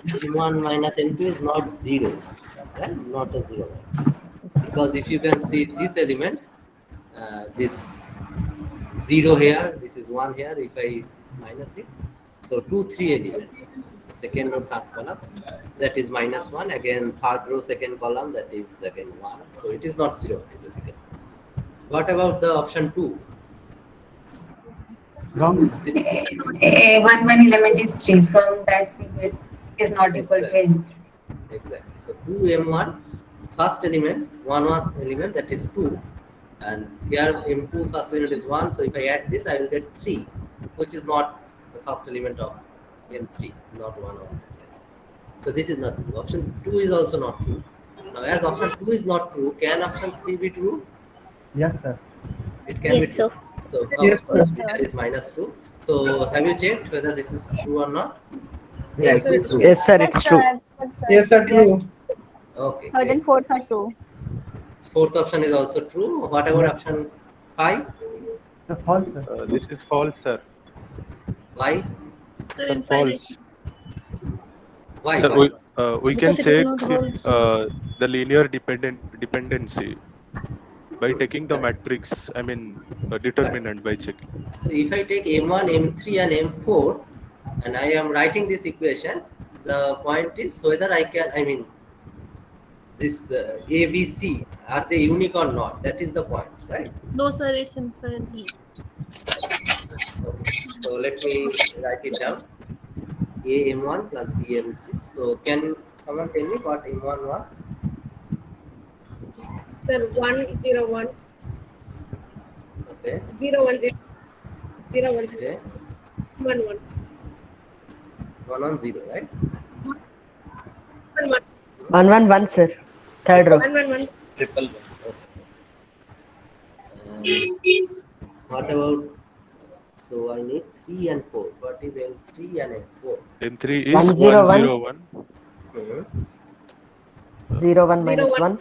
[SPEAKER 1] N1 minus N2 is not 0, right? Not a 0. Because if you can see this element, this 0 here, this is 1 here, if I minus it, so 2, 3 element. second row, third column, that is -1. Again, third row, second column, that is again 1. So it is not 0 basically. What about the option 2?
[SPEAKER 12] Wrong.
[SPEAKER 11] One element is 3. From that we get is not equal to
[SPEAKER 1] Exactly.
[SPEAKER 11] n3.
[SPEAKER 1] Exactly. So 2m1, first element, one element, that is 2. And here m2 first element is 1. So if I add this, I will get 3, which is not the first element of m3, not 1 of m3. So this is not true. Option 2 is also not true. Now, as option 2 is not true, can option 3 be true?
[SPEAKER 12] Yes, sir.
[SPEAKER 1] It can be
[SPEAKER 15] Yes,
[SPEAKER 1] true.
[SPEAKER 15] sir.
[SPEAKER 1] So,
[SPEAKER 17] Yes, sir.
[SPEAKER 1] here is -2. So, have you checked whether this is true or not?
[SPEAKER 5] Yeah,
[SPEAKER 10] Yes,
[SPEAKER 5] it's
[SPEAKER 10] sir, it's
[SPEAKER 5] true.
[SPEAKER 10] true.
[SPEAKER 13] Yes, sir,
[SPEAKER 3] Yes,
[SPEAKER 13] it's
[SPEAKER 3] sir.
[SPEAKER 13] true.
[SPEAKER 17] Yes, sir,
[SPEAKER 3] Yes.
[SPEAKER 17] true.
[SPEAKER 1] Okay,
[SPEAKER 3] Third
[SPEAKER 1] great.
[SPEAKER 3] and fourth are true.
[SPEAKER 1] Fourth option is also true. What about
[SPEAKER 12] Yes.
[SPEAKER 1] option 5?
[SPEAKER 12] The false, sir.
[SPEAKER 7] This is false, sir.
[SPEAKER 1] Why?
[SPEAKER 2] Sir,
[SPEAKER 7] Sir, false.
[SPEAKER 1] Why?
[SPEAKER 7] Sir,
[SPEAKER 1] Why?
[SPEAKER 7] we can
[SPEAKER 6] Because it will
[SPEAKER 7] check
[SPEAKER 6] not hold. So
[SPEAKER 7] the linear dependency by taking the matrix. I mean, determinant by checking.
[SPEAKER 1] So, if I take m1, m3, and m4, and I am writing this equation, the point is whether I can, I mean, this A, B, C, are they unique or not? That is the point, right?
[SPEAKER 2] no, sir, it's infinitely.
[SPEAKER 1] Okay. So let me write it down. A m1 plus B m3. So can someone tell me what m1 was?
[SPEAKER 10] Sir, 101,
[SPEAKER 1] Okay.
[SPEAKER 10] 010, 010,
[SPEAKER 1] Okay.
[SPEAKER 10] 11,
[SPEAKER 1] 110, right?
[SPEAKER 10] 11,
[SPEAKER 13] 111, sir. Third row.
[SPEAKER 10] 111.
[SPEAKER 8] Triple 1.
[SPEAKER 1] And what about? So I need 3 and 4. What is m3 and m4?
[SPEAKER 7] M3 is
[SPEAKER 13] 101.
[SPEAKER 7] 101.
[SPEAKER 1] Hmm.
[SPEAKER 13] 01 minus
[SPEAKER 10] 01.
[SPEAKER 13] 1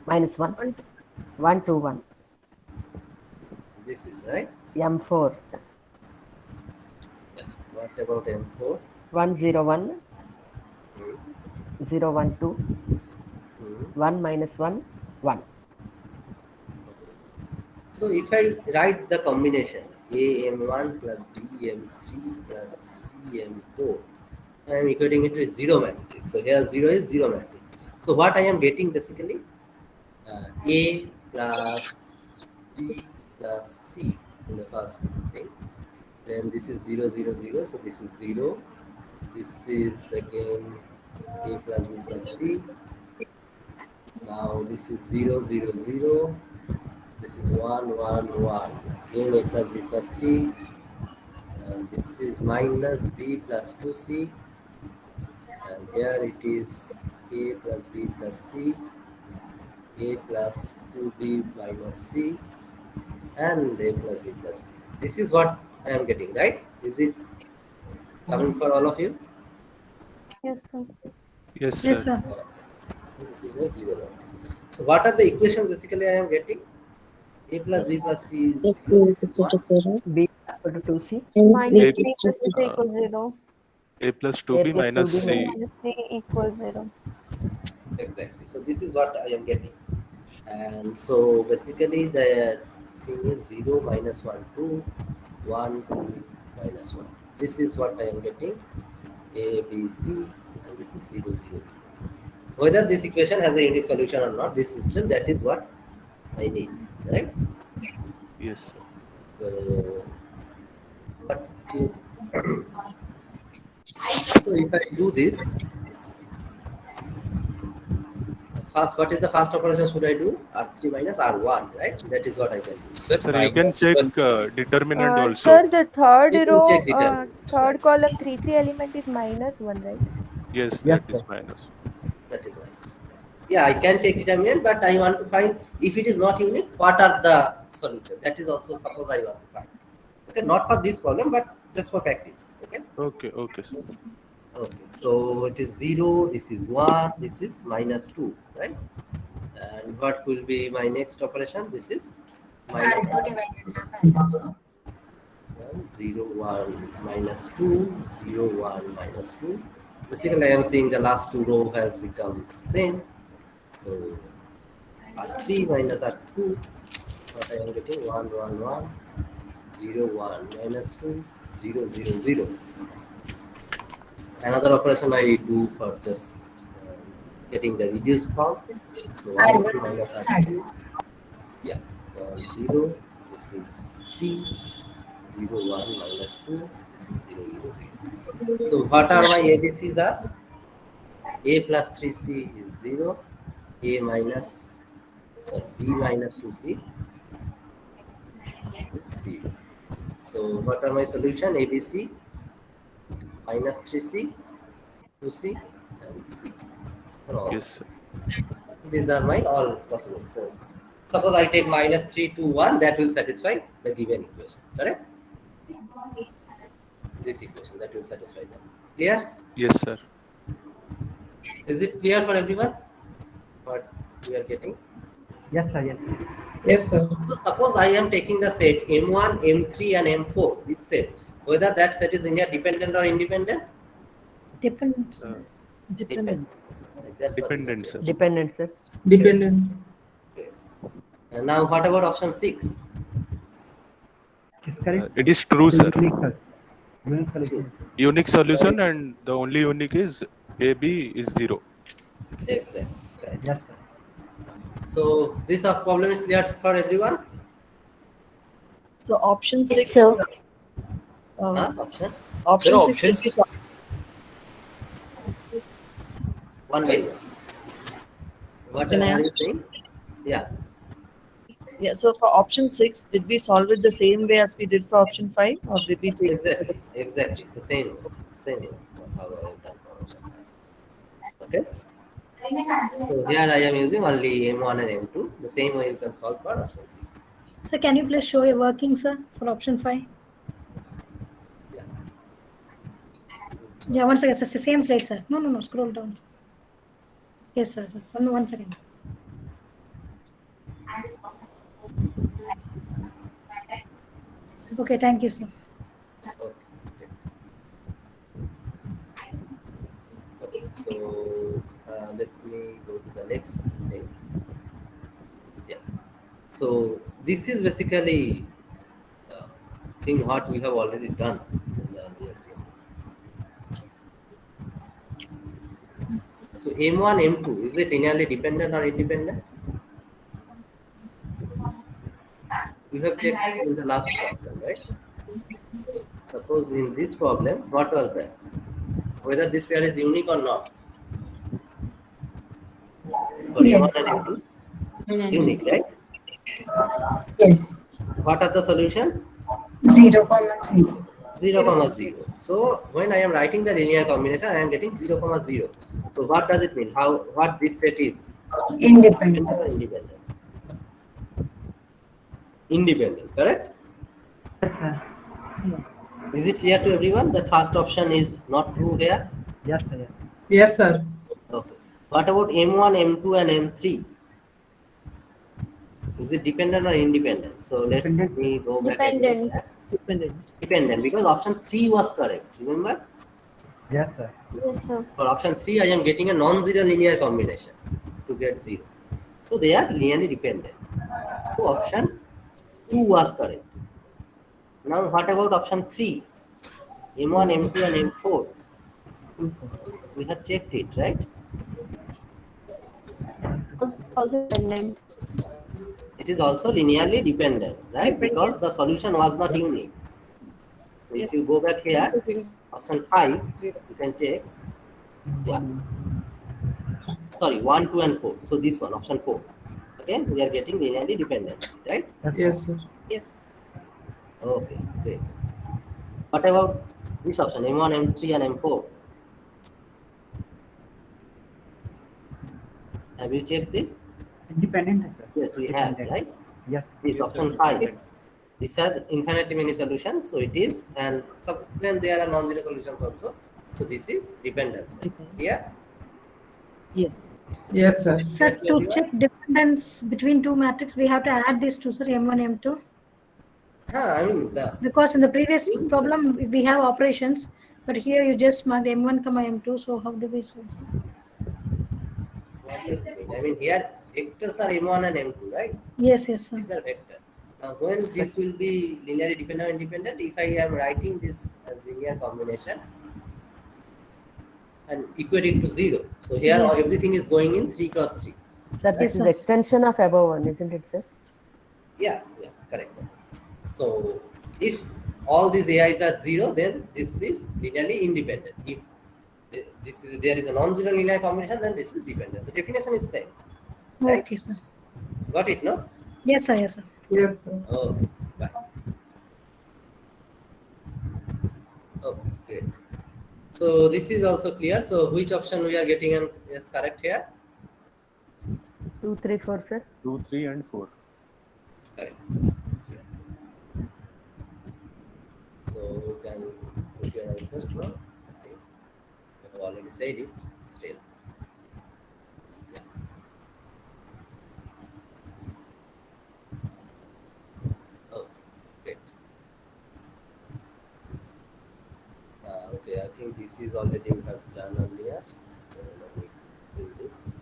[SPEAKER 13] minus 1 121
[SPEAKER 1] This is right.
[SPEAKER 13] m4
[SPEAKER 1] What about m4?
[SPEAKER 13] 101
[SPEAKER 1] Hmm.
[SPEAKER 13] 012
[SPEAKER 1] Hmm.
[SPEAKER 13] 1 minus 1 1.
[SPEAKER 1] So if I write the combination am1 plus bm3 plus cm4, I am equating it to 0 matrix. So here 0 is 0 matrix. So what I am getting basically a plus b plus c in the first thing. Then this is 0 0 0. So this is 0. This is again a plus b plus c. Now this is 0 0 0. This is 1 1 1. Again a plus b plus c. And this is minus b plus 2c. And here it is a plus b plus c, a plus 2b minus c, and a plus b plus c. This is what I am getting, right? Is it coming for all of you?
[SPEAKER 3] Yes, sir.
[SPEAKER 7] Yes,
[SPEAKER 6] yes,
[SPEAKER 7] sir.
[SPEAKER 6] sir.
[SPEAKER 1] This is a 0. So what are the equations basically I am getting? A plus b plus c is
[SPEAKER 11] If
[SPEAKER 1] 0.
[SPEAKER 11] B
[SPEAKER 1] This
[SPEAKER 11] is
[SPEAKER 1] is
[SPEAKER 11] equal
[SPEAKER 1] what?
[SPEAKER 11] to 0,
[SPEAKER 13] B equal to 2c.
[SPEAKER 3] Minus
[SPEAKER 7] A,
[SPEAKER 3] 3 plus c equals 0.
[SPEAKER 7] A plus
[SPEAKER 13] A
[SPEAKER 7] 2b
[SPEAKER 13] plus
[SPEAKER 7] minus
[SPEAKER 13] 2b
[SPEAKER 7] c.
[SPEAKER 3] Minus c equals 0.
[SPEAKER 1] Exactly. So this is what I am getting. And so basically the thing is 0 minus 1 2 1 2 minus 1. This is what I am getting. A B C, and this is 0 0 0. Whether this equation has a unique solution or not, this system, that is what I need, right?
[SPEAKER 7] Yes, sir.
[SPEAKER 1] So, but so if I do this, first, what is the first operation should I do? R3 minus R1, right? That is what I can do.
[SPEAKER 8] Sir,
[SPEAKER 7] Sir, you can
[SPEAKER 8] minus
[SPEAKER 7] check
[SPEAKER 8] 1.
[SPEAKER 7] determinant also.
[SPEAKER 10] Sir, the third
[SPEAKER 1] You can
[SPEAKER 10] row,
[SPEAKER 1] check determinant.
[SPEAKER 10] third column, 3 element is -1, right?
[SPEAKER 7] Yes,
[SPEAKER 12] Yes,
[SPEAKER 7] that is
[SPEAKER 12] sir.
[SPEAKER 7] minus.
[SPEAKER 1] That is minus 1. Yeah, I can check determinant, but I want to find if it is not unique, what are the solutions? That is also suppose I want to find. Okay, not for this problem, but just for practice. Okay.
[SPEAKER 7] Okay, okay, sir.
[SPEAKER 1] Okay. So it is 0. This is 1. This is -2, right? And what will be my next operation? This is minus 1, 0 1 minus 2 0 1 minus 2. Basically, I am seeing the last two row has become same. So R3 minus R2, what I am getting 1 1 1 0 1 minus 2 0 0 0. another operation I do for just getting the reduced form. So 1
[SPEAKER 11] R1
[SPEAKER 1] 2 minus R2.
[SPEAKER 11] R2.
[SPEAKER 1] Yeah, 1 0. This is 3. 0 1 minus 2. This is 0 0 0. So what are my ABCs are? A plus 3C is 0. A minus, sorry, B minus 2C is 0. So what are my solution? ABC minus 3C, 2C, and C. So
[SPEAKER 7] Yes, sir.
[SPEAKER 1] these are my all possible. So suppose I take minus 3 to 1, that will satisfy the given equation. Correct? This equation that will satisfy them. Clear?
[SPEAKER 7] Yes, sir.
[SPEAKER 1] Is it clear for everyone? What we are getting?
[SPEAKER 5] Yes, sir. Yes, sir.
[SPEAKER 17] Yes, sir.
[SPEAKER 1] So suppose I am taking the set M1, M3 and M4, this set, whether that set is linear dependent or independent?
[SPEAKER 6] Depends.
[SPEAKER 7] Uh,
[SPEAKER 6] Dependent.
[SPEAKER 1] That's what we have
[SPEAKER 7] Dependent, sir.
[SPEAKER 1] checked.
[SPEAKER 13] Dependent, sir.
[SPEAKER 17] Dependent.
[SPEAKER 1] Okay. And now what about option 6?
[SPEAKER 5] It's correct.
[SPEAKER 7] It is true, sir.
[SPEAKER 5] Unique solution.
[SPEAKER 7] Unique solution, and the only unique is AB is 0.
[SPEAKER 1] Exactly. Correct.
[SPEAKER 5] Yes, sir.
[SPEAKER 1] So this problem is clear for everyone?
[SPEAKER 14] So option
[SPEAKER 15] Yes,
[SPEAKER 14] 6.
[SPEAKER 15] sir.
[SPEAKER 1] Option?
[SPEAKER 14] Option
[SPEAKER 8] There are
[SPEAKER 14] 6 will be
[SPEAKER 8] options.
[SPEAKER 14] solved.
[SPEAKER 1] One by one. What
[SPEAKER 14] Can I
[SPEAKER 1] are you
[SPEAKER 14] ask?
[SPEAKER 1] saying? Yeah.
[SPEAKER 14] Yeah, so for option 6, did we solve it the same way as we did for option 5, or did we take
[SPEAKER 1] Exactly. Exactly. It's the same. Same way. How I have done for option 5. Okay. So here I am using only M1 and M2. The same way you can solve for option 6.
[SPEAKER 6] So can you please show your working, sir, for option 5?
[SPEAKER 1] Yeah.
[SPEAKER 6] Yeah, one second. It's the same slide, sir. No. Scroll down. Sir. Yes, sir. One second. Okay, thank you, sir.
[SPEAKER 1] Okay. Okay. So let me go to the next thing. Yeah. So this is basically the thing what we have already done in the earlier thing. So M1, M2, is it linearly dependent or independent? You have checked in the last problem, right? Suppose in this problem, what was that? Whether this pair is unique or not. For M1
[SPEAKER 11] Yes.
[SPEAKER 1] and M2, unique, right?
[SPEAKER 11] Yes.
[SPEAKER 1] What are the solutions?
[SPEAKER 11] 0, 0.
[SPEAKER 1] 0, 0. So when I am writing the linear combination, I am getting 0, 0. So what does it mean? What this set is?
[SPEAKER 11] Independent.
[SPEAKER 1] Or independent? Independent, correct?
[SPEAKER 5] Yes, sir.
[SPEAKER 1] Is it clear to everyone that first option is not true here?
[SPEAKER 5] Yes, sir. Yes.
[SPEAKER 17] Yes, sir.
[SPEAKER 1] Okay. What about M1, M2 and M3? Is it dependent or independent? So let me go back again.
[SPEAKER 3] Dependent.
[SPEAKER 14] Dependent.
[SPEAKER 1] Dependent, because option 3 was correct. Remember?
[SPEAKER 5] Yes, sir.
[SPEAKER 3] Yes, sir.
[SPEAKER 1] For option 3, I am getting a non-zero linear combination to get 0. So they are linearly dependent. So option 2 was correct. Now what about option 3? M1, M2 and M4. We have checked it, right?
[SPEAKER 3] Also dependent.
[SPEAKER 1] It is also linearly dependent, right? Because the solution was not unique. So if you go back here, option 5, you can check. Yeah. Sorry, 1, 2 and 4. So this one, option 4. Again, we are getting linearly dependent, right?
[SPEAKER 17] Yes, sir.
[SPEAKER 6] Yes.
[SPEAKER 1] Okay, great. What about this option, M1, M3 and M4? Have you checked this?
[SPEAKER 5] Independent, sir.
[SPEAKER 1] Yes, we have, right?
[SPEAKER 5] Yes.
[SPEAKER 1] This option 5. This has infinitely many solutions, so it is, and then there are non-zero solutions also. So this is dependence. Yeah?
[SPEAKER 14] Yes.
[SPEAKER 17] Yes, sir.
[SPEAKER 6] Sir, to check dependence between two matrices, we have to add these two, sir, M1, M2.
[SPEAKER 1] I mean,
[SPEAKER 6] because in the previous problem, we have operations, but here you just marked M1, M2, so how do we solve, sir?
[SPEAKER 1] What does it mean? I mean, here vectors are M1 and M2, right?
[SPEAKER 6] Yes, sir.
[SPEAKER 1] These are vector. Now, when this will be linearly dependent or independent, if I am writing this as linear combination, and equate it to 0. So here
[SPEAKER 13] Yes.
[SPEAKER 1] everything is going in 3 cross 3.
[SPEAKER 13] Sir,
[SPEAKER 1] Right?
[SPEAKER 13] this is extension of above one, isn't it, sir?
[SPEAKER 1] Yeah, correct. So if all these AIs are 0, then this is linearly independent. If there is a non-zero linear combination, then this is dependent. The definition is same. Right?
[SPEAKER 6] Okay, sir.
[SPEAKER 1] Got it, no?
[SPEAKER 6] Yes, sir. Yes, sir.
[SPEAKER 17] Yes, sir.
[SPEAKER 1] Oh, bye. Oh, great. So this is also clear. So which option we are getting is correct here?
[SPEAKER 13] 2, 3, 4, sir.
[SPEAKER 7] 2, 3, and 4.
[SPEAKER 1] Correct. So you can put your answers now. I think you have already said it. Still. Yeah. Oh, great. Okay, I think this is already we have done earlier. So let me fill this.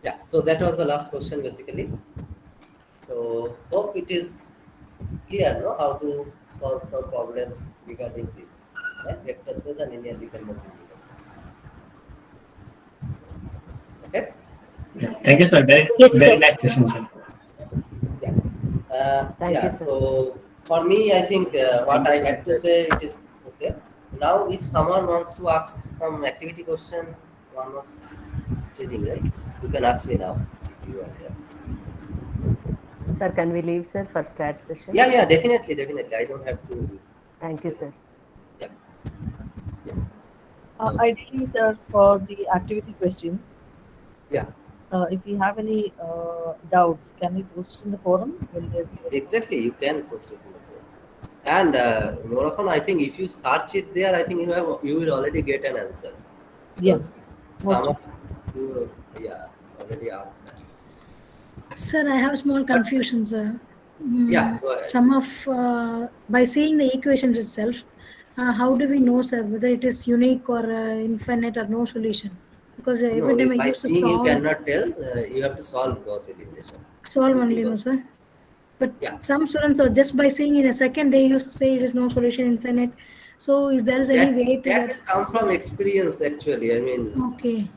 [SPEAKER 1] Yeah, so that was the last question basically. So hope it is clear, no, how to solve some problems regarding this, right? Vector space and linear dependence independence. Okay.
[SPEAKER 18] Thank you, sir. Very,
[SPEAKER 6] Yes,
[SPEAKER 18] very
[SPEAKER 6] sir.
[SPEAKER 18] nice session, sir.
[SPEAKER 13] Thank
[SPEAKER 1] Yeah.
[SPEAKER 13] you, sir.
[SPEAKER 1] So for me, I think what I had to
[SPEAKER 5] sir.
[SPEAKER 1] say it is okay. Now, if someone wants to ask some activity question, one was telling, right? You can ask me now if you are here.
[SPEAKER 13] Sir, can we leave, sir, for start session?
[SPEAKER 1] Yeah, definitely. I don't have to.
[SPEAKER 13] Thank you, sir.
[SPEAKER 1] Yeah.
[SPEAKER 14] Ideally, sir, for the activity questions,
[SPEAKER 1] Yeah.
[SPEAKER 14] If you have any doubts, can we post it in the forum? Will there be a
[SPEAKER 1] Exactly, you can post it in the forum. And more often, I think if you search it there, I think you will already get an answer.
[SPEAKER 14] Yes,
[SPEAKER 1] Some of
[SPEAKER 14] most
[SPEAKER 1] you, already asked that.
[SPEAKER 6] Sir, I have small confusion, sir.
[SPEAKER 1] Yeah, go ahead.
[SPEAKER 6] Some of by seeing the equations itself, how do we know, sir, whether it is unique or infinite or no solution? Because every
[SPEAKER 1] No,
[SPEAKER 6] time I
[SPEAKER 1] by
[SPEAKER 6] used to
[SPEAKER 1] seeing you
[SPEAKER 6] solve
[SPEAKER 1] cannot tell. You have to solve Gauss elimination.
[SPEAKER 6] only,
[SPEAKER 1] Using
[SPEAKER 6] no,
[SPEAKER 1] Gauss.
[SPEAKER 6] sir. But
[SPEAKER 1] Yeah.
[SPEAKER 6] some students are just by seeing in a second they used to say it is no solution infinite. So is there any way to
[SPEAKER 1] That will come from experience actually. I mean,
[SPEAKER 6] Okay.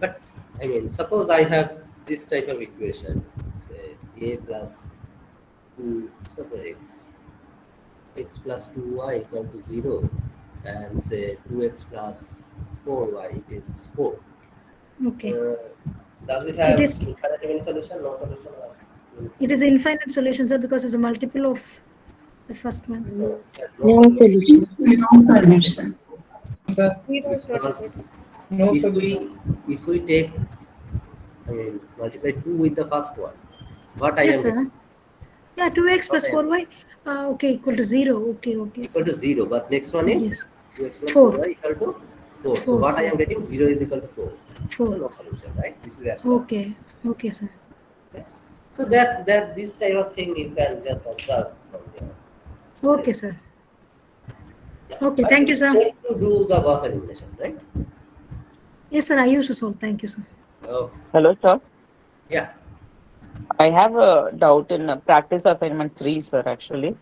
[SPEAKER 1] but I mean, suppose I have this type of equation, say a plus 2 sub x plus 2y equal to 0, and say 2x plus 4y it is 4.
[SPEAKER 6] Okay.
[SPEAKER 1] Does it
[SPEAKER 6] It
[SPEAKER 1] have
[SPEAKER 6] is
[SPEAKER 1] infinite solution, no solution? Or
[SPEAKER 6] it is infinite solution, sir, because it's a multiple of the first one.
[SPEAKER 1] No, it has
[SPEAKER 11] No solution. No solution.
[SPEAKER 17] Sir,
[SPEAKER 10] Zero is not
[SPEAKER 1] Because
[SPEAKER 17] no
[SPEAKER 1] if
[SPEAKER 17] solution.
[SPEAKER 1] we take, I mean, multiply 2 with the first one, what I
[SPEAKER 6] Yes,
[SPEAKER 1] am getting?
[SPEAKER 6] sir. Yeah, 2x
[SPEAKER 1] What
[SPEAKER 6] plus
[SPEAKER 1] I am
[SPEAKER 6] 4y. Okay, equal to 0. Okay,
[SPEAKER 1] equal
[SPEAKER 6] sir.
[SPEAKER 1] to 0, but next one is
[SPEAKER 6] Yes.
[SPEAKER 1] 2x plus
[SPEAKER 6] 4.
[SPEAKER 1] 4y equal to 4. So
[SPEAKER 6] 4.
[SPEAKER 1] what I
[SPEAKER 6] 4.
[SPEAKER 1] am getting? 0 is equal to 4.
[SPEAKER 6] 4.
[SPEAKER 1] So no solution, right? This is absurd.
[SPEAKER 6] Okay, sir.
[SPEAKER 1] Okay. So that this type of thing you can just observe from there.
[SPEAKER 6] Okay, sir.
[SPEAKER 1] Yeah.
[SPEAKER 6] Okay,
[SPEAKER 1] But
[SPEAKER 6] thank
[SPEAKER 1] you
[SPEAKER 6] you, sir.
[SPEAKER 1] need to do the Gauss elimination, right?
[SPEAKER 6] Yes, sir, I used to solve. Thank you, sir.
[SPEAKER 1] Oh,
[SPEAKER 19] Hello, sir.
[SPEAKER 1] yeah.
[SPEAKER 19] I have a doubt in practice assignment 3, sir, actually.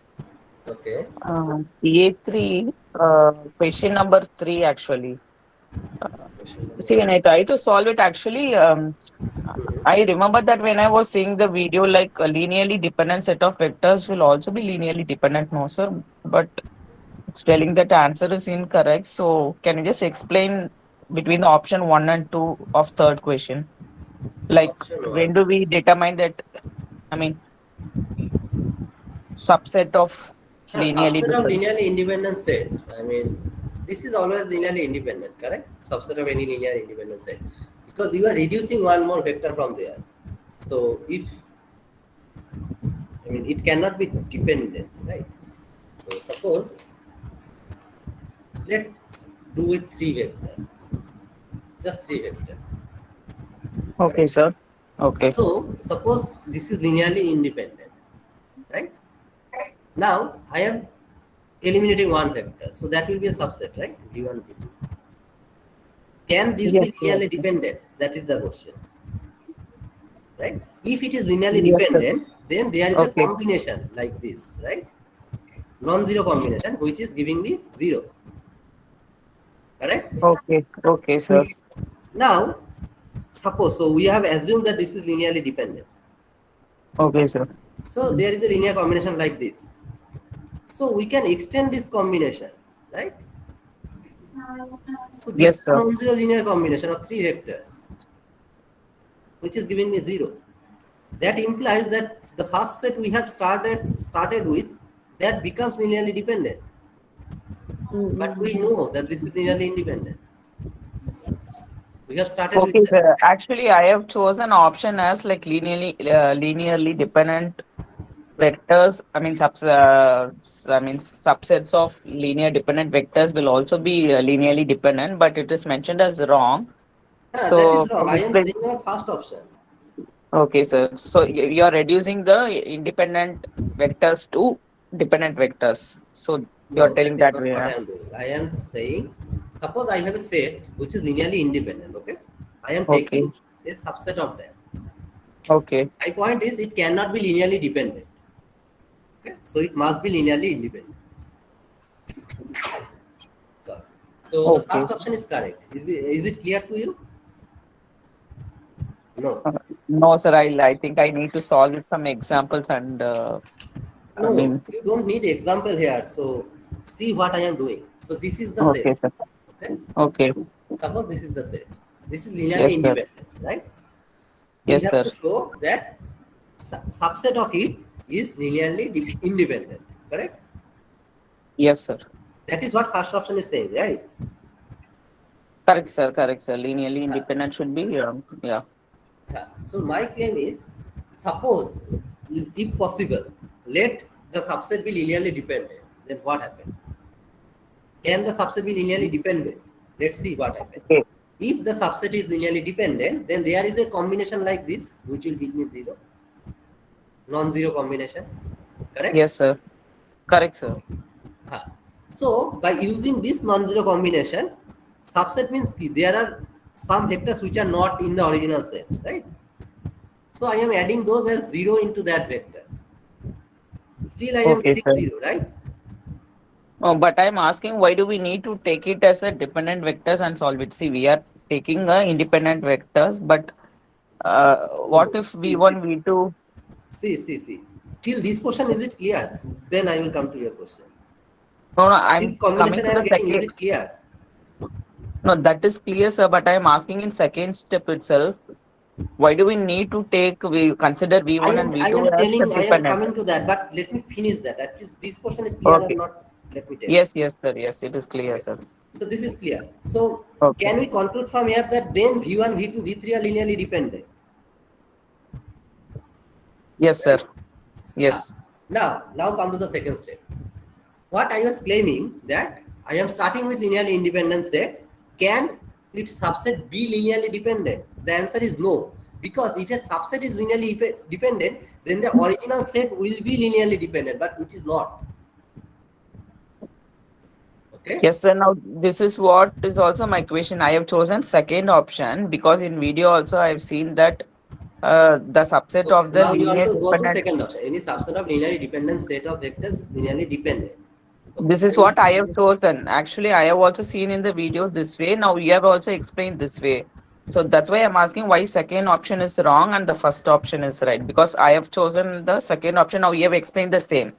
[SPEAKER 1] Okay.
[SPEAKER 19] PA3, question number 3, actually.
[SPEAKER 1] Question number
[SPEAKER 19] See, when I try to solve it, actually, I remember that when I was seeing the video, like a linearly dependent set of vectors will also be linearly dependent, no, sir. But it's telling that the answer is incorrect. So, can you just explain between the option 1 and 2 of third question? Like,
[SPEAKER 1] Option
[SPEAKER 19] when
[SPEAKER 1] 1.
[SPEAKER 19] do we determine that? I mean, subset of linearly
[SPEAKER 1] Subset of
[SPEAKER 19] dependent.
[SPEAKER 1] linearly independent set. I mean, this is always linearly independent, correct? Subset of any linear independent set. Because you are reducing one more vector from there. So if, I mean, it cannot be dependent, right? So suppose, let's do with 3 vector. Just 3 vector.
[SPEAKER 19] Okay, sir. Okay.
[SPEAKER 1] So suppose this is linearly independent, right? Now I am eliminating one vector, so that will be a subset, right? V1, V2. Can this
[SPEAKER 19] Yes,
[SPEAKER 1] be
[SPEAKER 19] yes,
[SPEAKER 1] linearly
[SPEAKER 19] yes.
[SPEAKER 1] dependent? That is the question, right? If it is linearly
[SPEAKER 19] Yes, sir.
[SPEAKER 1] dependent, then there is a
[SPEAKER 19] Okay.
[SPEAKER 1] combination like this, right? Non-zero combination, which is giving me 0. Correct?
[SPEAKER 19] Okay. Okay, sir.
[SPEAKER 1] Yes. Now, suppose, so we have assumed that this is linearly dependent.
[SPEAKER 19] Okay, sir.
[SPEAKER 1] So there is a linear combination like this. So we can extend this combination, right? So this
[SPEAKER 19] Yes,
[SPEAKER 1] is a
[SPEAKER 19] sir.
[SPEAKER 1] non-zero linear combination of three vectors, which is giving me 0. That implies that the first set we have started with, that becomes linearly dependent. But we know that this is linearly independent. We have started with
[SPEAKER 19] Okay,
[SPEAKER 1] that.
[SPEAKER 19] sir. Actually, I have chosen option as like linearly dependent vectors. I mean, subsets of linear dependent vectors will also be linearly dependent, but it is mentioned as wrong.
[SPEAKER 1] That
[SPEAKER 19] So,
[SPEAKER 1] is wrong.
[SPEAKER 19] can you
[SPEAKER 1] I am
[SPEAKER 19] explain?
[SPEAKER 1] saying our first option.
[SPEAKER 19] Okay, sir. So you are reducing the independent vectors to dependent vectors. So you are
[SPEAKER 1] No, that
[SPEAKER 19] telling
[SPEAKER 1] is
[SPEAKER 19] that
[SPEAKER 1] not
[SPEAKER 19] way.
[SPEAKER 1] what
[SPEAKER 19] Yeah?
[SPEAKER 1] I am doing. I am saying, suppose I have a set which is linearly independent, okay? I am
[SPEAKER 19] Okay.
[SPEAKER 1] taking a subset of them.
[SPEAKER 19] Okay.
[SPEAKER 1] My point is it cannot be linearly dependent. Okay? So it must be linearly independent. So the
[SPEAKER 19] Okay.
[SPEAKER 1] first option is correct. Is it clear to you? No.
[SPEAKER 19] Uh, no, sir. I think I need to solve it some examples and I
[SPEAKER 1] No,
[SPEAKER 19] mean.
[SPEAKER 1] you don't need example here. So see what I am doing. So this is the set.
[SPEAKER 19] Okay, sir.
[SPEAKER 1] Okay.
[SPEAKER 19] Okay.
[SPEAKER 1] Suppose this is the set. This is linearly
[SPEAKER 19] Yes, sir.
[SPEAKER 1] independent, right? We
[SPEAKER 19] Yes,
[SPEAKER 1] have
[SPEAKER 19] sir.
[SPEAKER 1] to show that subset of it is linearly independent. Correct?
[SPEAKER 19] Yes, sir.
[SPEAKER 1] That is what first option is saying, right?
[SPEAKER 19] Correct, sir. Correct, sir. Linearly independent should be yeah.
[SPEAKER 1] So my claim is, suppose, if possible, let the subset be linearly dependent. Then what happens? Can the subset be linearly dependent? Let's see what happens.
[SPEAKER 19] Okay.
[SPEAKER 1] If the subset is linearly dependent, then there is a combination like this, which will give me 0, non-zero combination. Correct?
[SPEAKER 19] Yes, sir. Correct, sir.
[SPEAKER 1] So by using this non-zero combination, subset means there are some vectors which are not in the original set, right? So I am adding those as 0 into that vector. Still I am
[SPEAKER 19] Okay,
[SPEAKER 1] getting
[SPEAKER 19] sir.
[SPEAKER 1] 0, right?
[SPEAKER 19] Oh, but I'm asking why do we need to take it as a dependent vectors and solve it? See, we are taking independent vectors, but what
[SPEAKER 1] No,
[SPEAKER 19] if
[SPEAKER 1] see,
[SPEAKER 19] V1, V2?
[SPEAKER 1] see. Till this portion, is it clear? Then I will come to your question.
[SPEAKER 19] No,
[SPEAKER 1] This
[SPEAKER 19] I'm coming
[SPEAKER 1] combination
[SPEAKER 19] to
[SPEAKER 1] I am
[SPEAKER 19] the
[SPEAKER 1] getting, is
[SPEAKER 19] second.
[SPEAKER 1] it clear?
[SPEAKER 19] No, that is clear, sir, but I'm asking in second step itself, why do we need to take, we consider V1 and
[SPEAKER 1] I
[SPEAKER 19] V2
[SPEAKER 1] am
[SPEAKER 19] as
[SPEAKER 1] telling, I am
[SPEAKER 19] dependent?
[SPEAKER 1] coming to that, but let me finish that. At least this portion is clear or
[SPEAKER 19] Okay.
[SPEAKER 1] not? Let me tell you.
[SPEAKER 19] Yes, yes, sir. Yes, it is clear,
[SPEAKER 1] Okay.
[SPEAKER 19] sir.
[SPEAKER 1] So this is clear. So
[SPEAKER 19] Okay.
[SPEAKER 1] can we conclude from here that then V1, V2, V3 are linearly dependent?
[SPEAKER 19] Yes, sir.
[SPEAKER 1] Right?
[SPEAKER 19] Yes.
[SPEAKER 1] Now come to the second step. What I was claiming that I am starting with linearly independent set. Can its subset be linearly dependent? The answer is no. Because if a subset is linearly dependent, then the original set will be linearly dependent, but which is not. Okay?
[SPEAKER 19] Yes, sir. Now, this is what is also my question. I have chosen second option because in video also I have seen that the subset
[SPEAKER 1] Okay.
[SPEAKER 19] of the
[SPEAKER 1] Now you want
[SPEAKER 19] linear
[SPEAKER 1] to go to
[SPEAKER 19] dependent.
[SPEAKER 1] second option. Any subset of linearly dependent set of vectors is linearly dependent. Okay.
[SPEAKER 19] This is what I have chosen. Actually, I have also seen in the video this way. Now you have also explained this way. So that's why I'm asking why second option is wrong and the first option is right. Because I have chosen the second option. Now you have explained the same.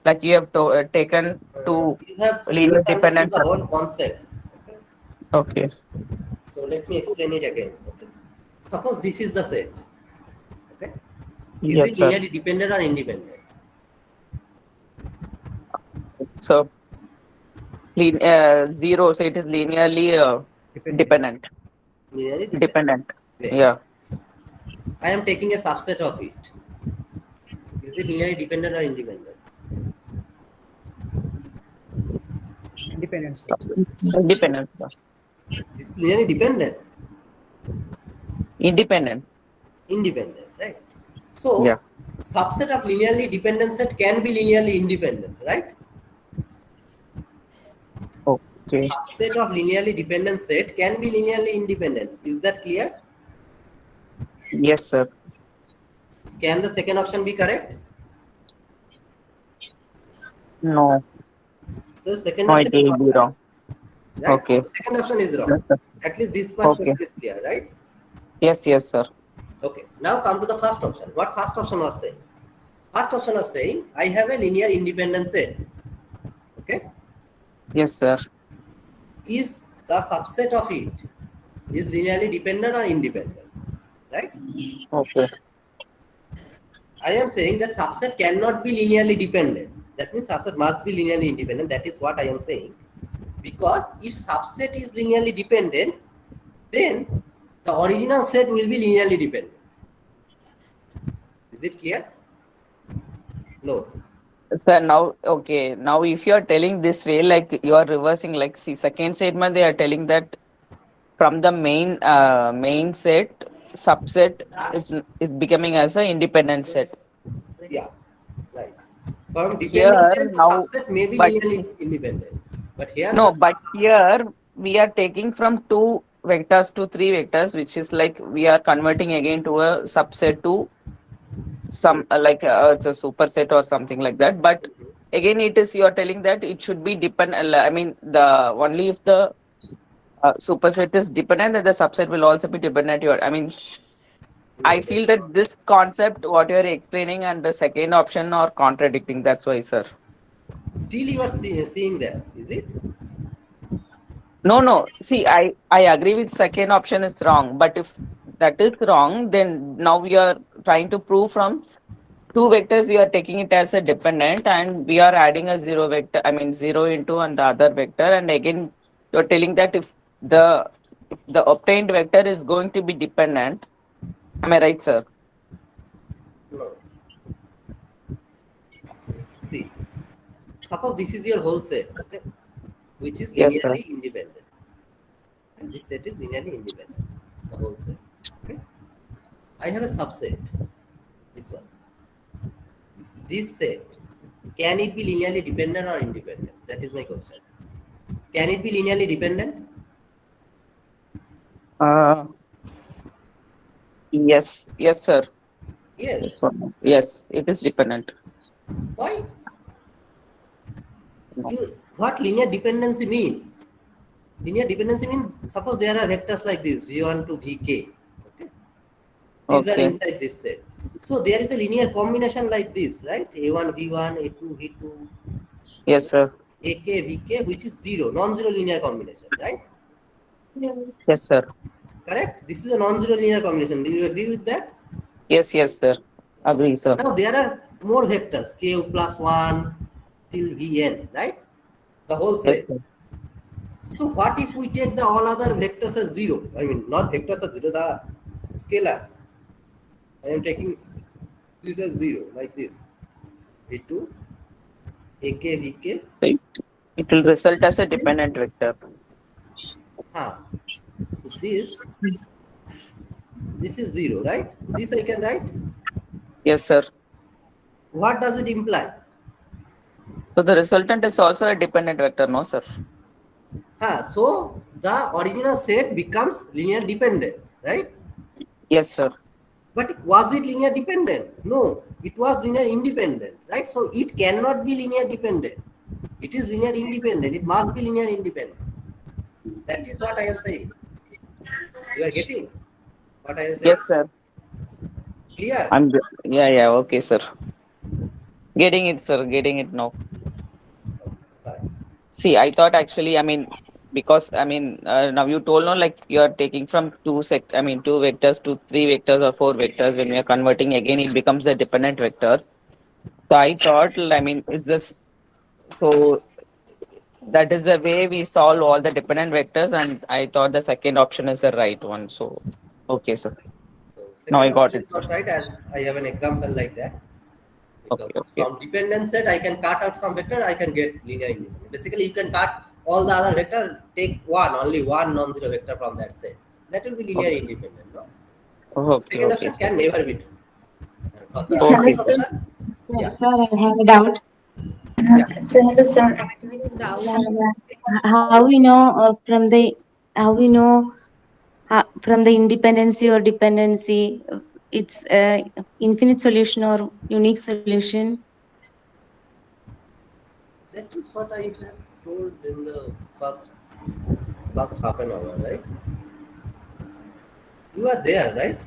[SPEAKER 19] Like you have taken two
[SPEAKER 1] You have
[SPEAKER 19] linear
[SPEAKER 1] misunderstood
[SPEAKER 19] dependent.
[SPEAKER 1] the whole concept. Okay.
[SPEAKER 19] Okay.
[SPEAKER 1] So let me explain it again. Okay. Suppose this is the set. Okay. Is
[SPEAKER 19] Yes,
[SPEAKER 1] it
[SPEAKER 19] sir.
[SPEAKER 1] linearly dependent or independent?
[SPEAKER 19] So zero. So it is linearly dependent.
[SPEAKER 1] Linearly dependent.
[SPEAKER 19] Dependent.
[SPEAKER 1] Great.
[SPEAKER 19] Yeah.
[SPEAKER 1] I am taking a subset of it. Is it linearly dependent or independent?
[SPEAKER 5] Independent.
[SPEAKER 19] Independent. Sir.
[SPEAKER 1] This is linearly dependent.
[SPEAKER 19] Independent.
[SPEAKER 1] Independent, right? So
[SPEAKER 19] Yeah.
[SPEAKER 1] subset of linearly dependent set can be linearly independent, right?
[SPEAKER 19] Okay.
[SPEAKER 1] Subset of linearly dependent set can be linearly independent. Is that clear?
[SPEAKER 19] Yes, sir.
[SPEAKER 1] Can the second option be correct?
[SPEAKER 19] No.
[SPEAKER 1] So second
[SPEAKER 19] No,
[SPEAKER 1] option
[SPEAKER 19] it
[SPEAKER 1] is
[SPEAKER 19] will
[SPEAKER 1] not
[SPEAKER 19] be
[SPEAKER 1] correct.
[SPEAKER 19] wrong.
[SPEAKER 1] right?
[SPEAKER 19] Okay.
[SPEAKER 1] So second option is
[SPEAKER 19] Yes,
[SPEAKER 1] wrong.
[SPEAKER 19] sir.
[SPEAKER 1] At least this much
[SPEAKER 19] Okay.
[SPEAKER 1] point is clear, right?
[SPEAKER 19] Yes, yes, sir.
[SPEAKER 1] Okay. Now come to the first option. What first option was saying? First option was saying I have a linear independent set. Okay.
[SPEAKER 19] Yes, sir.
[SPEAKER 1] Is the subset of it is linearly dependent or independent, right?
[SPEAKER 19] Okay.
[SPEAKER 1] I am saying the subset cannot be linearly dependent. That means subset must be linearly independent. That is what I am saying. Because if subset is linearly dependent, then the original set will be linearly dependent. Is it clear? No.
[SPEAKER 19] Sir, now, okay, now if you are telling this way, like you are reversing, like, see, second statement, they are telling that from the main set, subset is becoming as a independent set.
[SPEAKER 1] Yeah. Right. From
[SPEAKER 19] Here
[SPEAKER 1] dependent set, the
[SPEAKER 19] now,
[SPEAKER 1] subset may be
[SPEAKER 19] but
[SPEAKER 1] linearly independent. But here
[SPEAKER 19] no,
[SPEAKER 1] the
[SPEAKER 19] but here we are taking from two vectors to three vectors, which is like we are converting again to a subset to some it's a superset or something like that. But again, it is you are telling that it should be dependent. I mean, the only if the superset is dependent, then the subset will also be dependent. I mean, I
[SPEAKER 1] no,
[SPEAKER 19] feel that this concept, what you are explaining, and the second option are contradicting. That's why, sir.
[SPEAKER 1] still you are seeing that, is it?
[SPEAKER 19] No, no. See, I agree with second option is wrong. But if that is wrong, then now we are trying to prove from two vectors we are taking it as a dependent, and we are adding a zero vector. I mean, zero into and the other vector, and again you're telling that if the obtained vector is going to be dependent. Am I right, sir?
[SPEAKER 1] No. See, suppose this is your whole set, okay, which is
[SPEAKER 19] Yes, sir.
[SPEAKER 1] linearly independent. Okay? This set is linearly independent, the whole set. Okay. I have a subset, this one. This set, can it be linearly dependent or independent? That is my question. Can it be linearly dependent?
[SPEAKER 19] Uh, yes, yes, sir.
[SPEAKER 1] Yes.
[SPEAKER 19] This one. Yes, it is dependent.
[SPEAKER 1] Why?
[SPEAKER 19] No.
[SPEAKER 1] What linear dependency mean? Linear dependency means suppose there are vectors like this v1 to vk. Okay. These are
[SPEAKER 19] Okay.
[SPEAKER 1] inside this set. So there is a linear combination like this, right? A1, V1, A2, V2,
[SPEAKER 19] Yes, sir.
[SPEAKER 1] AK, VK, which is zero, non-zero linear combination, right?
[SPEAKER 19] Yes, sir.
[SPEAKER 1] Correct? This is a non-zero linear combination. Do you agree with that?
[SPEAKER 19] Yes, yes, sir. Agree, sir.
[SPEAKER 1] Now there are more vectors, k plus 1 till Vn, right? The whole
[SPEAKER 19] Yes,
[SPEAKER 1] set.
[SPEAKER 19] sir.
[SPEAKER 1] So what if we take the all other vectors as zero? I mean, not vectors as zero, the scalars. I am taking this as zero, like this. V2, AK, VK.
[SPEAKER 19] It will result as a dependent vector.
[SPEAKER 1] So this is zero, right? This I can write.
[SPEAKER 19] Yes, sir.
[SPEAKER 1] What does it imply?
[SPEAKER 19] So the resultant is also a dependent vector, no, sir?
[SPEAKER 1] So the original set becomes linear dependent, right?
[SPEAKER 19] Yes, sir.
[SPEAKER 1] But was it linear dependent? No, it was linear independent, right? So it cannot be linear dependent. It is linear independent. It must be linear independent. That is what I am saying. You are getting what I am saying?
[SPEAKER 19] Yes, sir.
[SPEAKER 1] Clear?
[SPEAKER 19] Yeah, okay, sir. Getting it, sir. Getting it now. See, I thought actually, I mean, because I mean, now you told no, like you are taking from two vectors to three vectors or four vectors. When we are converting again, it becomes a dependent vector. So I thought, I mean, is this so? That is the way we solve all the dependent vectors, and I thought the second option is the right one. So, okay, sir.
[SPEAKER 1] So
[SPEAKER 19] Now I
[SPEAKER 1] second
[SPEAKER 19] got
[SPEAKER 1] option
[SPEAKER 19] it,
[SPEAKER 1] is
[SPEAKER 19] sir.
[SPEAKER 1] not right, as I have an example like that.
[SPEAKER 19] Okay,
[SPEAKER 1] Because
[SPEAKER 19] okay.
[SPEAKER 1] from dependent set I can cut out some vector, I can get linear independent. Basically you can cut all the other vector, take only one non-zero vector from that set. That will be linear independent. No?
[SPEAKER 19] Okay,
[SPEAKER 1] Second
[SPEAKER 19] okay,
[SPEAKER 1] option
[SPEAKER 19] sir.
[SPEAKER 1] can never be true. And for the
[SPEAKER 11] Hello,
[SPEAKER 1] first
[SPEAKER 19] Okay.
[SPEAKER 11] sir.
[SPEAKER 1] option, yeah.
[SPEAKER 11] Sir, I have a doubt. So, hello, sir. How we know how we know from the independency or dependency, it's infinite solution or unique solution?
[SPEAKER 1] That is what I have told in the first first half an hour, right? You are there, right?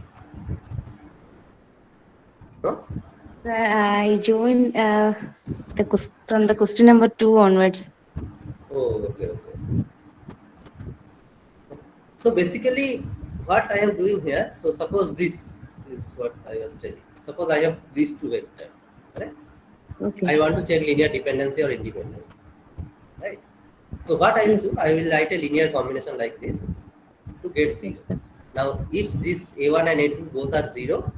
[SPEAKER 1] No?
[SPEAKER 11] I joined from the question number 2 onwards.
[SPEAKER 1] Oh, okay, okay. So basically, what I am doing here, so suppose this is what I was telling. Suppose I have these two vectors, right?
[SPEAKER 11] Okay.
[SPEAKER 1] I want to check linear dependency or independence, right? So what I will do,
[SPEAKER 11] Yes.
[SPEAKER 1] I will write a linear combination like this to get 0.
[SPEAKER 11] Yes, sir.
[SPEAKER 1] Now, if this A1 and A2 both are 0,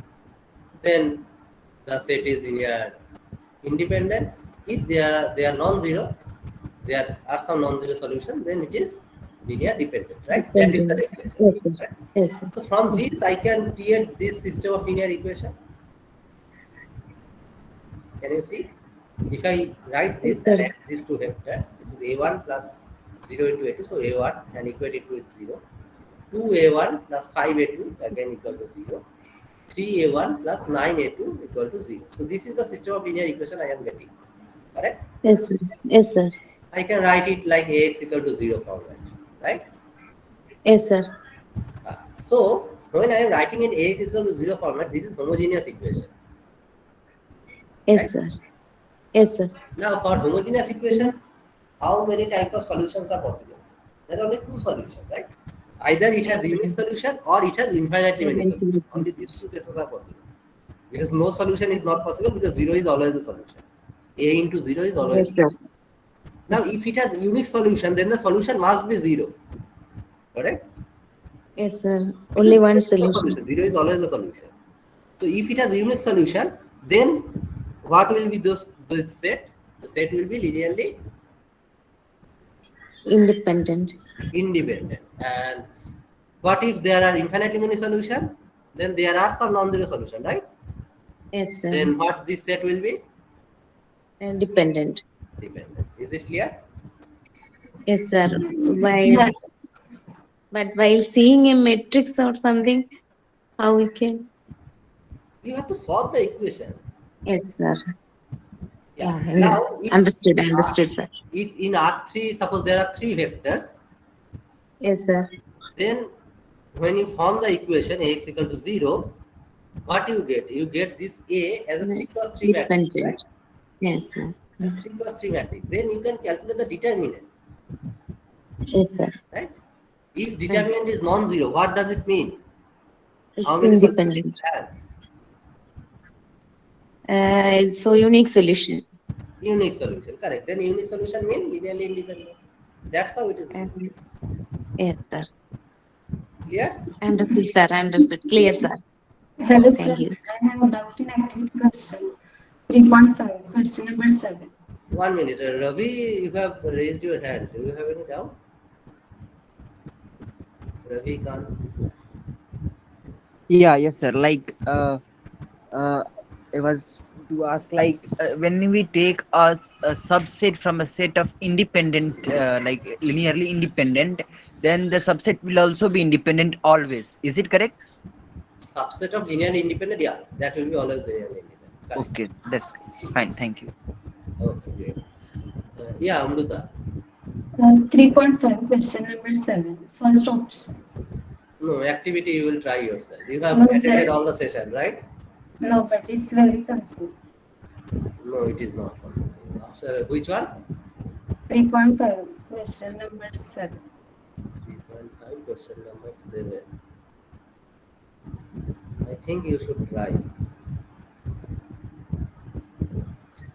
[SPEAKER 1] then the set is linear independent. If they are non-zero, there are some non-zero solution, then it is linear dependent, right? That is the
[SPEAKER 11] Dependent.
[SPEAKER 1] definition,
[SPEAKER 11] Yes, sir.
[SPEAKER 1] right?
[SPEAKER 11] Yes, sir.
[SPEAKER 1] So from
[SPEAKER 11] Yes.
[SPEAKER 1] this, I can create this system of linear equation. Can you see? If I write
[SPEAKER 11] Yes,
[SPEAKER 1] this and
[SPEAKER 11] sir.
[SPEAKER 1] add these two vector, this is A1 plus 0 into A2, so A1 and equate it with 0. 2A1 plus 5A2 again equal to 0. 3A1 plus 9A2 equal to 0. So this is the system of linear equation I am getting. Correct?
[SPEAKER 11] Yes, sir. Yes, sir.
[SPEAKER 1] I can write it like Ax equal to 0 format. Right?
[SPEAKER 11] Yes, sir.
[SPEAKER 1] So when I am writing in Ax equal to 0 format, this is homogeneous equation.
[SPEAKER 11] Yes,
[SPEAKER 1] Right?
[SPEAKER 11] sir. Yes, sir.
[SPEAKER 1] Now for homogeneous equation, how many type of solutions are possible? There are only two solutions, right? Either it has
[SPEAKER 11] Yes, sir.
[SPEAKER 1] unique solution or it has infinitely many solutions.
[SPEAKER 11] Infinitely
[SPEAKER 1] Only
[SPEAKER 11] possible.
[SPEAKER 1] these two cases are possible. Because no solution is
[SPEAKER 11] Yes, sir.
[SPEAKER 1] not possible because 0 is always the solution. A into 0 is always.
[SPEAKER 11] Yes, sir.
[SPEAKER 1] Now if it has unique solution, then the solution must be 0. Correct?
[SPEAKER 11] Yes, sir.
[SPEAKER 1] Because
[SPEAKER 11] Only
[SPEAKER 1] 0
[SPEAKER 11] one
[SPEAKER 1] is no
[SPEAKER 11] solution.
[SPEAKER 1] solution. 0 is always the solution. So if it has a unique solution, then what will be the set? The set will be linearly
[SPEAKER 11] Independent.
[SPEAKER 1] independent. And what if there are infinitely many solutions? Then there are some non-zero solution, right?
[SPEAKER 11] Yes, sir.
[SPEAKER 1] Then what this set will be?
[SPEAKER 11] Independent.
[SPEAKER 1] Dependent. Is it clear?
[SPEAKER 11] Yes, sir. But while seeing a matrix or something, how we can?
[SPEAKER 1] You have to solve the equation.
[SPEAKER 11] Yes, sir.
[SPEAKER 1] Yeah.
[SPEAKER 11] Yeah.
[SPEAKER 1] Now,
[SPEAKER 11] Understood, sir.
[SPEAKER 1] if in R3, suppose there are three vectors,
[SPEAKER 11] Yes, sir.
[SPEAKER 1] then when you form the equation Ax equal to 0, what you get? You get this A as a 3 cross 3 matrix, right?
[SPEAKER 11] Dependent. Yes, sir.
[SPEAKER 1] As 3 cross 3 matrix. Then you can calculate the determinant,
[SPEAKER 11] Yes, sir.
[SPEAKER 1] right? If determinant is non-zero, what does it mean? How
[SPEAKER 11] It's
[SPEAKER 1] many solutions
[SPEAKER 11] independent.
[SPEAKER 1] it have?
[SPEAKER 11] So unique solution.
[SPEAKER 1] Unique solution, correct. Then unique solution means linearly independent. That's how it is.
[SPEAKER 11] Yes, sir.
[SPEAKER 1] Clear?
[SPEAKER 11] Understood, sir. Understood. Clear, sir.
[SPEAKER 20] Hello, sir.
[SPEAKER 11] Thank you.
[SPEAKER 20] I have a doubt in activity question 3.5, question number 7.
[SPEAKER 1] 1 minute. Ravi, you have raised your hand. Do you have any doubt? Ravi Kant.
[SPEAKER 5] Yeah, yes, sir. I was to ask, when we take a subset from a set of independent, linearly independent, then the subset will also be independent always. Is it correct?
[SPEAKER 1] Subset of linearly independent, yeah, that will be always linearly independent. Correct.
[SPEAKER 5] Okay, that's fine. Thank you.
[SPEAKER 1] Okay, great. Yeah, Amruta.
[SPEAKER 20] 3.5, question number 7. First option.
[SPEAKER 1] No, activity you will try yourself. You have
[SPEAKER 20] No,
[SPEAKER 1] attended
[SPEAKER 20] sir.
[SPEAKER 1] all the session, right?
[SPEAKER 20] No, but it's very confusing.
[SPEAKER 1] No, it is not. So, which one?
[SPEAKER 20] 3.5, question number 7.
[SPEAKER 1] 3.5, question number 7. I think you should try.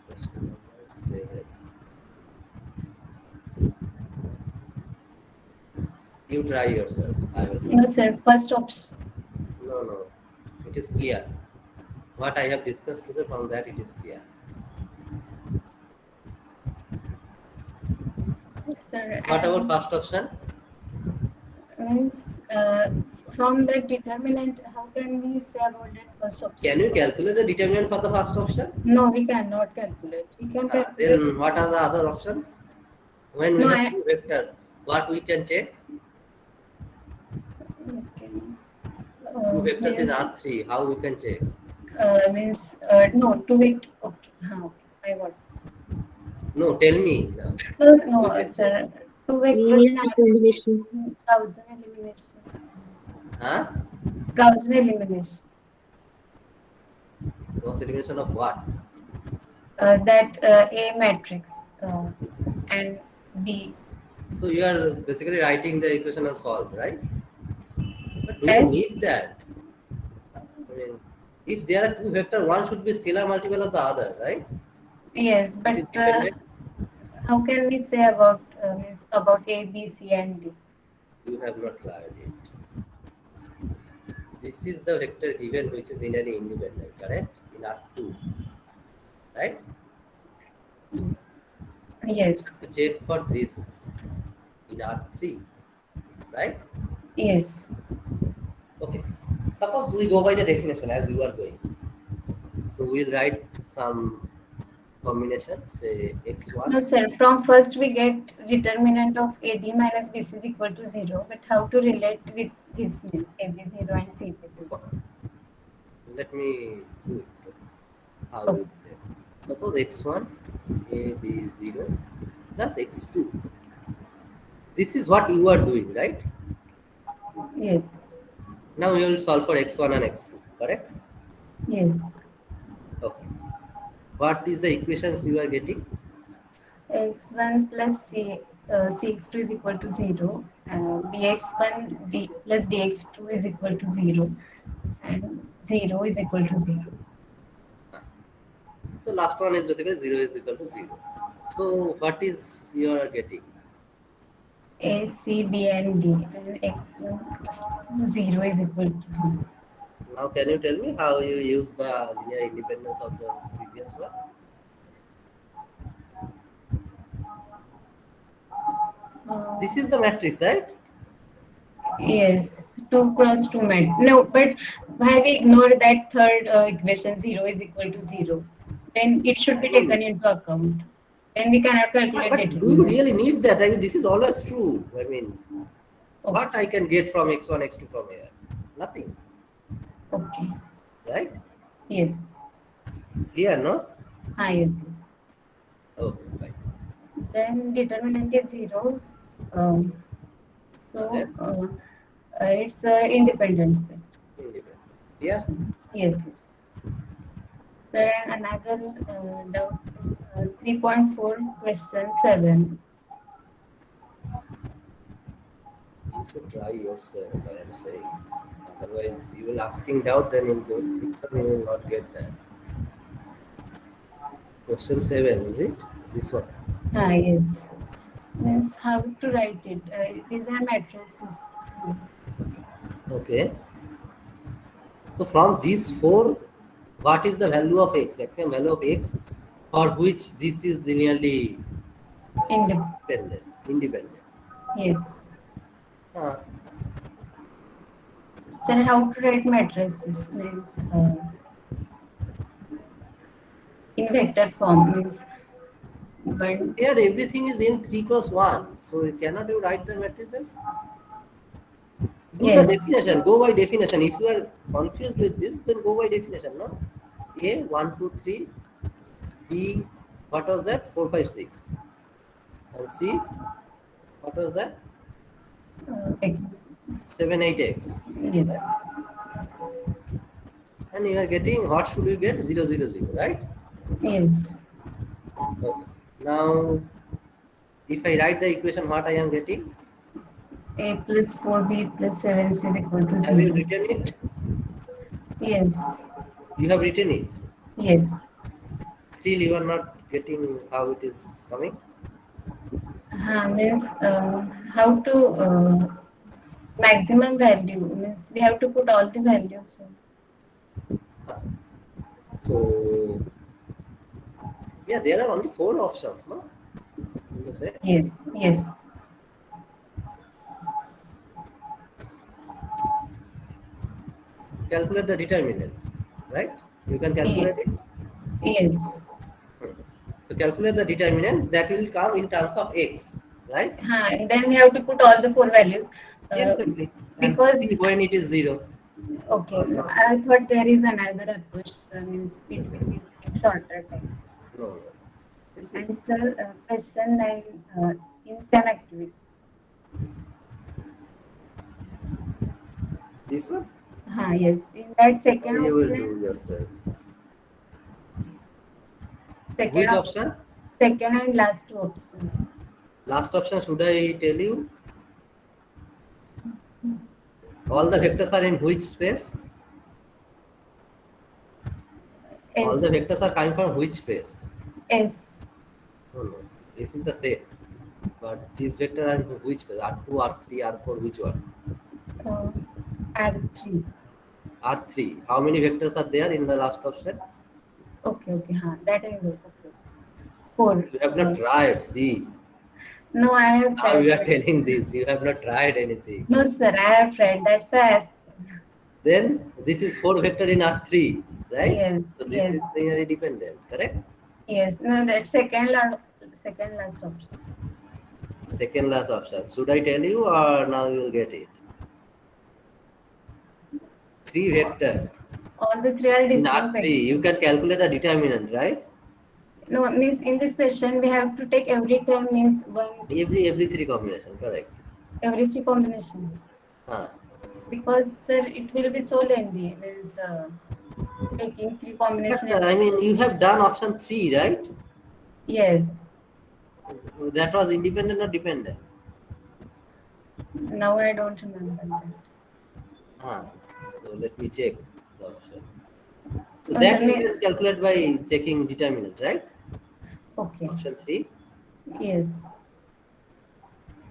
[SPEAKER 1] Question number 7. You try yourself. I will.
[SPEAKER 20] No, sir. First option.
[SPEAKER 1] No, no. It is clear. What I have discussed today, from that it is clear.
[SPEAKER 20] Yes, sir.
[SPEAKER 1] What about first option?
[SPEAKER 20] Means, from the determinant, how can we say about that first option?
[SPEAKER 1] Can you calculate the determinant for the first option?
[SPEAKER 20] No, we cannot calculate. We can calculate.
[SPEAKER 1] Then what are the other options? When we
[SPEAKER 20] No,
[SPEAKER 1] have two vector, what we can check?
[SPEAKER 20] Okay.
[SPEAKER 1] Two vectors in
[SPEAKER 20] Means,
[SPEAKER 1] R3, how we can check?
[SPEAKER 20] no, to wait. Okay, okay, I got.
[SPEAKER 1] No, tell me now.
[SPEAKER 20] No,
[SPEAKER 1] We can
[SPEAKER 20] sir. Two vectors in
[SPEAKER 11] Linear
[SPEAKER 20] R
[SPEAKER 11] combination.
[SPEAKER 20] Gaussian elimination.
[SPEAKER 1] Huh?
[SPEAKER 20] Gaussian elimination.
[SPEAKER 1] Was elimination of what?
[SPEAKER 20] That A matrix and B
[SPEAKER 1] So you are basically writing the equation and solve, right? But do you
[SPEAKER 20] as
[SPEAKER 1] need that? I mean, if there are two vector, one should be scalar multiple of the other, right?
[SPEAKER 20] yes,
[SPEAKER 1] It
[SPEAKER 20] but
[SPEAKER 1] is dependent.
[SPEAKER 20] how can we say about means about A, B, C, and D?
[SPEAKER 1] You have not tried it. This is the vector given which is linearly independent, correct? In R2, right?
[SPEAKER 20] Yes.
[SPEAKER 1] You have
[SPEAKER 20] Yes.
[SPEAKER 1] to check for this in R3, right?
[SPEAKER 20] Yes.
[SPEAKER 1] Okay. Suppose we go by the definition as you are going. So we'll write some combination, say x1.
[SPEAKER 20] No, sir. From first we get determinant of AD minus BC is equal to 0. But how to relate with this means AB 0 and CB 0?
[SPEAKER 1] Let me do it. Okay. How
[SPEAKER 20] Okay.
[SPEAKER 1] we do it. Suppose x1 a b 0 plus x2. This is what you are doing, right?
[SPEAKER 20] Yes.
[SPEAKER 1] Now you will solve for x1 and x2, correct?
[SPEAKER 20] Yes.
[SPEAKER 1] Okay. What is the equations you are getting?
[SPEAKER 20] X1 plus Cx2 is equal to 0. Bx1 plus dx2 is equal to 0. And 0 is equal to 0.
[SPEAKER 1] So last one is basically 0 is equal to 0. So what is you are getting?
[SPEAKER 20] A, C, B, and D. And x1 0 is equal to D.
[SPEAKER 1] Now can you tell me how you use the linear independence of the previous one? This is the matrix, right?
[SPEAKER 20] Yes, 2 cross 2 mat. No, but why we ignore that third equation 0 is equal to 0? Then it should
[SPEAKER 1] I
[SPEAKER 20] be
[SPEAKER 1] mean,
[SPEAKER 20] taken into account. Then we cannot calculate
[SPEAKER 1] but do you
[SPEAKER 20] determinant.
[SPEAKER 1] really need that? I mean, this is always true. I mean,
[SPEAKER 20] Okay.
[SPEAKER 1] what I can get from x1, x2 from here? Nothing,
[SPEAKER 20] Okay.
[SPEAKER 1] right?
[SPEAKER 20] Yes.
[SPEAKER 1] Clear, no?
[SPEAKER 20] Ah, yes, yes.
[SPEAKER 1] Okay, fine.
[SPEAKER 20] Then determinant is 0. Um, so
[SPEAKER 1] Then
[SPEAKER 20] it's independent set.
[SPEAKER 1] independent. Yeah.
[SPEAKER 20] Yes, yes. Then another doubt, 3.4 question 7.
[SPEAKER 1] You should try yourself, I am saying. Otherwise, you will asking doubt, then in good exam you will not get that. Question 7, is it? This one.
[SPEAKER 20] Ah, yes. Means how to write it. These are matrices.
[SPEAKER 1] Okay. So from these four, what is the value of x? Maximum value of x for which this is linearly
[SPEAKER 20] Independent.
[SPEAKER 1] independent.
[SPEAKER 20] Yes.
[SPEAKER 1] Ah,
[SPEAKER 20] Sir, how to write matrices means in vector form means
[SPEAKER 1] so
[SPEAKER 20] 1.
[SPEAKER 1] here everything is in 3 cross 1. So you cannot you write the matrices? Do the
[SPEAKER 20] Yes.
[SPEAKER 1] definition, go by definition. If you are confused with this, then go by definition, no? A 1, 2, 3, B, what was that? 4, 5, 6. And C, what was that?
[SPEAKER 20] X.
[SPEAKER 1] 7, 8, x.
[SPEAKER 20] Yes.
[SPEAKER 1] And you are getting, what should you get? 0, 0, 0, right?
[SPEAKER 20] Yes.
[SPEAKER 1] Okay. Now, if I write the equation, what I am getting?
[SPEAKER 20] A plus 4B plus 7C is equal to
[SPEAKER 1] Have you
[SPEAKER 20] 0.
[SPEAKER 1] written it?
[SPEAKER 20] Yes.
[SPEAKER 1] You have written it.
[SPEAKER 20] Yes.
[SPEAKER 1] Still, you are not getting how it is coming.
[SPEAKER 20] Means how to maximum value means we have to put all the values.
[SPEAKER 1] So, yeah, there are only 4 options, no? In the set.
[SPEAKER 20] Yes. Yes.
[SPEAKER 1] Calculate the determinant, right? You can calculate it.
[SPEAKER 20] Yes.
[SPEAKER 1] So calculate the determinant that will come in terms of x, right?
[SPEAKER 20] And then we have to put all the 4 values
[SPEAKER 1] Exactly. And
[SPEAKER 20] because
[SPEAKER 1] see when it is 0
[SPEAKER 20] okay.
[SPEAKER 1] or
[SPEAKER 20] No,
[SPEAKER 1] not.
[SPEAKER 20] I thought there is another approach. Means it will be shorter time.
[SPEAKER 1] No, no. This is
[SPEAKER 20] And sir, question 9. in same activity.
[SPEAKER 1] This one?
[SPEAKER 20] Yes. In that
[SPEAKER 1] How
[SPEAKER 20] second
[SPEAKER 1] you will
[SPEAKER 20] option,
[SPEAKER 1] do yourself?
[SPEAKER 20] second
[SPEAKER 1] Which
[SPEAKER 20] option,
[SPEAKER 1] option?
[SPEAKER 20] second and last two options.
[SPEAKER 1] Last option, should I tell you? All the vectors are in which space? All the
[SPEAKER 20] S.
[SPEAKER 1] vectors are coming from which space?
[SPEAKER 20] S.
[SPEAKER 1] No, no. This is the set. But these vectors are in which space? R2, R3, R4, which one?
[SPEAKER 20] Uh, R3.
[SPEAKER 1] R3. How many vectors are there in the last option?
[SPEAKER 20] Okay. That I know. Okay. 4.
[SPEAKER 1] You have not tried, see.
[SPEAKER 20] No, I have
[SPEAKER 1] Now
[SPEAKER 20] tried.
[SPEAKER 1] you are telling this. You have not tried anything.
[SPEAKER 20] No, sir, I have tried. That's why I asked.
[SPEAKER 1] Then this is 4 vector in R3, right?
[SPEAKER 20] Yes,
[SPEAKER 1] So this is
[SPEAKER 20] yes,
[SPEAKER 1] linearly dependent, correct?
[SPEAKER 20] yes. No, that second last option.
[SPEAKER 1] Second last option. Should I tell you or now you will get it? 3 vector
[SPEAKER 20] All the three are
[SPEAKER 1] in
[SPEAKER 20] distinct
[SPEAKER 1] R3. You
[SPEAKER 20] vectors.
[SPEAKER 1] can calculate the determinant, right?
[SPEAKER 20] No, means in this question we have to take every term means one
[SPEAKER 1] Every 3 combination, correct?
[SPEAKER 20] every three combination.
[SPEAKER 1] Huh.
[SPEAKER 20] Because sir, it will be so lengthy. Means taking three combination
[SPEAKER 1] But I
[SPEAKER 20] every.
[SPEAKER 1] mean, you have done option 3, right?
[SPEAKER 20] Yes.
[SPEAKER 1] That was independent or dependent?
[SPEAKER 20] Now I don't remember that.
[SPEAKER 1] So let me check the option. So
[SPEAKER 20] No,
[SPEAKER 1] that
[SPEAKER 20] sir,
[SPEAKER 1] you can calculate by checking determinant, right?
[SPEAKER 20] okay.
[SPEAKER 1] Option 3.
[SPEAKER 20] Yes.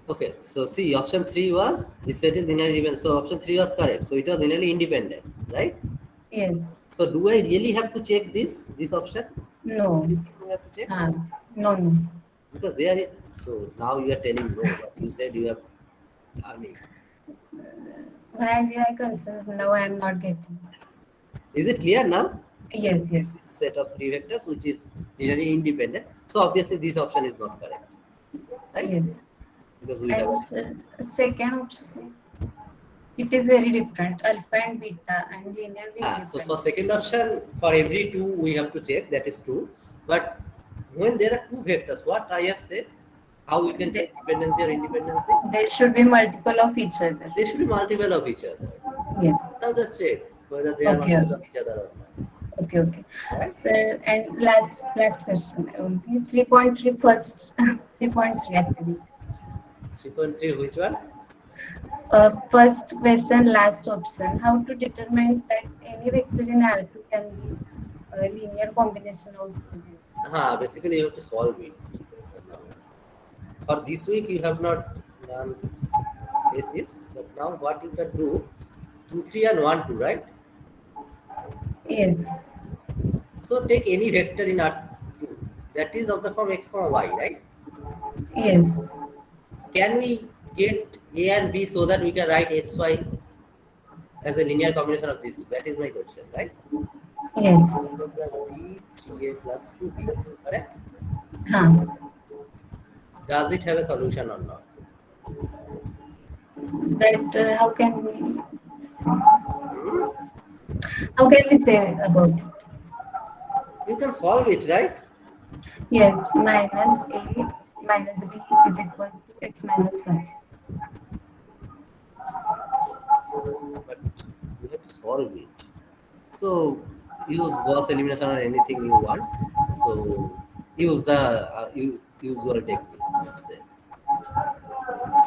[SPEAKER 1] Okay, so see, option 3 was this set is linearly dependent. So option 3 was correct. So it was linearly independent, right?
[SPEAKER 20] Yes.
[SPEAKER 1] So do I really have to check this option?
[SPEAKER 20] No.
[SPEAKER 1] Anything you have to check?
[SPEAKER 20] No.
[SPEAKER 1] Because there is, so now you are telling no, but you said you have done it.
[SPEAKER 20] Why did I confuse? Now I am not getting.
[SPEAKER 1] Is it clear now?
[SPEAKER 20] Yes.
[SPEAKER 1] This is set of 3 vectors which is linearly independent. So obviously this option is not correct, right?
[SPEAKER 20] Yes.
[SPEAKER 1] Because we
[SPEAKER 20] And
[SPEAKER 1] have
[SPEAKER 20] second option, it is very different. Alpha and beta and linearly
[SPEAKER 1] so
[SPEAKER 20] independent.
[SPEAKER 1] for second option, for every 2 we have to check, that is true. But when there are 2 vectors, what I have said, how we can check dependency or independency?
[SPEAKER 20] There should be multiple of each other.
[SPEAKER 1] There should be multiple of each other.
[SPEAKER 20] Yes.
[SPEAKER 1] Now just check whether they are
[SPEAKER 20] Okay.
[SPEAKER 1] multiple of each other or not.
[SPEAKER 20] Okay.
[SPEAKER 1] Right?
[SPEAKER 20] Sir, and last question. 3.3 first. 3.3 actually.
[SPEAKER 1] 3.3, which one?
[SPEAKER 20] First question, last option. How to determine that any vector in R2 can be a linear combination of this?
[SPEAKER 1] Basically you have to solve it. For this week you have not done basis, but now what you can do, 2, 3 and 1, 2, right?
[SPEAKER 20] Yes.
[SPEAKER 1] So take any vector in R2 that is of the form x comma y, right?
[SPEAKER 20] Yes.
[SPEAKER 1] Can we get A and B so that we can write x, y as a linear combination of these two? That is my question, right?
[SPEAKER 20] Yes.
[SPEAKER 1] A plus B, 3A plus 2B, correct? Does it have a solution or not?
[SPEAKER 20] That how can we say about it?
[SPEAKER 1] You can solve it, right?
[SPEAKER 20] Yes, minus a minus b is equal to x minus 1.
[SPEAKER 1] But you have to solve it. So use Gauss elimination or anything you want. So use the usual technique, let's say.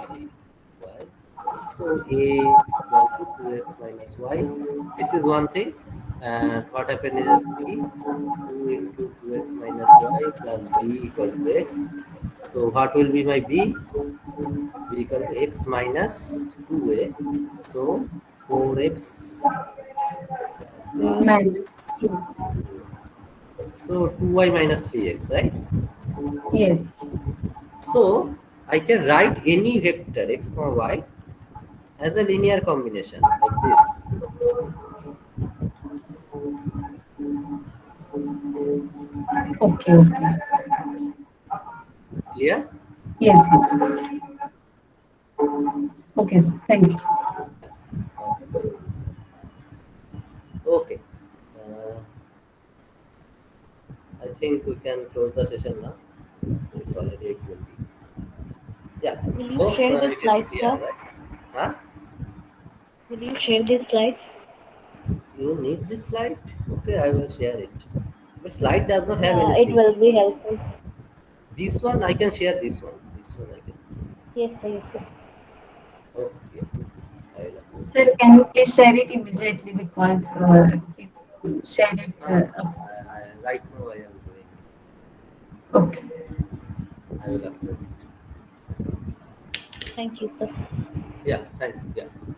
[SPEAKER 1] Y. So A equal to 2x minus y. This is one thing. And what happened is B 2 into 2x minus y plus b equal to x. So what will be my b? B equal to x minus 2a. So 4x
[SPEAKER 20] Minus
[SPEAKER 1] plus
[SPEAKER 20] 2.
[SPEAKER 1] so 2y minus 3x, right?
[SPEAKER 20] Yes.
[SPEAKER 1] So I can write any vector x comma y as a linear combination like this.
[SPEAKER 20] Okay.
[SPEAKER 1] Clear?
[SPEAKER 20] Yes. Okay, sir. Thank you.
[SPEAKER 1] Okay. I think we can close the session now. So it's already 8:20. Yeah.
[SPEAKER 21] Will you
[SPEAKER 1] Hope
[SPEAKER 21] share the
[SPEAKER 1] it is
[SPEAKER 21] slides,
[SPEAKER 1] clear,
[SPEAKER 21] sir?
[SPEAKER 1] right? Huh?
[SPEAKER 21] Will you share these slides?
[SPEAKER 1] You need this slide? Okay, I will share it. But slide does not have
[SPEAKER 21] Yeah,
[SPEAKER 1] any
[SPEAKER 21] it
[SPEAKER 1] symbol.
[SPEAKER 21] will be helpful.
[SPEAKER 1] This one I can share. This one. This one I can.
[SPEAKER 21] Yes, sir. Yes, sir.
[SPEAKER 1] Okay. I will.
[SPEAKER 20] Sir, can you please share it immediately because if you share it,
[SPEAKER 1] Right now I am doing
[SPEAKER 20] okay.
[SPEAKER 1] it. I will upload it.
[SPEAKER 21] Thank you, sir.
[SPEAKER 1] Yeah. Thank you. Yeah.